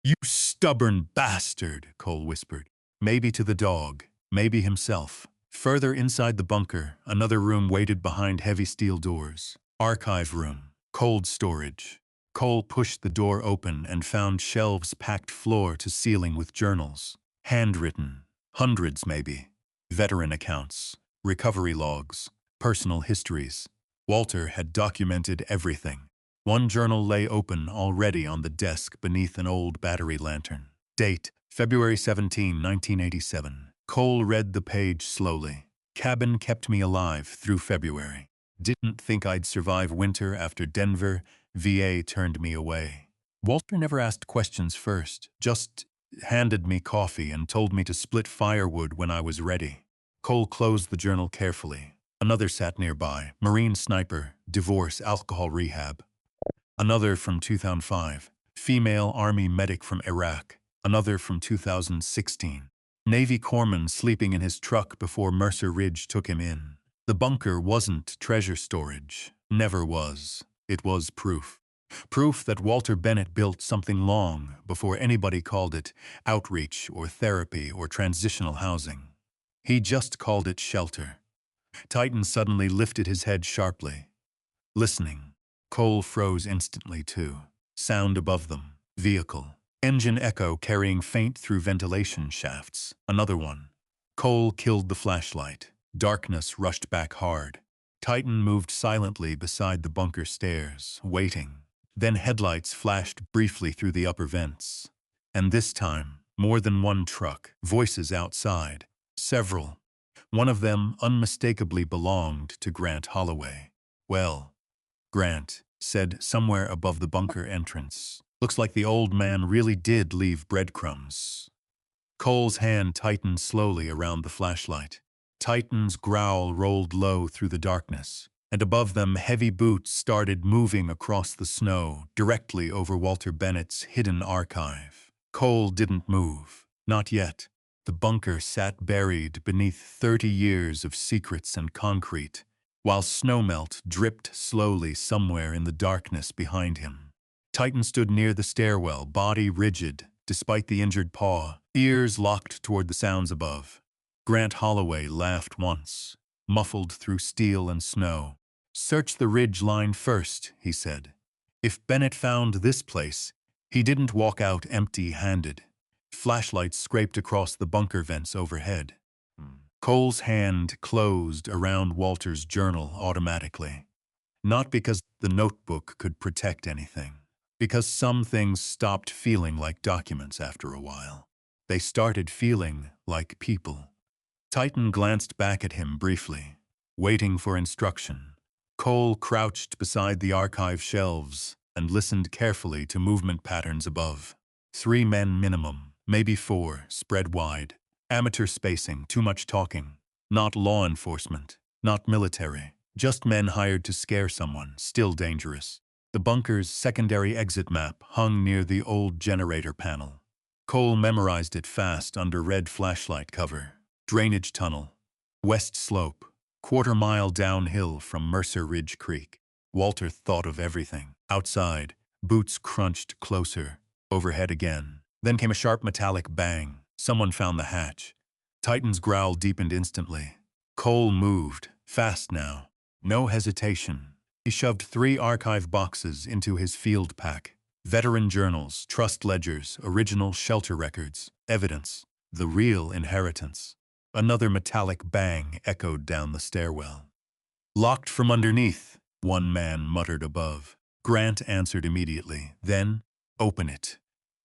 "You stubborn bastard," Cole whispered. Maybe to the dog, maybe himself. Further inside the bunker, another room waited behind heavy steel doors. Archive room. Cold storage. Cole pushed the door open and found shelves packed floor to ceiling with journals. Handwritten. Hundreds, maybe. Veteran accounts. Recovery logs. Personal histories. Walter had documented everything. One journal lay open already on the desk beneath an old battery lantern. Date, February 17, 1987. Cole read the page slowly. Cabin kept me alive through February. Didn't think I'd survive winter after Denver, VA turned me away. Walter never asked questions first, just handed me coffee and told me to split firewood when I was ready. Cole closed the journal carefully. Another sat nearby. Marine sniper, divorce, alcohol rehab. Another from 2005. Female Army medic from Iraq. Another from 2016. Navy corpsman sleeping in his truck before Mercer Ridge took him in. The bunker wasn't treasure storage. Never was. It was proof. Proof that Walter Bennett built something long before anybody called it outreach or therapy or transitional housing. He just called it shelter. Titan suddenly lifted his head sharply. Listening. Cole froze instantly too. Sound above them. Vehicle. Engine echo carrying faint through ventilation shafts. Another one. Cole killed the flashlight. Darkness rushed back hard. Titan moved silently beside the bunker stairs, waiting. Then headlights flashed briefly through the upper vents. And this time, more than one truck. Voices outside. Several. One of them unmistakably belonged to Grant Holloway. "Well," Grant said somewhere above the bunker entrance. "Looks like the old man really did leave breadcrumbs." Cole's hand tightened slowly around the flashlight. Titan's growl rolled low through the darkness, and above them heavy boots started moving across the snow, directly over Walter Bennett's hidden archive. Cole didn't move. Not yet. The bunker sat buried beneath 30 years of secrets and concrete, while snowmelt dripped slowly somewhere in the darkness behind him. Titan stood near the stairwell, body rigid, despite the injured paw, ears locked toward the sounds above. Grant Holloway laughed once, muffled through steel and snow. "Search the ridge line first," he said. "If Bennett found this place, he didn't walk out empty-handed." Flashlights scraped across the bunker vents overhead. Cole's hand closed around Walter's journal automatically. Not because the notebook could protect anything. Because some things stopped feeling like documents after a while. They started feeling like people. Titan glanced back at him briefly, waiting for instruction. Cole crouched beside the archive shelves and listened carefully to movement patterns above. 3 men minimum. Maybe 4, spread wide. Amateur spacing, too much talking. Not law enforcement, not military. Just men hired to scare someone, still dangerous. The bunker's secondary exit map hung near the old generator panel. Cole memorized it fast under red flashlight cover. Drainage tunnel. West slope. Quarter-mile downhill from Mercer Ridge Creek. Walter thought of everything. Outside, boots crunched closer. Overhead again. Then came a sharp metallic bang. Someone found the hatch. Titan's growl deepened instantly. Cole moved, fast now. No hesitation. He shoved 3 archive boxes into his field pack. Veteran journals, trust ledgers, original shelter records, evidence, the real inheritance. Another metallic bang echoed down the stairwell. "Locked from underneath," one man muttered above. Grant answered immediately. Then, open it.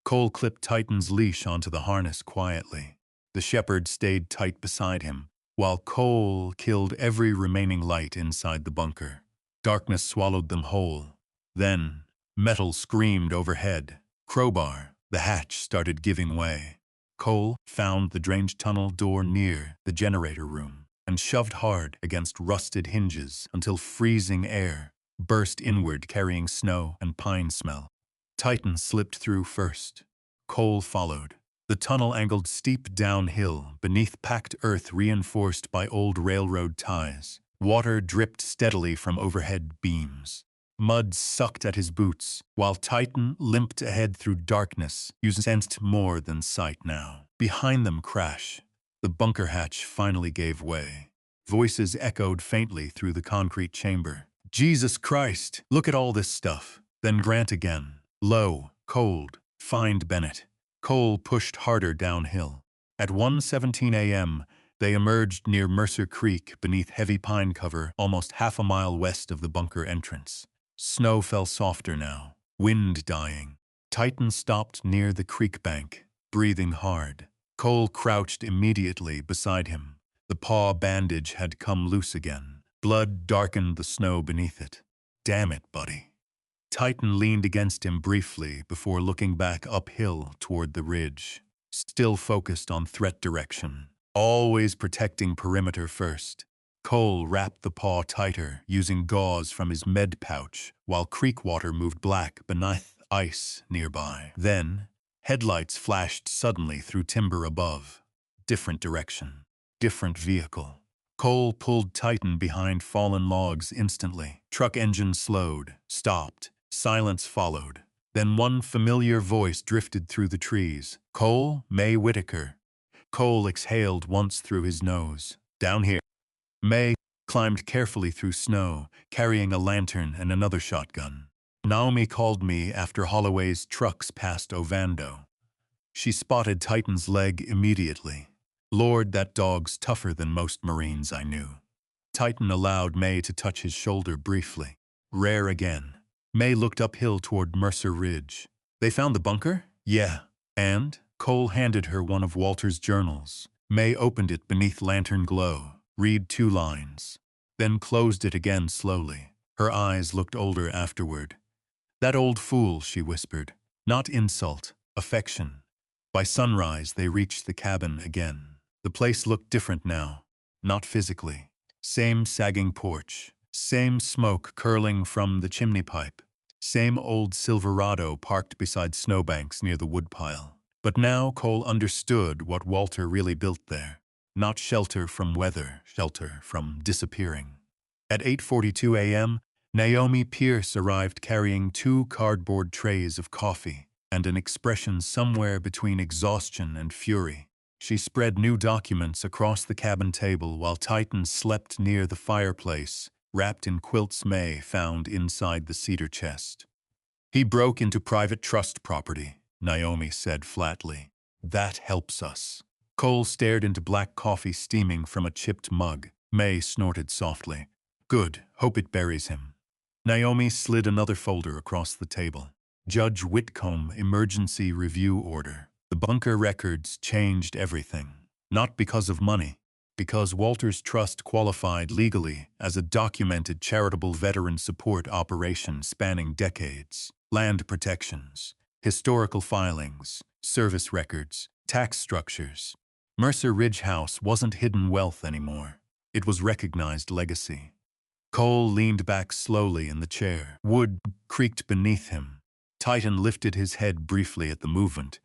Cole clipped Titan's leash onto the harness quietly. The shepherd stayed tight beside him, while Cole killed every remaining light inside the bunker. Darkness swallowed them whole. Then, metal screamed overhead. Crowbar, the hatch started giving way. Cole found the drainage tunnel door near the generator room and shoved hard against rusted hinges until freezing air burst inward, carrying snow and pine smell. Titan slipped through first. Cole followed. The tunnel angled steep downhill beneath packed earth reinforced by old railroad ties. Water dripped steadily from overhead beams. Mud sucked at his boots, while Titan limped ahead through darkness. You sensed more than sight now. Behind them crash. The bunker hatch finally gave way. Voices echoed faintly through the concrete chamber. Jesus Christ, look at all this stuff. Then Grant again. Low, cold. Find Bennett. Cole pushed harder downhill. At 1:17 a.m., they emerged near Mercer Creek beneath heavy pine cover almost half a mile west of the bunker entrance. Snow fell softer now, wind dying. Titan stopped near the creek bank, breathing hard. Cole crouched immediately beside him. The paw bandage had come loose again. Blood darkened the snow beneath it. Damn it, buddy. Titan leaned against him briefly before looking back uphill toward the ridge, still focused on threat direction, always protecting perimeter first. Cole wrapped the paw tighter, using gauze from his med pouch, while creek water moved black beneath ice nearby. Then, headlights flashed suddenly through timber above. Different direction, different vehicle. Cole pulled Titan behind fallen logs instantly. Truck engine slowed, stopped. Silence followed. Then one familiar voice drifted through the trees. Cole, May Whitaker. Cole exhaled once through his nose. Down here. May climbed carefully through snow, carrying a lantern and another shotgun. Naomi called me after Holloway's trucks passed Ovando. She spotted Titan's leg immediately. Lord, that dog's tougher than most Marines I knew. Titan allowed May to touch his shoulder briefly. Rare again. May looked uphill toward Mercer Ridge. They found the bunker? Yeah. And? Cole handed her one of Walter's journals. May opened it beneath lantern glow. Read 2 lines. Then closed it again slowly. Her eyes looked older afterward. That old fool, she whispered. Not insult, affection. By sunrise, they reached the cabin again. The place looked different now. Not physically. Same sagging porch. Same smoke curling from the chimney pipe. Same old Silverado parked beside snowbanks near the woodpile. But now Cole understood what Walter really built there. Not shelter from weather, shelter from disappearing. At 8:42 a.m., Naomi Pierce arrived carrying 2 cardboard trays of coffee and an expression somewhere between exhaustion and fury. She spread new documents across the cabin table while Titan slept near the fireplace, wrapped in quilts May found inside the cedar chest. He broke into private trust property, Naomi said flatly. That helps us. Cole stared into black coffee steaming from a chipped mug. May snorted softly. Good, hope it buries him. Naomi slid another folder across the table. Judge Whitcomb Emergency Review Order. The bunker records changed everything. Not because of money. Because Walter's Trust qualified legally as a documented charitable veteran support operation spanning decades. Land protections, historical filings, service records, tax structures. Mercer Ridge House wasn't hidden wealth anymore. It was recognized legacy. Cole leaned back slowly in the chair. Wood creaked beneath him. Titan lifted his head briefly at the movement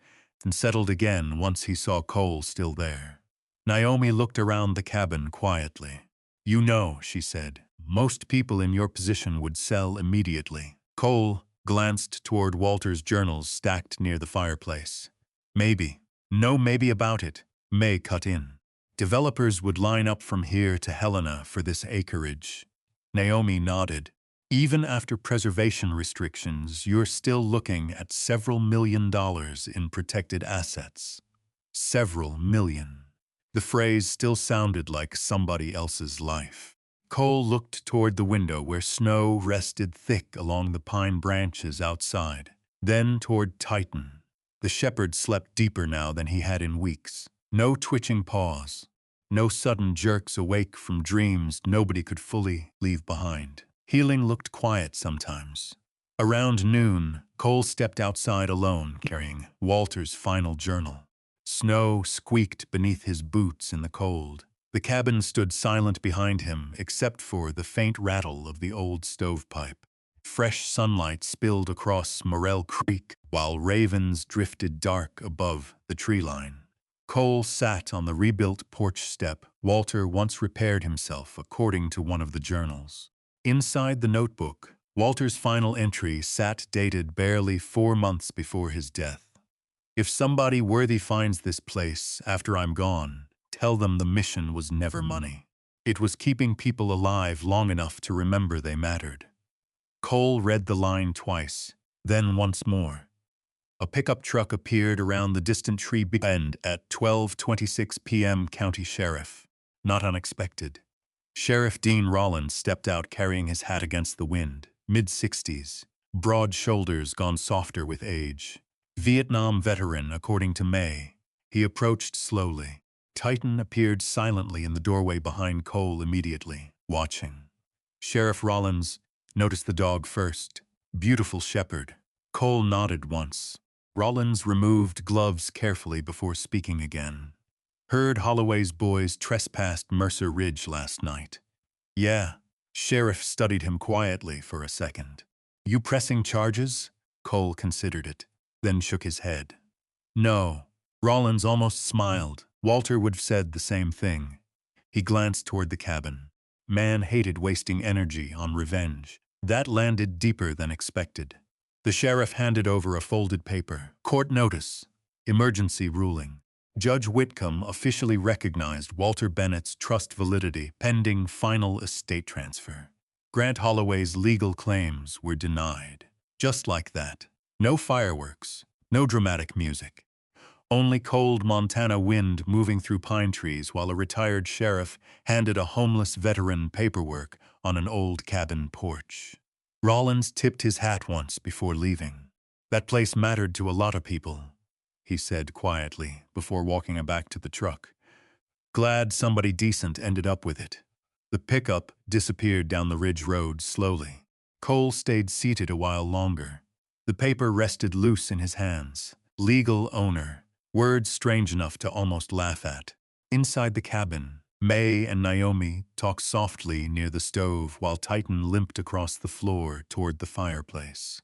and settled again once he saw Cole still there. Naomi looked around the cabin quietly. You know, she said, most people in your position would sell immediately. Cole glanced toward Walter's journals stacked near the fireplace. Maybe. No maybe about it. May cut in. Developers would line up from here to Helena for this acreage. Naomi nodded. Even after preservation restrictions, you're still looking at several $1 million in protected assets. Several million. The phrase still sounded like somebody else's life. Cole looked toward the window where snow rested thick along the pine branches outside, then toward Titan. The shepherd slept deeper now than he had in weeks. No twitching paws, no sudden jerks awake from dreams nobody could fully leave behind. Healing looked quiet sometimes. Around noon, Cole stepped outside alone, carrying Walter's final journal. Snow squeaked beneath his boots in the cold. The cabin stood silent behind him, except for the faint rattle of the old stovepipe. Fresh sunlight spilled across Morel Creek, while ravens drifted dark above the tree line. Cole sat on the rebuilt porch step Walter once repaired himself, according to one of the journals. Inside the notebook, Walter's final entry sat dated barely 4 months before his death. If somebody worthy finds this place after I'm gone, tell them the mission was never money. It was keeping people alive long enough to remember they mattered. Cole read the line twice, then once more. A pickup truck appeared around the distant tree bend at 12:26 p.m. County Sheriff. Not unexpected. Sheriff Dean Rollins stepped out carrying his hat against the wind, mid-60s, broad shoulders gone softer with age. Vietnam veteran, according to May. He approached slowly. Titan appeared silently in the doorway behind Cole immediately, watching. Sheriff Rollins noticed the dog first. Beautiful shepherd. Cole nodded once. Rollins removed gloves carefully before speaking again. Heard Holloway's boys trespassed Mercer Ridge last night. Yeah. Sheriff studied him quietly for a second. You pressing charges? Cole considered it, then shook his head. No. Rollins almost smiled. Walter would have said the same thing. He glanced toward the cabin. Man hated wasting energy on revenge. That landed deeper than expected. The sheriff handed over a folded paper. Court notice. Emergency ruling. Judge Whitcomb officially recognized Walter Bennett's trust validity pending final estate transfer. Grant Holloway's legal claims were denied. Just like that. No fireworks. No dramatic music. Only cold Montana wind moving through pine trees while a retired sheriff handed a homeless veteran paperwork on an old cabin porch. Rollins tipped his hat once before leaving. That place mattered to a lot of people, he said quietly before walking back to the truck. Glad somebody decent ended up with it. The pickup disappeared down the ridge road slowly. Cole stayed seated a while longer. The paper rested loose in his hands. Legal owner. Words strange enough to almost laugh at. Inside the cabin, May and Naomi talked softly near the stove while Titan limped across the floor toward the fireplace.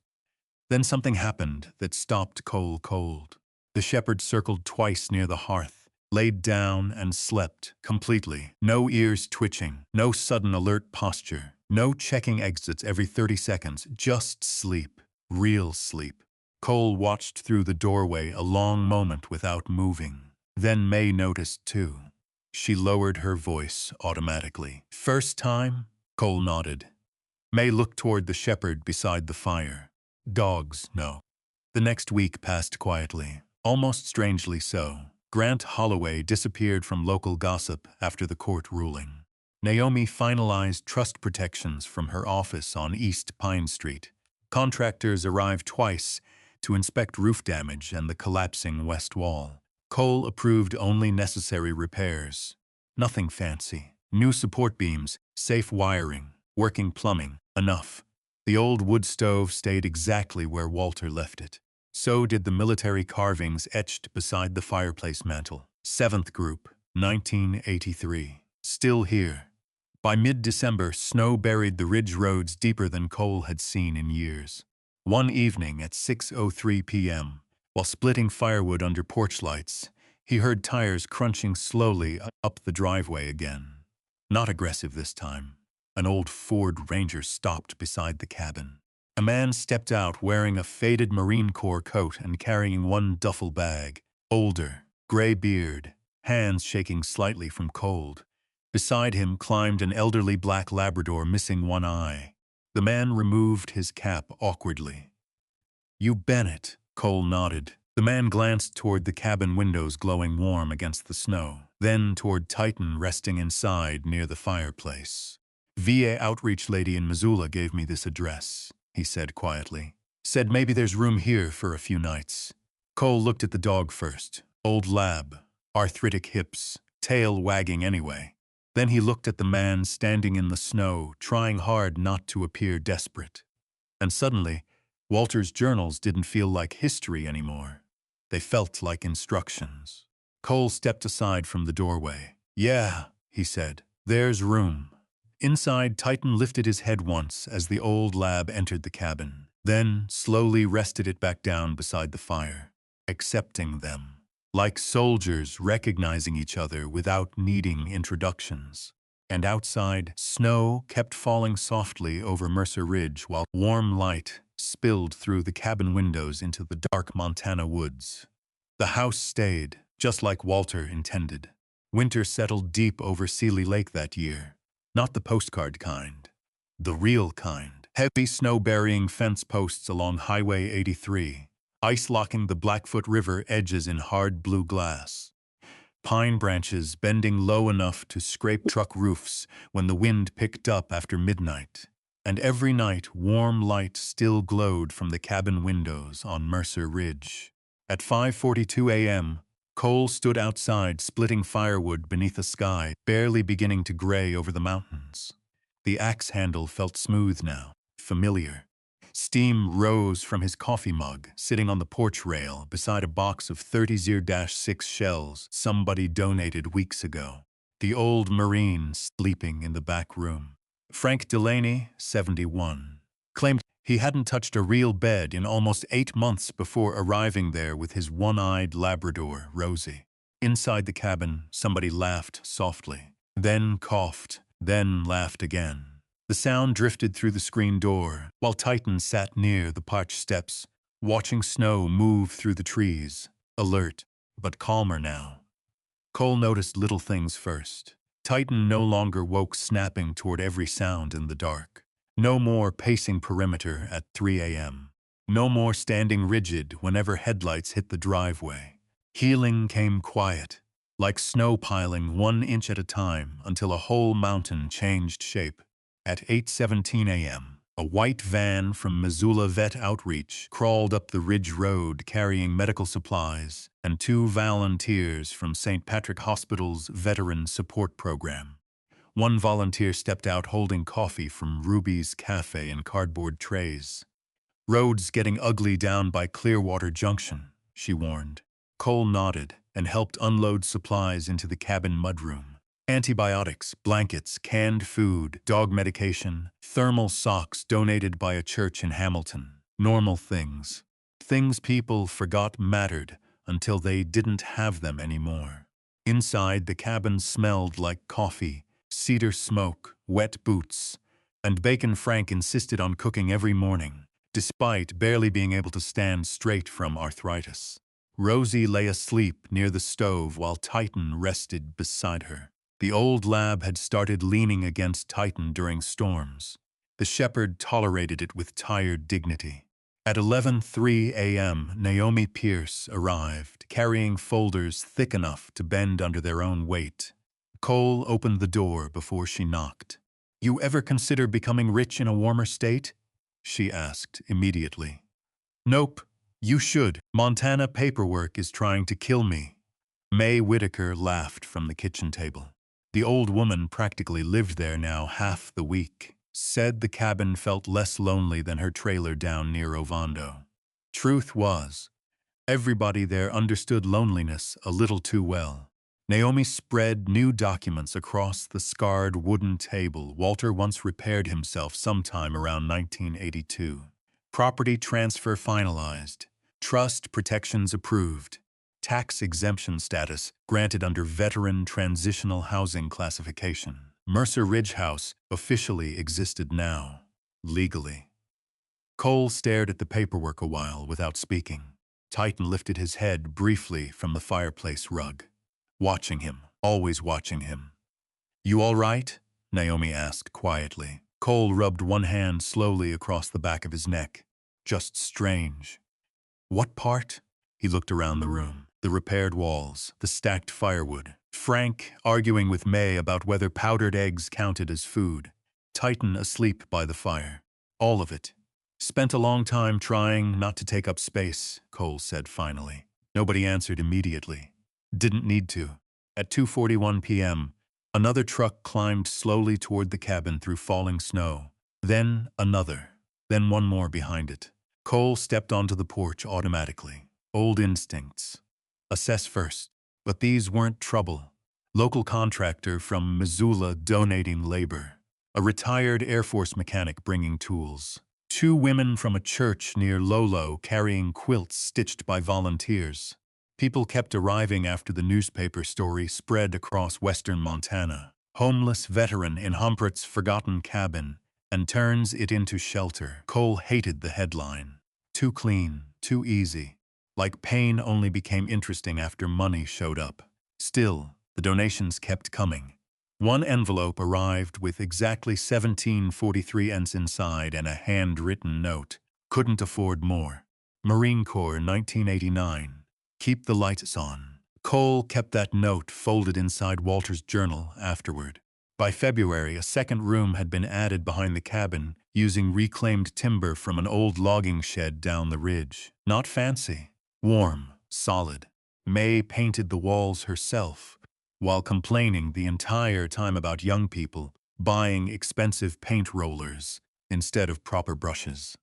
Then something happened that stopped Cole cold. The shepherd circled twice near the hearth, laid down and slept completely. No ears twitching, no sudden alert posture, no checking exits every 30 seconds, just sleep, real sleep. Cole watched through the doorway a long moment without moving. Then May noticed too. She lowered her voice automatically. First time? Cole nodded. May looked toward the shepherd beside the fire. Dogs, no. The next week passed quietly, almost strangely so. Grant Holloway disappeared from local gossip after the court ruling. Naomi finalized trust protections from her office on East Pine Street. Contractors arrived twice to inspect roof damage and the collapsing west wall. Cole approved only necessary repairs. Nothing fancy. New support beams, safe wiring, working plumbing, enough. The old wood stove stayed exactly where Walter left it. So did the military carvings etched beside the fireplace mantel. 7th Group, 1983. Still here. By mid-December, snow buried the ridge roads deeper than Cole had seen in years. One evening at 6:03 p.m., while splitting firewood under porch lights, he heard tires crunching slowly up the driveway again. Not aggressive this time. An old Ford Ranger stopped beside the cabin. A man stepped out wearing a faded Marine Corps coat and carrying one duffel bag. Older, gray beard, hands shaking slightly from cold. Beside him climbed an elderly black Labrador missing one eye. The man removed his cap awkwardly. You Bennett, Cole nodded. The man glanced toward the cabin windows glowing warm against the snow, then toward Titan resting inside near the fireplace. VA outreach lady in Missoula gave me this address, he said quietly. Said maybe there's room here for a few nights. Cole looked at the dog first. Old lab, arthritic hips, tail wagging anyway. Then he looked at the man standing in the snow, trying hard not to appear desperate. And suddenly, Walter's journals didn't feel like history anymore. They felt like instructions. Cole stepped aside from the doorway. Yeah, he said, there's room. Inside, Titan lifted his head once as the old lab entered the cabin, then slowly rested it back down beside the fire, accepting them, like soldiers recognizing each other without needing introductions. And outside, snow kept falling softly over Mercer Ridge while warm light spilled through the cabin windows into the dark Montana woods. The house stayed, just like Walter intended. Winter settled deep over Seeley Lake that year. Not the postcard kind. The real kind. Heavy snow-burying fence posts along Highway 83, ice-locking the Blackfoot River edges in hard blue glass. Pine branches bending low enough to scrape truck roofs when the wind picked up after midnight. And every night, warm light still glowed from the cabin windows on Mercer Ridge. At 5:42 a.m., Cole stood outside splitting firewood beneath a sky barely beginning to gray over the mountains. The axe handle felt smooth now, familiar. Steam rose from his coffee mug, sitting on the porch rail beside a box of 30 0-6 shells somebody donated weeks ago. The old Marine sleeping in the back room. Frank Delaney, 71, claimed he hadn't touched a real bed in almost 8 months before arriving there with his one-eyed Labrador, Rosie. Inside the cabin, somebody laughed softly, then coughed, then laughed again. The sound drifted through the screen door, while Titan sat near the porch steps, watching snow move through the trees, alert, but calmer now. Cole noticed little things first. Titan no longer woke snapping toward every sound in the dark. No more pacing perimeter at 3 a.m. No more standing rigid whenever headlights hit the driveway. Healing came quiet, like snow piling 1 inch at a time until a whole mountain changed shape. At 8:17 a.m., a white van from Missoula Vet Outreach crawled up the Ridge Road carrying medical supplies and 2 volunteers from St. Patrick Hospital's Veteran Support Program. One volunteer stepped out holding coffee from Ruby's Cafe in cardboard trays. Road's getting ugly down by Clearwater Junction, she warned. Cole nodded and helped unload supplies into the cabin mudroom. Antibiotics, blankets, canned food, dog medication, thermal socks donated by a church in Hamilton. Normal things. Things people forgot mattered until they didn't have them anymore. Inside, the cabin smelled like coffee, cedar smoke, wet boots, and Bacon Frank insisted on cooking every morning, despite barely being able to stand straight from arthritis. Rosie lay asleep near the stove while Titan rested beside her. The old lab had started leaning against Titan during storms. The shepherd tolerated it with tired dignity. At 11:03 a.m., Naomi Pierce arrived, carrying folders thick enough to bend under their own weight. Cole opened the door before she knocked. "You ever consider becoming rich in a warmer state?" she asked immediately. "Nope. You should. Montana paperwork is trying to kill me." May Whitaker laughed from the kitchen table. The old woman practically lived there now half the week. Said the cabin felt less lonely than her trailer down near Ovando. Truth was, everybody there understood loneliness a little too well. Naomi spread new documents across the scarred wooden table Walter once repaired himself sometime around 1982. Property transfer finalized. Trust protections approved. Tax exemption status granted under Veteran Transitional Housing Classification. Mercer Ridge House officially existed now, legally. Cole stared at the paperwork a while without speaking. Titan lifted his head briefly from the fireplace rug. Watching him, always watching him. "You all right?" Naomi asked quietly. Cole rubbed one hand slowly across the back of his neck. "Just strange." "What part?" He looked around the room. The repaired walls, the stacked firewood. Frank arguing with May about whether powdered eggs counted as food. Titan asleep by the fire. All of it. Spent a long time trying not to take up space, Cole said finally. Nobody answered immediately. Didn't need to. At 2:41 p.m., another truck climbed slowly toward the cabin through falling snow. Then another. Then one more behind it. Cole stepped onto the porch automatically. Old instincts. Assess first. But these weren't trouble. Local contractor from Missoula donating labor. A retired Air Force mechanic bringing tools. 2 women from a church near Lolo carrying quilts stitched by volunteers. People kept arriving after the newspaper story spread across western Montana. Homeless veteran in Humpert's forgotten cabin and turns it into shelter. Cole hated the headline. Too clean, too easy. Like pain only became interesting after money showed up. Still, the donations kept coming. One envelope arrived with exactly 17.43 cents inside and a handwritten note. Couldn't afford more. Marine Corps, 1989. Keep the lights on. Cole kept that note folded inside Walter's journal afterward. By February, a second room had been added behind the cabin using reclaimed timber from an old logging shed down the ridge. Not fancy. Warm. Solid. May painted the walls herself, while complaining the entire time about young people buying expensive paint rollers instead of proper brushes.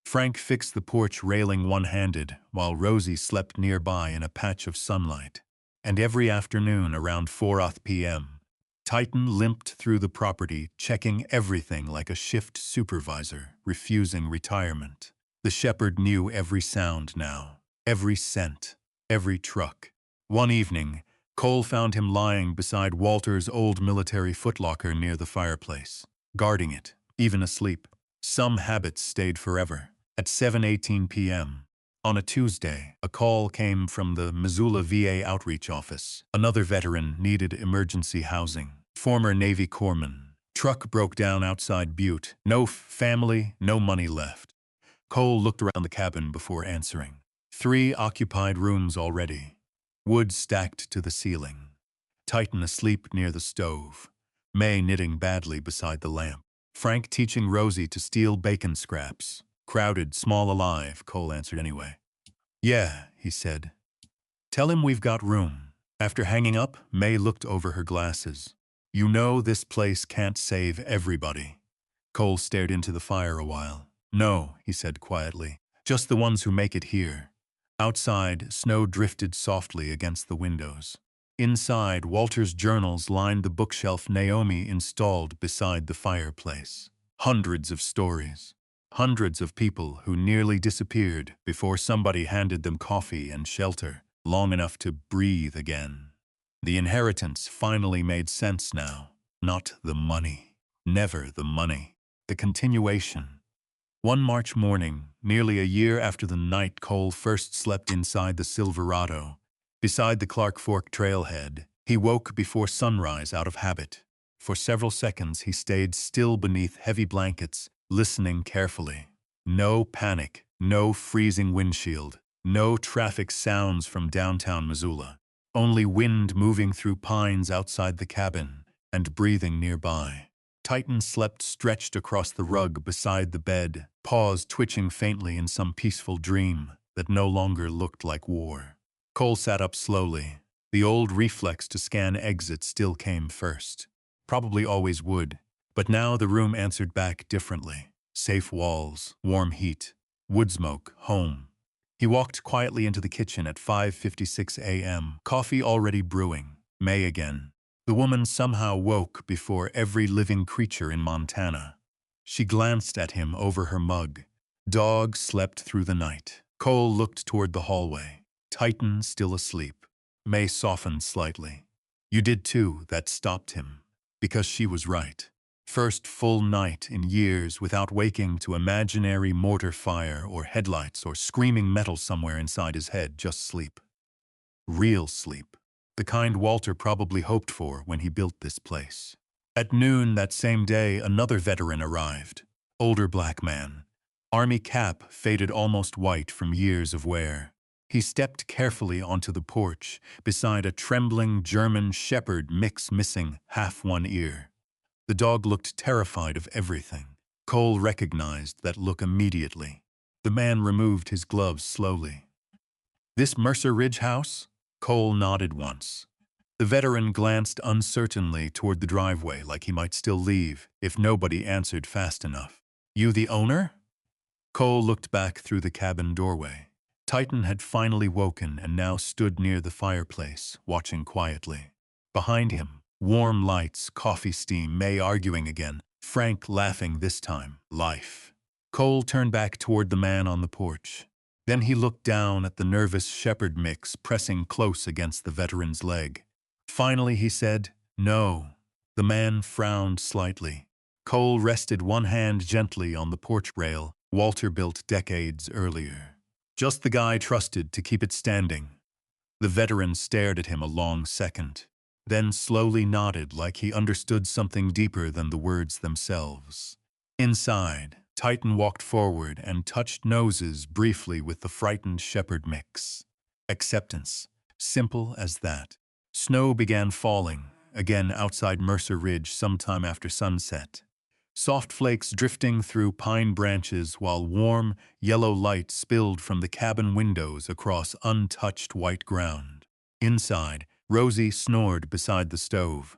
Frank fixed the porch railing one-handed, while Rosie slept nearby in a patch of sunlight. And every afternoon around 4 p.m., Titan limped through the property, checking everything like a shift supervisor, refusing retirement. The shepherd knew every sound now, every scent, every truck. One evening, Cole found him lying beside Walter's old military footlocker near the fireplace, guarding it, even asleep. Some habits stayed forever. At 7:18 p.m., on a Tuesday, a call came from the Missoula VA outreach office. Another veteran needed emergency housing. Former Navy corpsman. Truck broke down outside Butte. No family, no money left. Cole looked around the cabin before answering. 3 occupied rooms already. Wood stacked to the ceiling. Titan asleep near the stove. May knitting badly beside the lamp. Frank teaching Rosie to steal bacon scraps. Crowded, small alive, Cole answered anyway. Yeah, he said. Tell him we've got room. After hanging up, May looked over her glasses. You know this place can't save everybody. Cole stared into the fire a while. No, he said quietly. Just the ones who make it here. Outside, snow drifted softly against the windows. Inside, Walter's journals lined the bookshelf Naomi installed beside the fireplace. Hundreds of stories. Hundreds of people who nearly disappeared before somebody handed them coffee and shelter, long enough to breathe again. The inheritance finally made sense now. Not the money. Never the money. The continuation. One March morning, nearly a year after the night Cole first slept inside the Silverado, beside the Clark Fork trailhead, he woke before sunrise out of habit. For several seconds he stayed still beneath heavy blankets, listening carefully. No panic, no freezing windshield, no traffic sounds from downtown Missoula. Only wind moving through pines outside the cabin and breathing nearby. Titan slept stretched across the rug beside the bed, paws twitching faintly in some peaceful dream that no longer looked like war. Cole sat up slowly. The old reflex to scan exit still came first. Probably always would. But now the room answered back differently. Safe walls, warm heat, wood smoke, home. He walked quietly into the kitchen at 5:56 a.m., coffee already brewing. May again. The woman somehow woke before every living creature in Montana. She glanced at him over her mug. Dog slept through the night. Cole looked toward the hallway. Titan still asleep. May softened slightly. You did too, that stopped him. Because she was right. First full night in years without waking to imaginary mortar fire or headlights or screaming metal somewhere inside his head, just sleep. Real sleep. The kind Walter probably hoped for when he built this place. At noon that same day, another veteran arrived. Older black man. Army cap faded almost white from years of wear. He stepped carefully onto the porch beside a trembling German shepherd mix missing half one ear. The dog looked terrified of everything. Cole recognized that look immediately. The man removed his gloves slowly. "This Mercer Ridge house?" Cole nodded once. The veteran glanced uncertainly toward the driveway like he might still leave if nobody answered fast enough. "You the owner?" Cole looked back through the cabin doorway. Titan had finally woken and now stood near the fireplace, watching quietly. Behind him, warm lights, coffee steam, May arguing again, Frank laughing this time, life. Cole turned back toward the man on the porch. Then he looked down at the nervous shepherd mix pressing close against the veteran's leg. Finally he said, "No." The man frowned slightly. Cole rested one hand gently on the porch rail Walter built decades earlier. "Just the guy trusted to keep it standing." The veteran stared at him a long second, then slowly nodded like he understood something deeper than the words themselves. Inside, Titan walked forward and touched noses briefly with the frightened shepherd mix. Acceptance. Simple as that. Snow began falling, again outside Mercer Ridge sometime after sunset. Soft flakes drifting through pine branches while warm, yellow light spilled from the cabin windows across untouched white ground. Inside, Rosie snored beside the stove.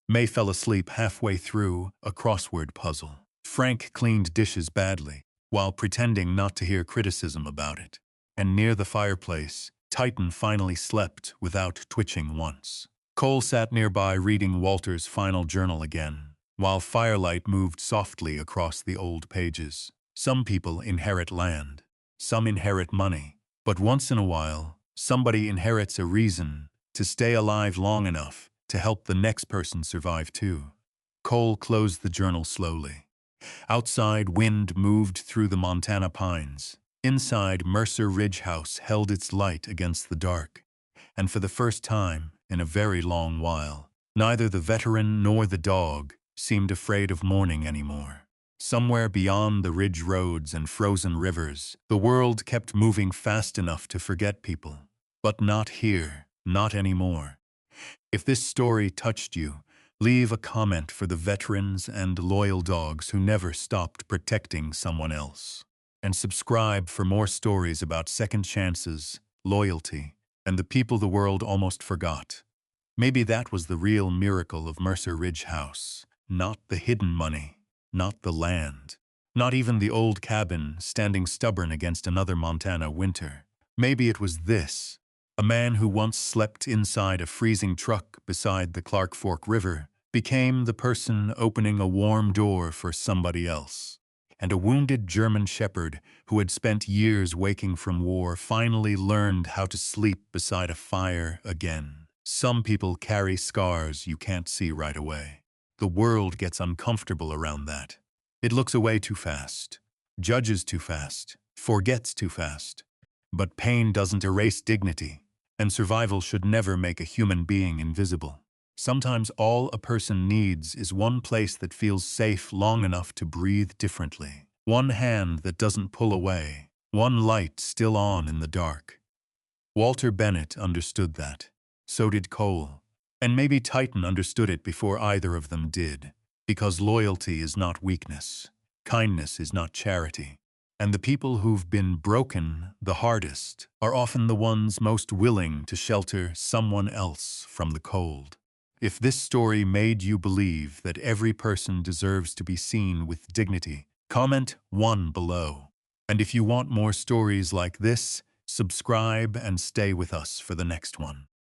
May fell asleep halfway through a crossword puzzle. Frank cleaned dishes badly, while pretending not to hear criticism about it. And near the fireplace, Titan finally slept without twitching once. Cole sat nearby reading Walter's final journal again, while firelight moved softly across the old pages. Some people inherit land, some inherit money, but once in a while, somebody inherits a reason to stay alive long enough to help the next person survive too. Cole closed the journal slowly. Outside, wind moved through the Montana pines. Inside, Mercer Ridge House held its light against the dark. And for the first time, in a very long while, neither the veteran nor the dog seemed afraid of morning anymore. Somewhere beyond the ridge roads and frozen rivers, the world kept moving fast enough to forget people. But not here, not anymore. If this story touched you, leave a comment for the veterans and loyal dogs who never stopped protecting someone else. And subscribe for more stories about second chances, loyalty, and the people the world almost forgot. Maybe that was the real miracle of Mercer Ridge House. Not the hidden money, not the land, not even the old cabin standing stubborn against another Montana winter. Maybe it was this. A man who once slept inside a freezing truck beside the Clark Fork River became the person opening a warm door for somebody else. And a wounded German shepherd who had spent years waking from war finally learned how to sleep beside a fire again. Some people carry scars you can't see right away. The world gets uncomfortable around that. It looks away too fast, judges too fast, forgets too fast. But pain doesn't erase dignity, and survival should never make a human being invisible. Sometimes all a person needs is one place that feels safe long enough to breathe differently. One hand that doesn't pull away. One light still on in the dark. Walter Bennett understood that. So did Cole. And maybe Titan understood it before either of them did. Because loyalty is not weakness. Kindness is not charity. And the people who've been broken the hardest are often the ones most willing to shelter someone else from the cold. If this story made you believe that every person deserves to be seen with dignity, comment 1 below. And if you want more stories like this, subscribe and stay with us for the next one.